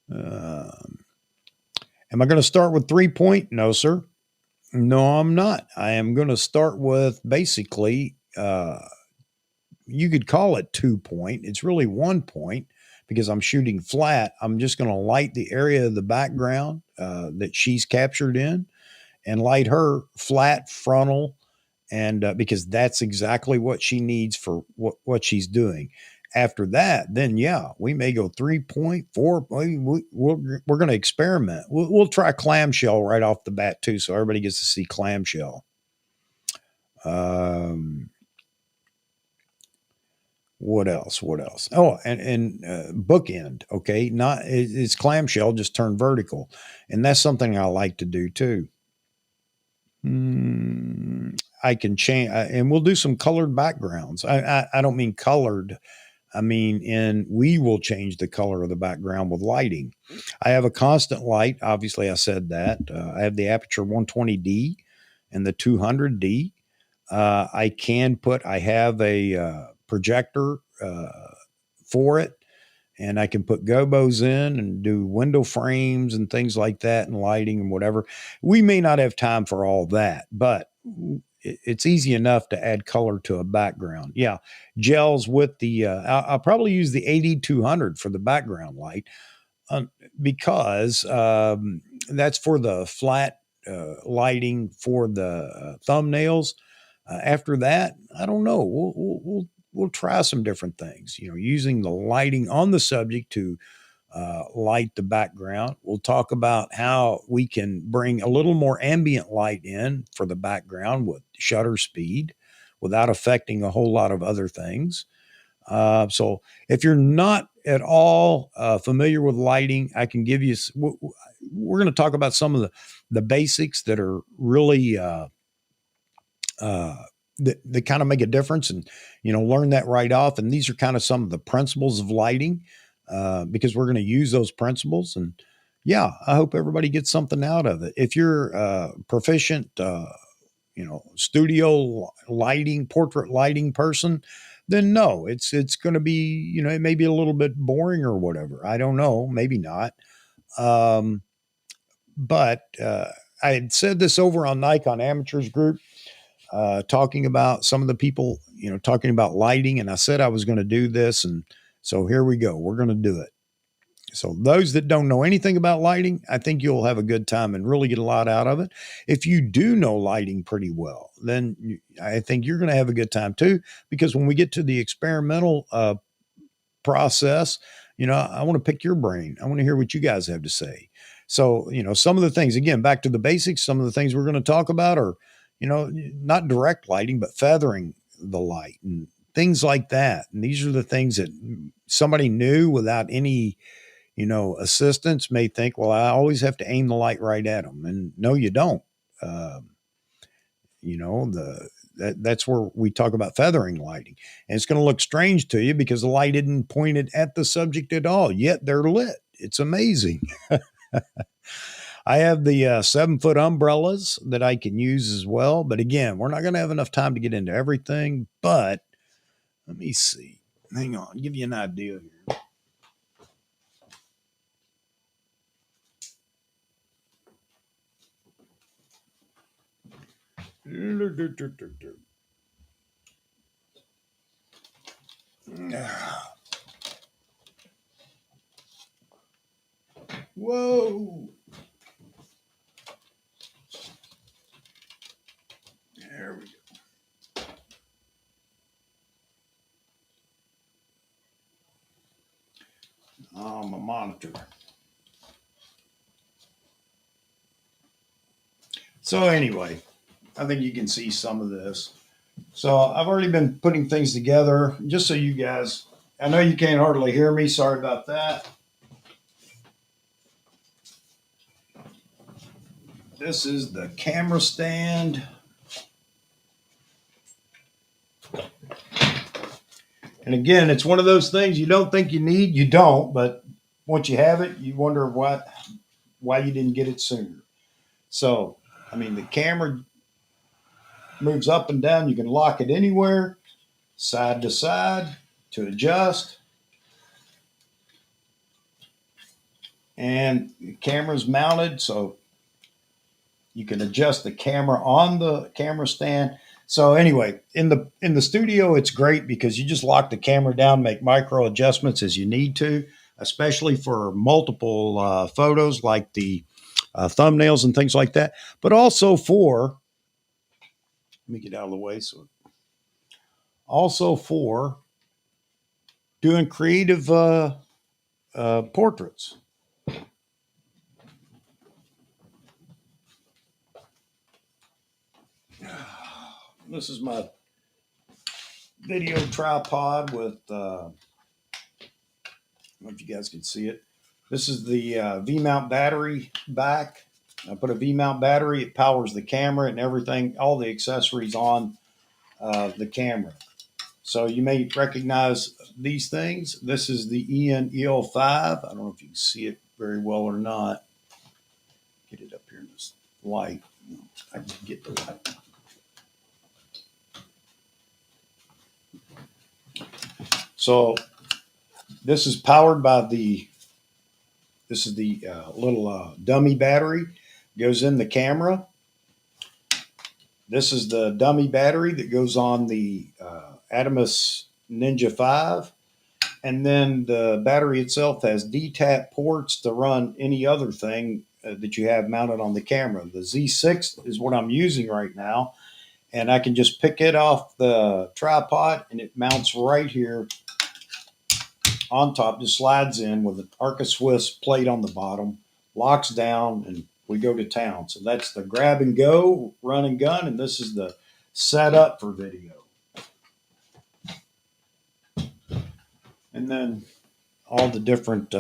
Am I going to start with 3-point? No, sir. No, I'm not. I am going to start with basically, you could call it 2-point. It's really 1 point because I'm shooting flat. I'm just going to light the area of the background that she's captured in and light her flat frontal. And because that's exactly what she needs for what she's doing. After that, then yeah, we may go 3-point, 4. We're going to experiment. We'll try clamshell right off the bat too, so everybody gets to see clamshell. What else? Oh, and bookend. Okay, not it's clamshell, just turned vertical, and that's something I like to do too. I can change, and we'll do some colored backgrounds. I don't mean colored. I mean, we will change the color of the background with lighting. I have a constant light. Obviously, I said that. I have the aperture 120D and the 200D. I have a projector for it, and I can put gobos in and do window frames and things like that and lighting and whatever. We may not have time for all that, but it's easy enough to add color to a background. Yeah, gels with the, I'll probably use the 8200 for the background light because that's for the flat lighting for the thumbnails. After that, I don't know. We'll try some different things, using the lighting on the subject to light the background. We'll talk about how we can bring a little more ambient light in for the background with shutter speed without affecting a whole lot of other things. So if you're not at all familiar with lighting, I can give you, we're going to talk about some of the basics that are really that kind of make a difference, and learn that right off. And these are kind of some of the principles of lighting, because we're going to use those principles. And yeah, I hope everybody gets something out of it. If you're proficient, studio lighting, portrait lighting person, then no, it's going to be, it may be a little bit boring or whatever. I don't know, maybe not. But I had said this over on Nikon Amateurs Group, talking about some of the people, talking about lighting. And I said I was going to do this. And so here we go. We're going to do it. So those that don't know anything about lighting, I think you'll have a good time and really get a lot out of it. If you do know lighting pretty well, then I think you're going to have a good time too, because when we get to the experimental process, I want to pick your brain. I want to hear what you guys have to say. So, some of the things, again, back to the basics, some of the things we're going to talk about are, not direct lighting, but feathering the light and things like that. And these are the things that somebody new without any, assistance may think, well, I always have to aim the light right at them. And no, you don't. That's where we talk about feathering lighting. And it's going to look strange to you because the light isn't pointed at the subject at all, yet they're lit. It's amazing. I have the 7-foot umbrellas that I can use as well. But again, we're not going to have enough time to get into everything. But let me see. Hang on. I'll give you an idea here. Whoa. There we go. My monitor. So anyway, I think you can see some of this. So I've already been putting things together just so you guys, I know you can't hardly hear me. Sorry about that. This is the camera stand. And again, it's one of those things you don't think you need. You don't, but once you have it, you wonder why you didn't get it sooner. So, the camera moves up and down. You can lock it anywhere, side to side, to adjust. And the camera's mounted, so you can adjust the camera on the camera stand. So anyway, in the studio, it's great because you just lock the camera down, make micro adjustments as you need to, especially for multiple photos like the thumbnails and things like that. But also let me get out of the way. Also for doing creative portraits. This is my video tripod with, I don't know if you guys can see it. This is the V-mount battery back. I put a V-mount battery. It powers the camera and everything, all the accessories on the camera. So you may recognize these things. This is the EL5. I don't know if you can see it very well or not. Get it up here in this light. I can get the light. So this is powered by this is the little dummy battery. Goes in the camera. This is the dummy battery that goes on the Adamus Ninja 5. And then the battery itself has DTAP ports to run any other thing that you have mounted on the camera. The Z6 is what I'm using right now. And I can just pick it off the tripod and it mounts right here on top, just slides in with an Arca Swiss plate on the bottom, locks down, and we go to town. So that's the grab and go, run and gun, and this is the setup for video. And then all the different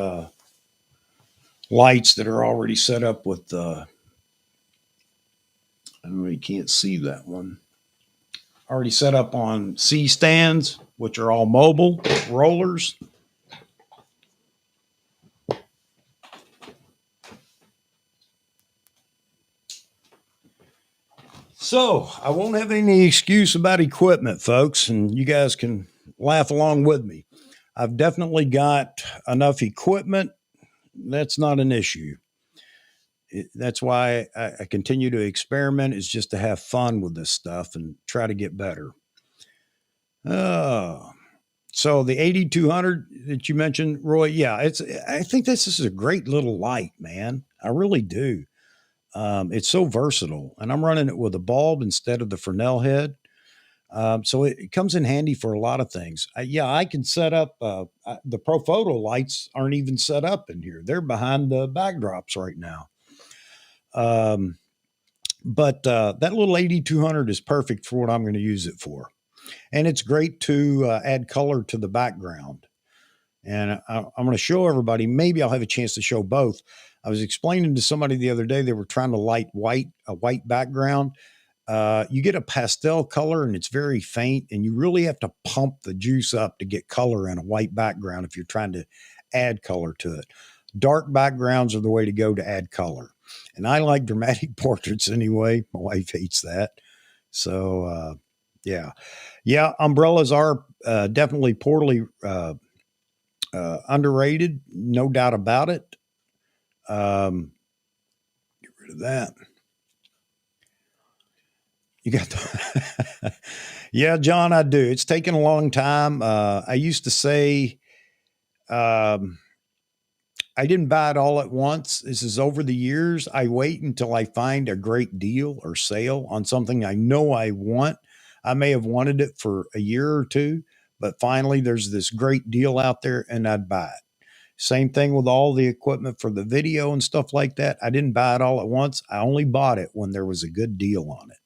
lights that are already set up with, I really can't see that one. Already set up on C stands, which are all mobile rollers. So I won't have any excuse about equipment, folks, and you guys can laugh along with me. I've definitely got enough equipment. That's not an issue. That's why I continue to experiment, is just to have fun with this stuff and try to get better. Oh, so the 8200 that you mentioned, Roy, yeah, I think this is a great little light, man. I really do. It's so versatile, and I'm running it with a bulb instead of the Fresnel head. So it comes in handy for a lot of things. Yeah, I can set up the Pro Photo lights aren't even set up in here. They're behind the backdrops right now. Um, but that little 8200 is perfect for what I'm going to use it for. And it's great to add color to the background. And I'm going to show everybody, maybe I'll have a chance to show both. I was explaining to somebody the other day, they were trying to light a white background. You get a pastel color and it's very faint, and you really have to pump the juice up to get color in a white background if you're trying to add color to it. Dark backgrounds are the way to go to add color. And I like dramatic portraits anyway. My wife hates that. So, yeah. Yeah, umbrellas are definitely poorly underrated, no doubt about it. Get rid of that. You got the yeah, John, I do. It's taken a long time. I used to say um, I didn't buy it all at once. This is over the years. I wait until I find a great deal or sale on something I know I want. I may have wanted it for a year or two, but finally there's this great deal out there and I'd buy it. Same thing with all the equipment for the video and stuff like that. I didn't buy it all at once. I only bought it when there was a good deal on it.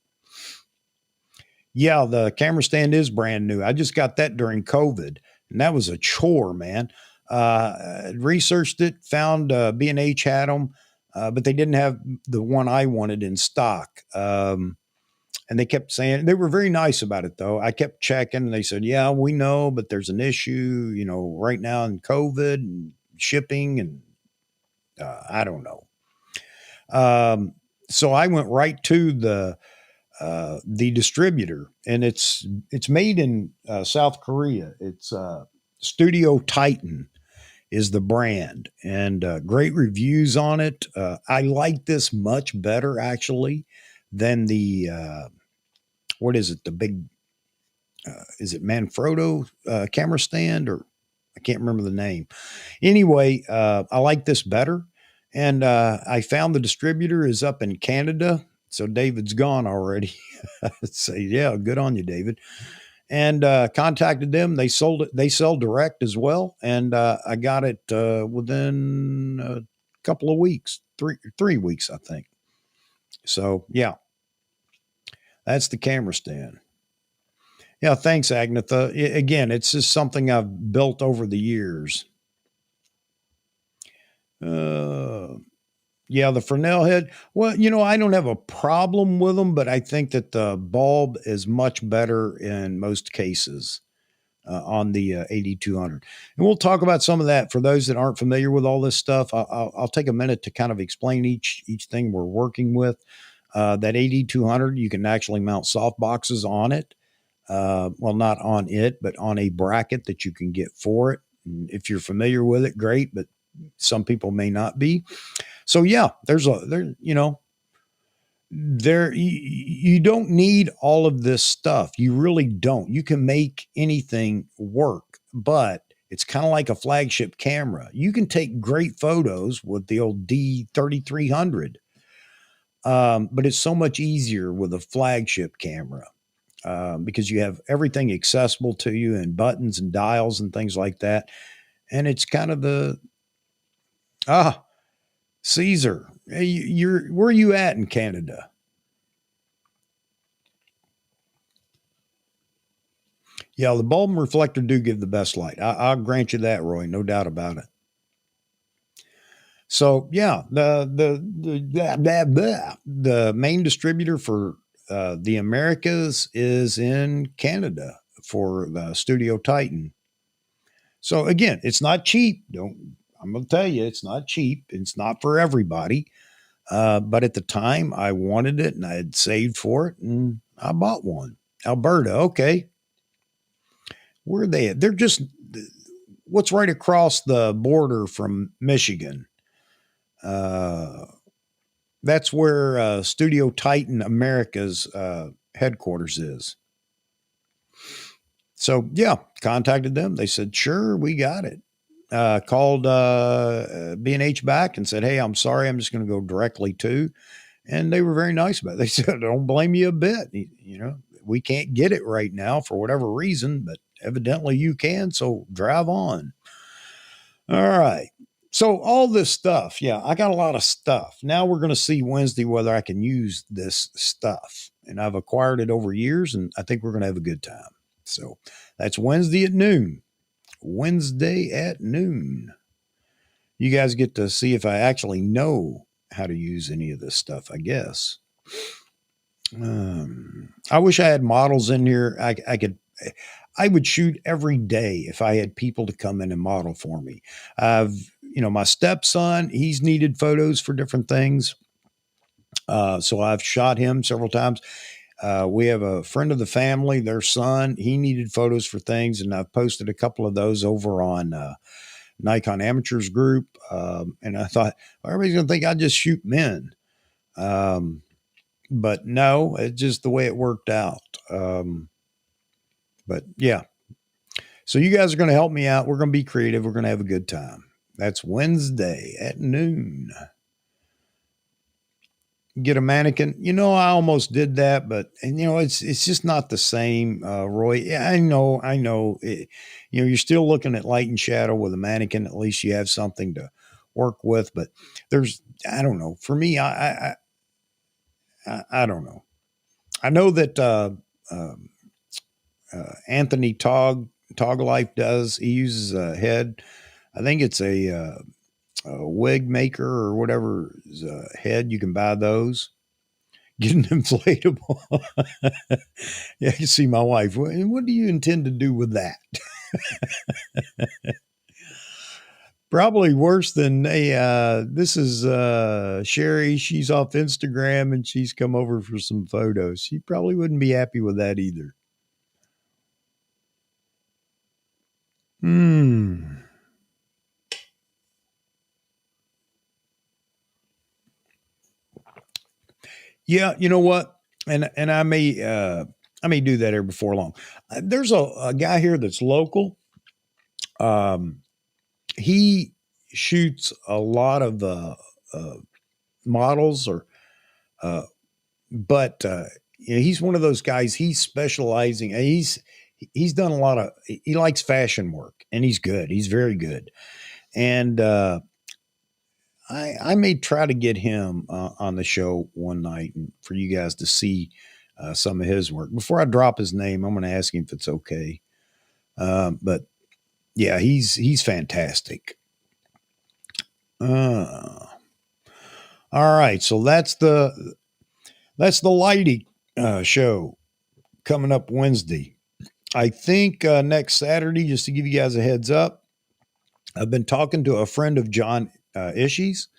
Yeah, the camera stand is brand new. I just got that during COVID, and that was a chore, man. Researched it, found B&H had them, but they didn't have the one I wanted in stock. And they kept saying, they were very nice about it, though. I kept checking, and they said, yeah, we know, but there's an issue, right now in COVID and shipping, and I don't know. So I went right to the distributor, and it's made in South Korea. It's Studio Titan is the brand, and great reviews on it. I like this much better actually than the what is it? The big is it Manfrotto camera stand, or I can't remember the name. Anyway, I like this better. And I found the distributor is up in Canada. So David's gone already. I'd say, yeah, good on you, David. And contacted them. They sold it. They sell direct as well. And I got it within a couple of weeks, 3 weeks, I think. So, yeah, that's the camera stand. Yeah, thanks, Agnetha. Again, it's just something I've built over the years. Uh, yeah, the Fresnel head. Well, I don't have a problem with them, but I think that the bulb is much better in most cases on the 8200. And we'll talk about some of that for those that aren't familiar with all this stuff. I'll take a minute to kind of explain each thing we're working with. That 8200, you can actually mount soft boxes on it. Well, not on it, but on a bracket that you can get for it. And if you're familiar with it, great, but some people may not be. So yeah, you don't need all of this stuff. You really don't. You can make anything work, but it's kind of like a flagship camera. You can take great photos with the old D3300, but it's so much easier with a flagship camera. Because you have everything accessible to you and buttons and dials and things like that. And it's kind of Caesar, hey, where are you at in Canada? Yeah, the bulb and reflector do give the best light. I'll grant you that, Roy, no doubt about it. So yeah, the main distributor for the Americas is in Canada for the Studio Titan. So again, it's not cheap. Don't I'm going to tell you, it's not cheap. It's not for everybody. But at the time, I wanted it and I had saved for it, and I bought one. Alberta, okay. Where are they at? They're just what's right across the border from Michigan. Uh, that's where Studio Titan America's headquarters is. So yeah, contacted them. They said, "Sure, we got it." Called B&H back and said, "Hey, I'm sorry, I'm just going to go directly to." And they were very nice about it. They said, "I don't blame you a bit. You know, we can't get it right now for whatever reason, but evidently you can. So drive on." All right. So all this stuff, yeah, I got a lot of stuff. Now we're going to see Wednesday whether I can use this stuff. And I've acquired it over years, and I think we're going to have a good time. So that's Wednesday at noon. Wednesday at noon. You guys get to see if I actually know how to use any of this stuff, I guess. I wish I had models in here. I would shoot every day if I had people to come in and model for me. My stepson, he's needed photos for different things. So I've shot him several times. We have a friend of the family, their son, he needed photos for things, and I've posted a couple of those over on Nikon Amateurs group. And I thought, well, everybody's going to think I just shoot men. But no, it's just the way it worked out. But yeah. So you guys are going to help me out. We're going to be creative. We're going to have a good time. That's Wednesday at noon. Get a mannequin. I almost did that, but it's just not the same, Roy. Yeah, I know. You're still looking at light and shadow with a mannequin. At least you have something to work with. But I don't know. For me, I don't know. I know that Anthony Life does. He uses a head. I think it's a wig maker or whatever head. You can buy those. Get an inflatable. Yeah, you see my wife. What do you intend to do with that? Probably worse than this is Sherry. She's off Instagram and she's come over for some photos. She probably wouldn't be happy with that either. Yeah, you know what? And I may do that here before long. There's a guy here that's local. He shoots a lot of models, but he's one of those guys. He's specializing. He's done a lot of. He likes fashion work, and he's good. He's very good, and I may try to get him on the show one night and for you guys to see some of his work. Before I drop his name, I'm going to ask him if it's okay. But yeah, he's fantastic. All right, so that's the Lighty show coming up Wednesday. I think next Saturday, just to give you guys a heads up, I've been talking to a friend of John Ishies.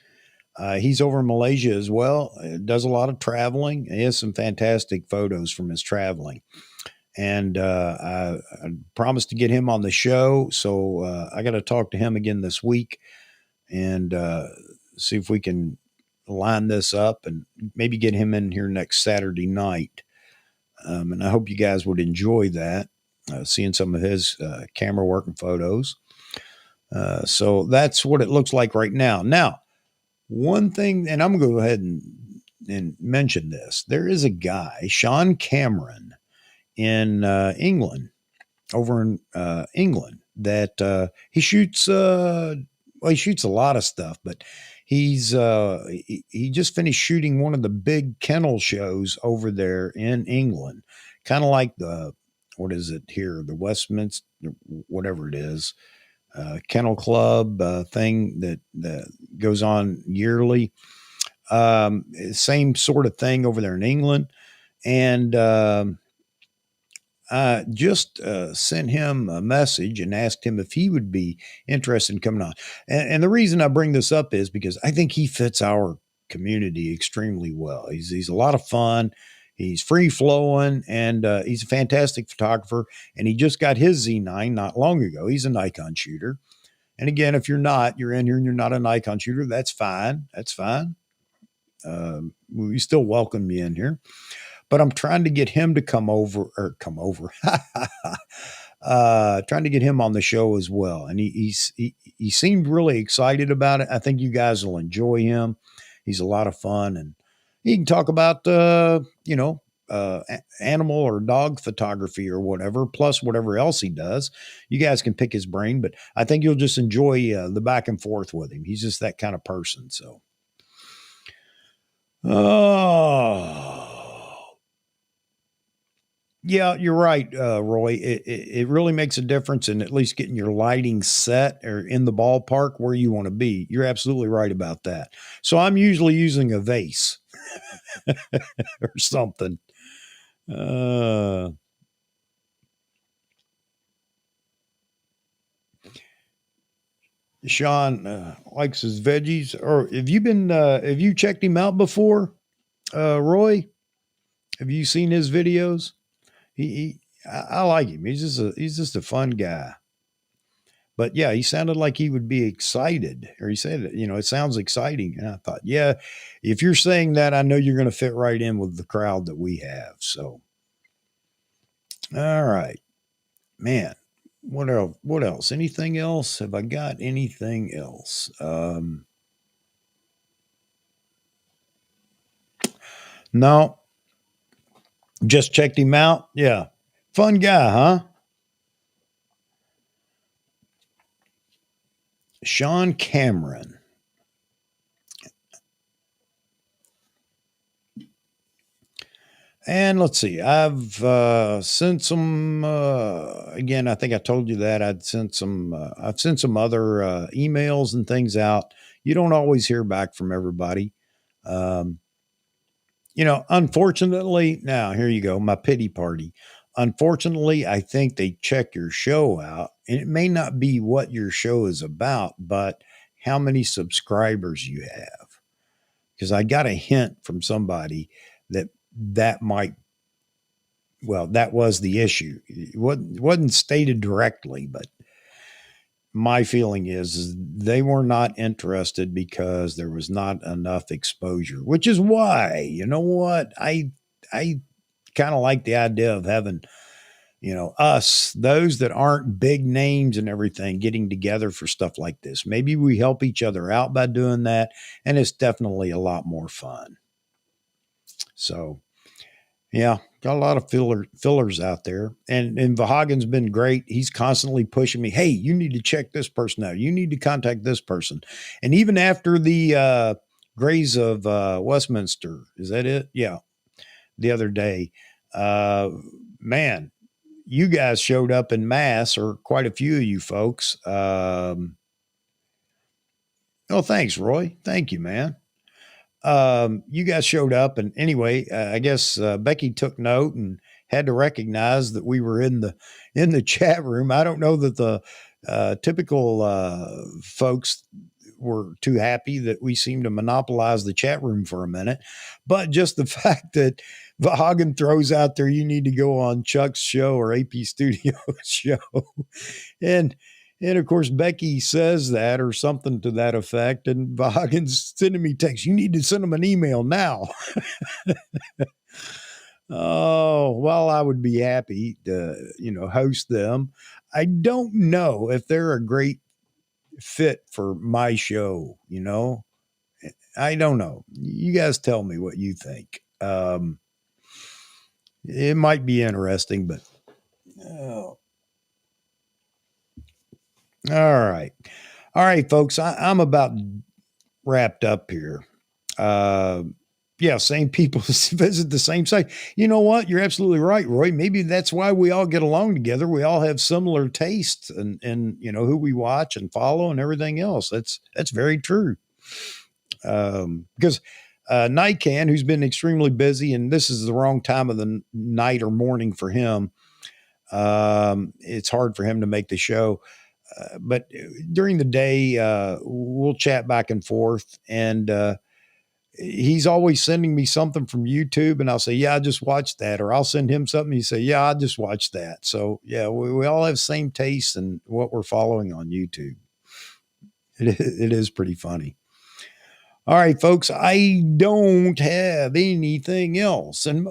He's over in Malaysia as well. Does a lot of traveling. He has some fantastic photos from his traveling. And I promised to get him on the show. So I got to talk to him again this week and see if we can line this up and maybe get him in here next Saturday night. And I hope you guys would enjoy that, seeing some of his camera work and photos. So that's what it looks like right now. Now, one thing, and I'm going to go ahead and mention this. There is a guy, Sean Cameron, in England, over in England, that he shoots. He shoots a lot of stuff, but he just finished shooting one of the big kennel shows over there in England, kind of like what is it here, the Westminster, whatever it is. kennel club thing that goes on yearly. Same sort of thing over there in England. And I just sent him a message and asked him if he would be interested in coming on. And the reason I bring this up is because I think he fits our community extremely well. He's a lot of fun. He's free flowing, and he's a fantastic photographer. And he just got his Z9 not long ago. He's a Nikon shooter. And again, if you're in here and you're not a Nikon shooter, that's fine. That's fine. We still welcome you in here. But I'm trying to get him to come over, trying to get him on the show as well. And he seemed really excited about it. I think you guys will enjoy him. He's a lot of fun, and he can talk about, animal or dog photography or whatever, plus whatever else he does. You guys can pick his brain, but I think you'll just enjoy the back and forth with him. He's just that kind of person. So, yeah, you're right, Roy. It really makes a difference in at least getting your lighting set or in the ballpark where you want to be. You're absolutely right about that. So I'm usually using a vase or something. Sean likes his veggies. Or have you checked him out before, Roy? Have you seen his videos? I like him. He's just a fun guy. But yeah, he sounded like he would be excited, or he said, it sounds exciting. And I thought, yeah, if you're saying that, I know you're going to fit right in with the crowd that we have. So, all right, man. What else? What else? Anything else? Have I got anything else? No, just checked him out. Yeah. Fun guy, huh? Sean Cameron. And let's see, I've sent some, again, I think I told you that I've sent some other emails and things out. You don't always hear back from everybody. Um, Unfortunately, now here you go, my pity party. Unfortunately, I think they check your show out, and it may not be what your show is about, but how many subscribers you have. Because I got a hint from somebody that might, well, that was the issue. It wasn't stated directly, but my feeling is they were not interested because there was not enough exposure, which is why, you know what, I kind of like the idea of having, us, those that aren't big names and everything, getting together for stuff like this. Maybe we help each other out by doing that, and it's definitely a lot more fun. So, yeah, got a lot of fillers out there, and Vahagen's been great. He's constantly pushing me. Hey, you need to check this person out. You need to contact this person. And even after the Grays of Westminster, is that it? Yeah, the other day, man, you guys showed up in mass, or quite a few of you folks. Oh, thanks, Roy. Thank you, man. You guys showed up, and anyway, I guess Becky took note and had to recognize that we were in the chat room. I don't know that the typical folks were too happy that we seemed to monopolize the chat room for a minute, but just the fact that Vahagen throws out there, you need to go on Chuck's show or AP Studios show, and of course, Becky says that or something to that effect. And Vahagen's sending me text. You need to send them an email now. Oh, well, I would be happy to, host them. I don't know if they're a great fit for my show. I don't know. You guys tell me what you think. It might be interesting, but oh. All right. All right, folks, I'm about wrapped up here. Uh, Yeah, same people visit the same site. You know what? You're absolutely right, Roy. Maybe that's why we all get along together. We all have similar tastes and who we watch and follow and everything else. That's very true. Because Nikan, who's been extremely busy, and this is the wrong time of the night or morning for him. It's hard for him to make the show. But during the day, we'll chat back and forth, and he's always sending me something from YouTube, and I'll say, "Yeah, I just watched that," or I'll send him something. He say, "Yeah, I just watched that." So yeah, we all have same tastes in what we're following on YouTube. It is pretty funny. All right, folks, I don't have anything else, and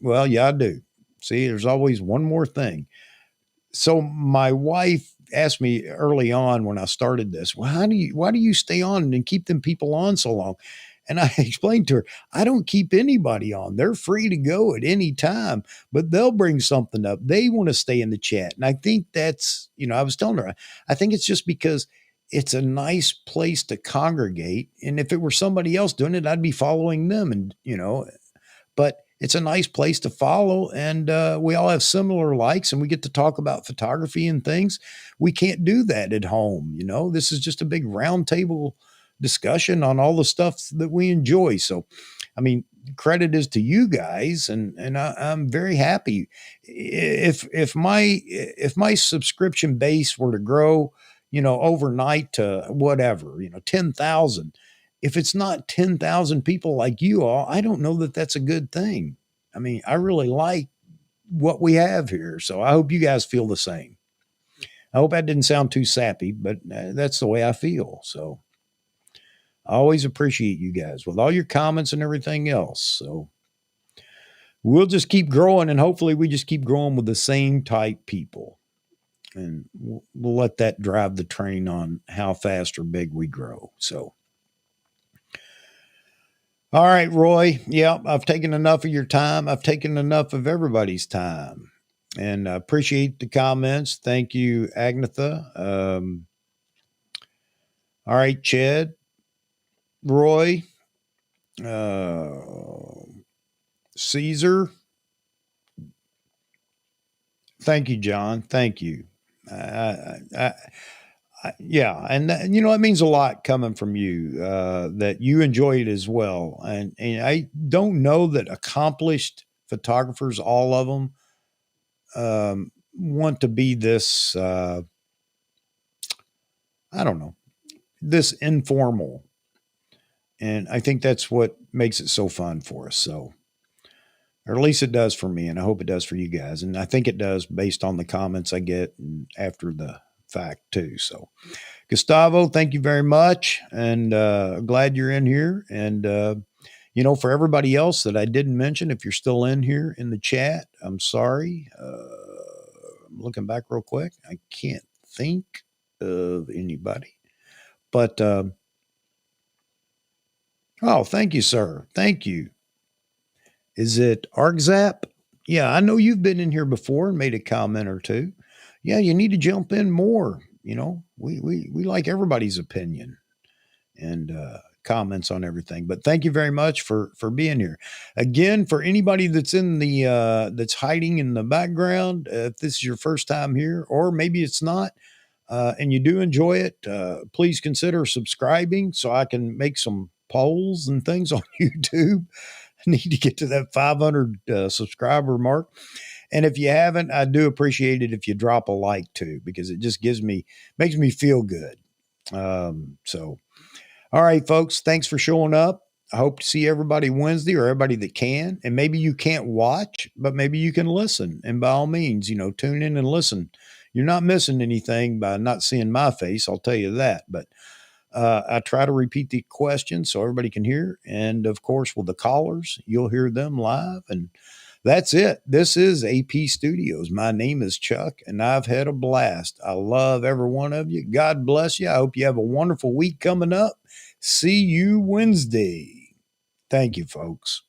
well, yeah, I do. See, there's always one more thing. So my wife asked me early on when I started this, well, why do you stay on and keep them people on so long? And I explained to her, I don't keep anybody on. They're free to go at any time, but they'll bring something up. They want to stay in the chat. And I think that's, I was telling her, I think it's just because it's a nice place to congregate. And if it were somebody else doing it, I'd be following them. And, but it's a nice place to follow, and we all have similar likes, and we get to talk about photography and things. We can't do that at home. This is just a big round table discussion on all the stuff that we enjoy. So, I mean, credit is to you guys, and I'm very happy. If my subscription base were to grow, overnight to whatever, 10,000. If it's not 10,000 people like you all, I don't know that that's a good thing. I mean, I really like what we have here. So I hope you guys feel the same. I hope that didn't sound too sappy, but that's the way I feel. So I always appreciate you guys with all your comments and everything else. So we'll just keep growing, and hopefully we just keep growing with the same type people. And we'll let that drive the train on how fast or big we grow. So. All right, Roy. Yeah, I've taken enough of your time. I've taken enough of everybody's time. And I appreciate the comments. Thank you, Agnetha. All right, Chad, Roy, Caesar. Thank you, John. Thank you. Yeah, and it means a lot coming from you that you enjoy it as well. And I don't know that accomplished photographers, all of them, want to be this. I don't know, this informal, and I think that's what makes it so fun for us. So, or at least it does for me, and I hope it does for you guys, and I think it does based on the comments I get after the fact too. So. Gustavo, thank you very much, and glad you're in here. And for everybody else that I didn't mention, if you're still in here in the chat, I'm sorry. I'm looking back real quick. I can't think of anybody, but thank you, sir. Thank you. Is it ArgZap? Yeah, I know you've been in here before and made a comment or two. Yeah, you need to jump in more. We like everybody's opinion and comments on everything. But thank you very much for being here. Again, for anybody that's in the that's hiding in the background, if this is your first time here, or maybe it's not, and you do enjoy it, please consider subscribing so I can make some polls and things on YouTube. I need to get to that 500 subscriber mark. And if you haven't, I do appreciate it if you drop a like too, because it just makes me feel good. So, all right, folks, thanks for showing up. I hope to see everybody Wednesday, or everybody that can. And maybe you can't watch, but maybe you can listen. And by all means, tune in and listen. You're not missing anything by not seeing my face, I'll tell you that. But I try to repeat the questions so everybody can hear. And of course, with the callers, you'll hear them live. And that's it. This is AP Studios. My name is Chuck, and I've had a blast. I love every one of you. God bless you. I hope you have a wonderful week coming up. See you Wednesday. Thank you, folks.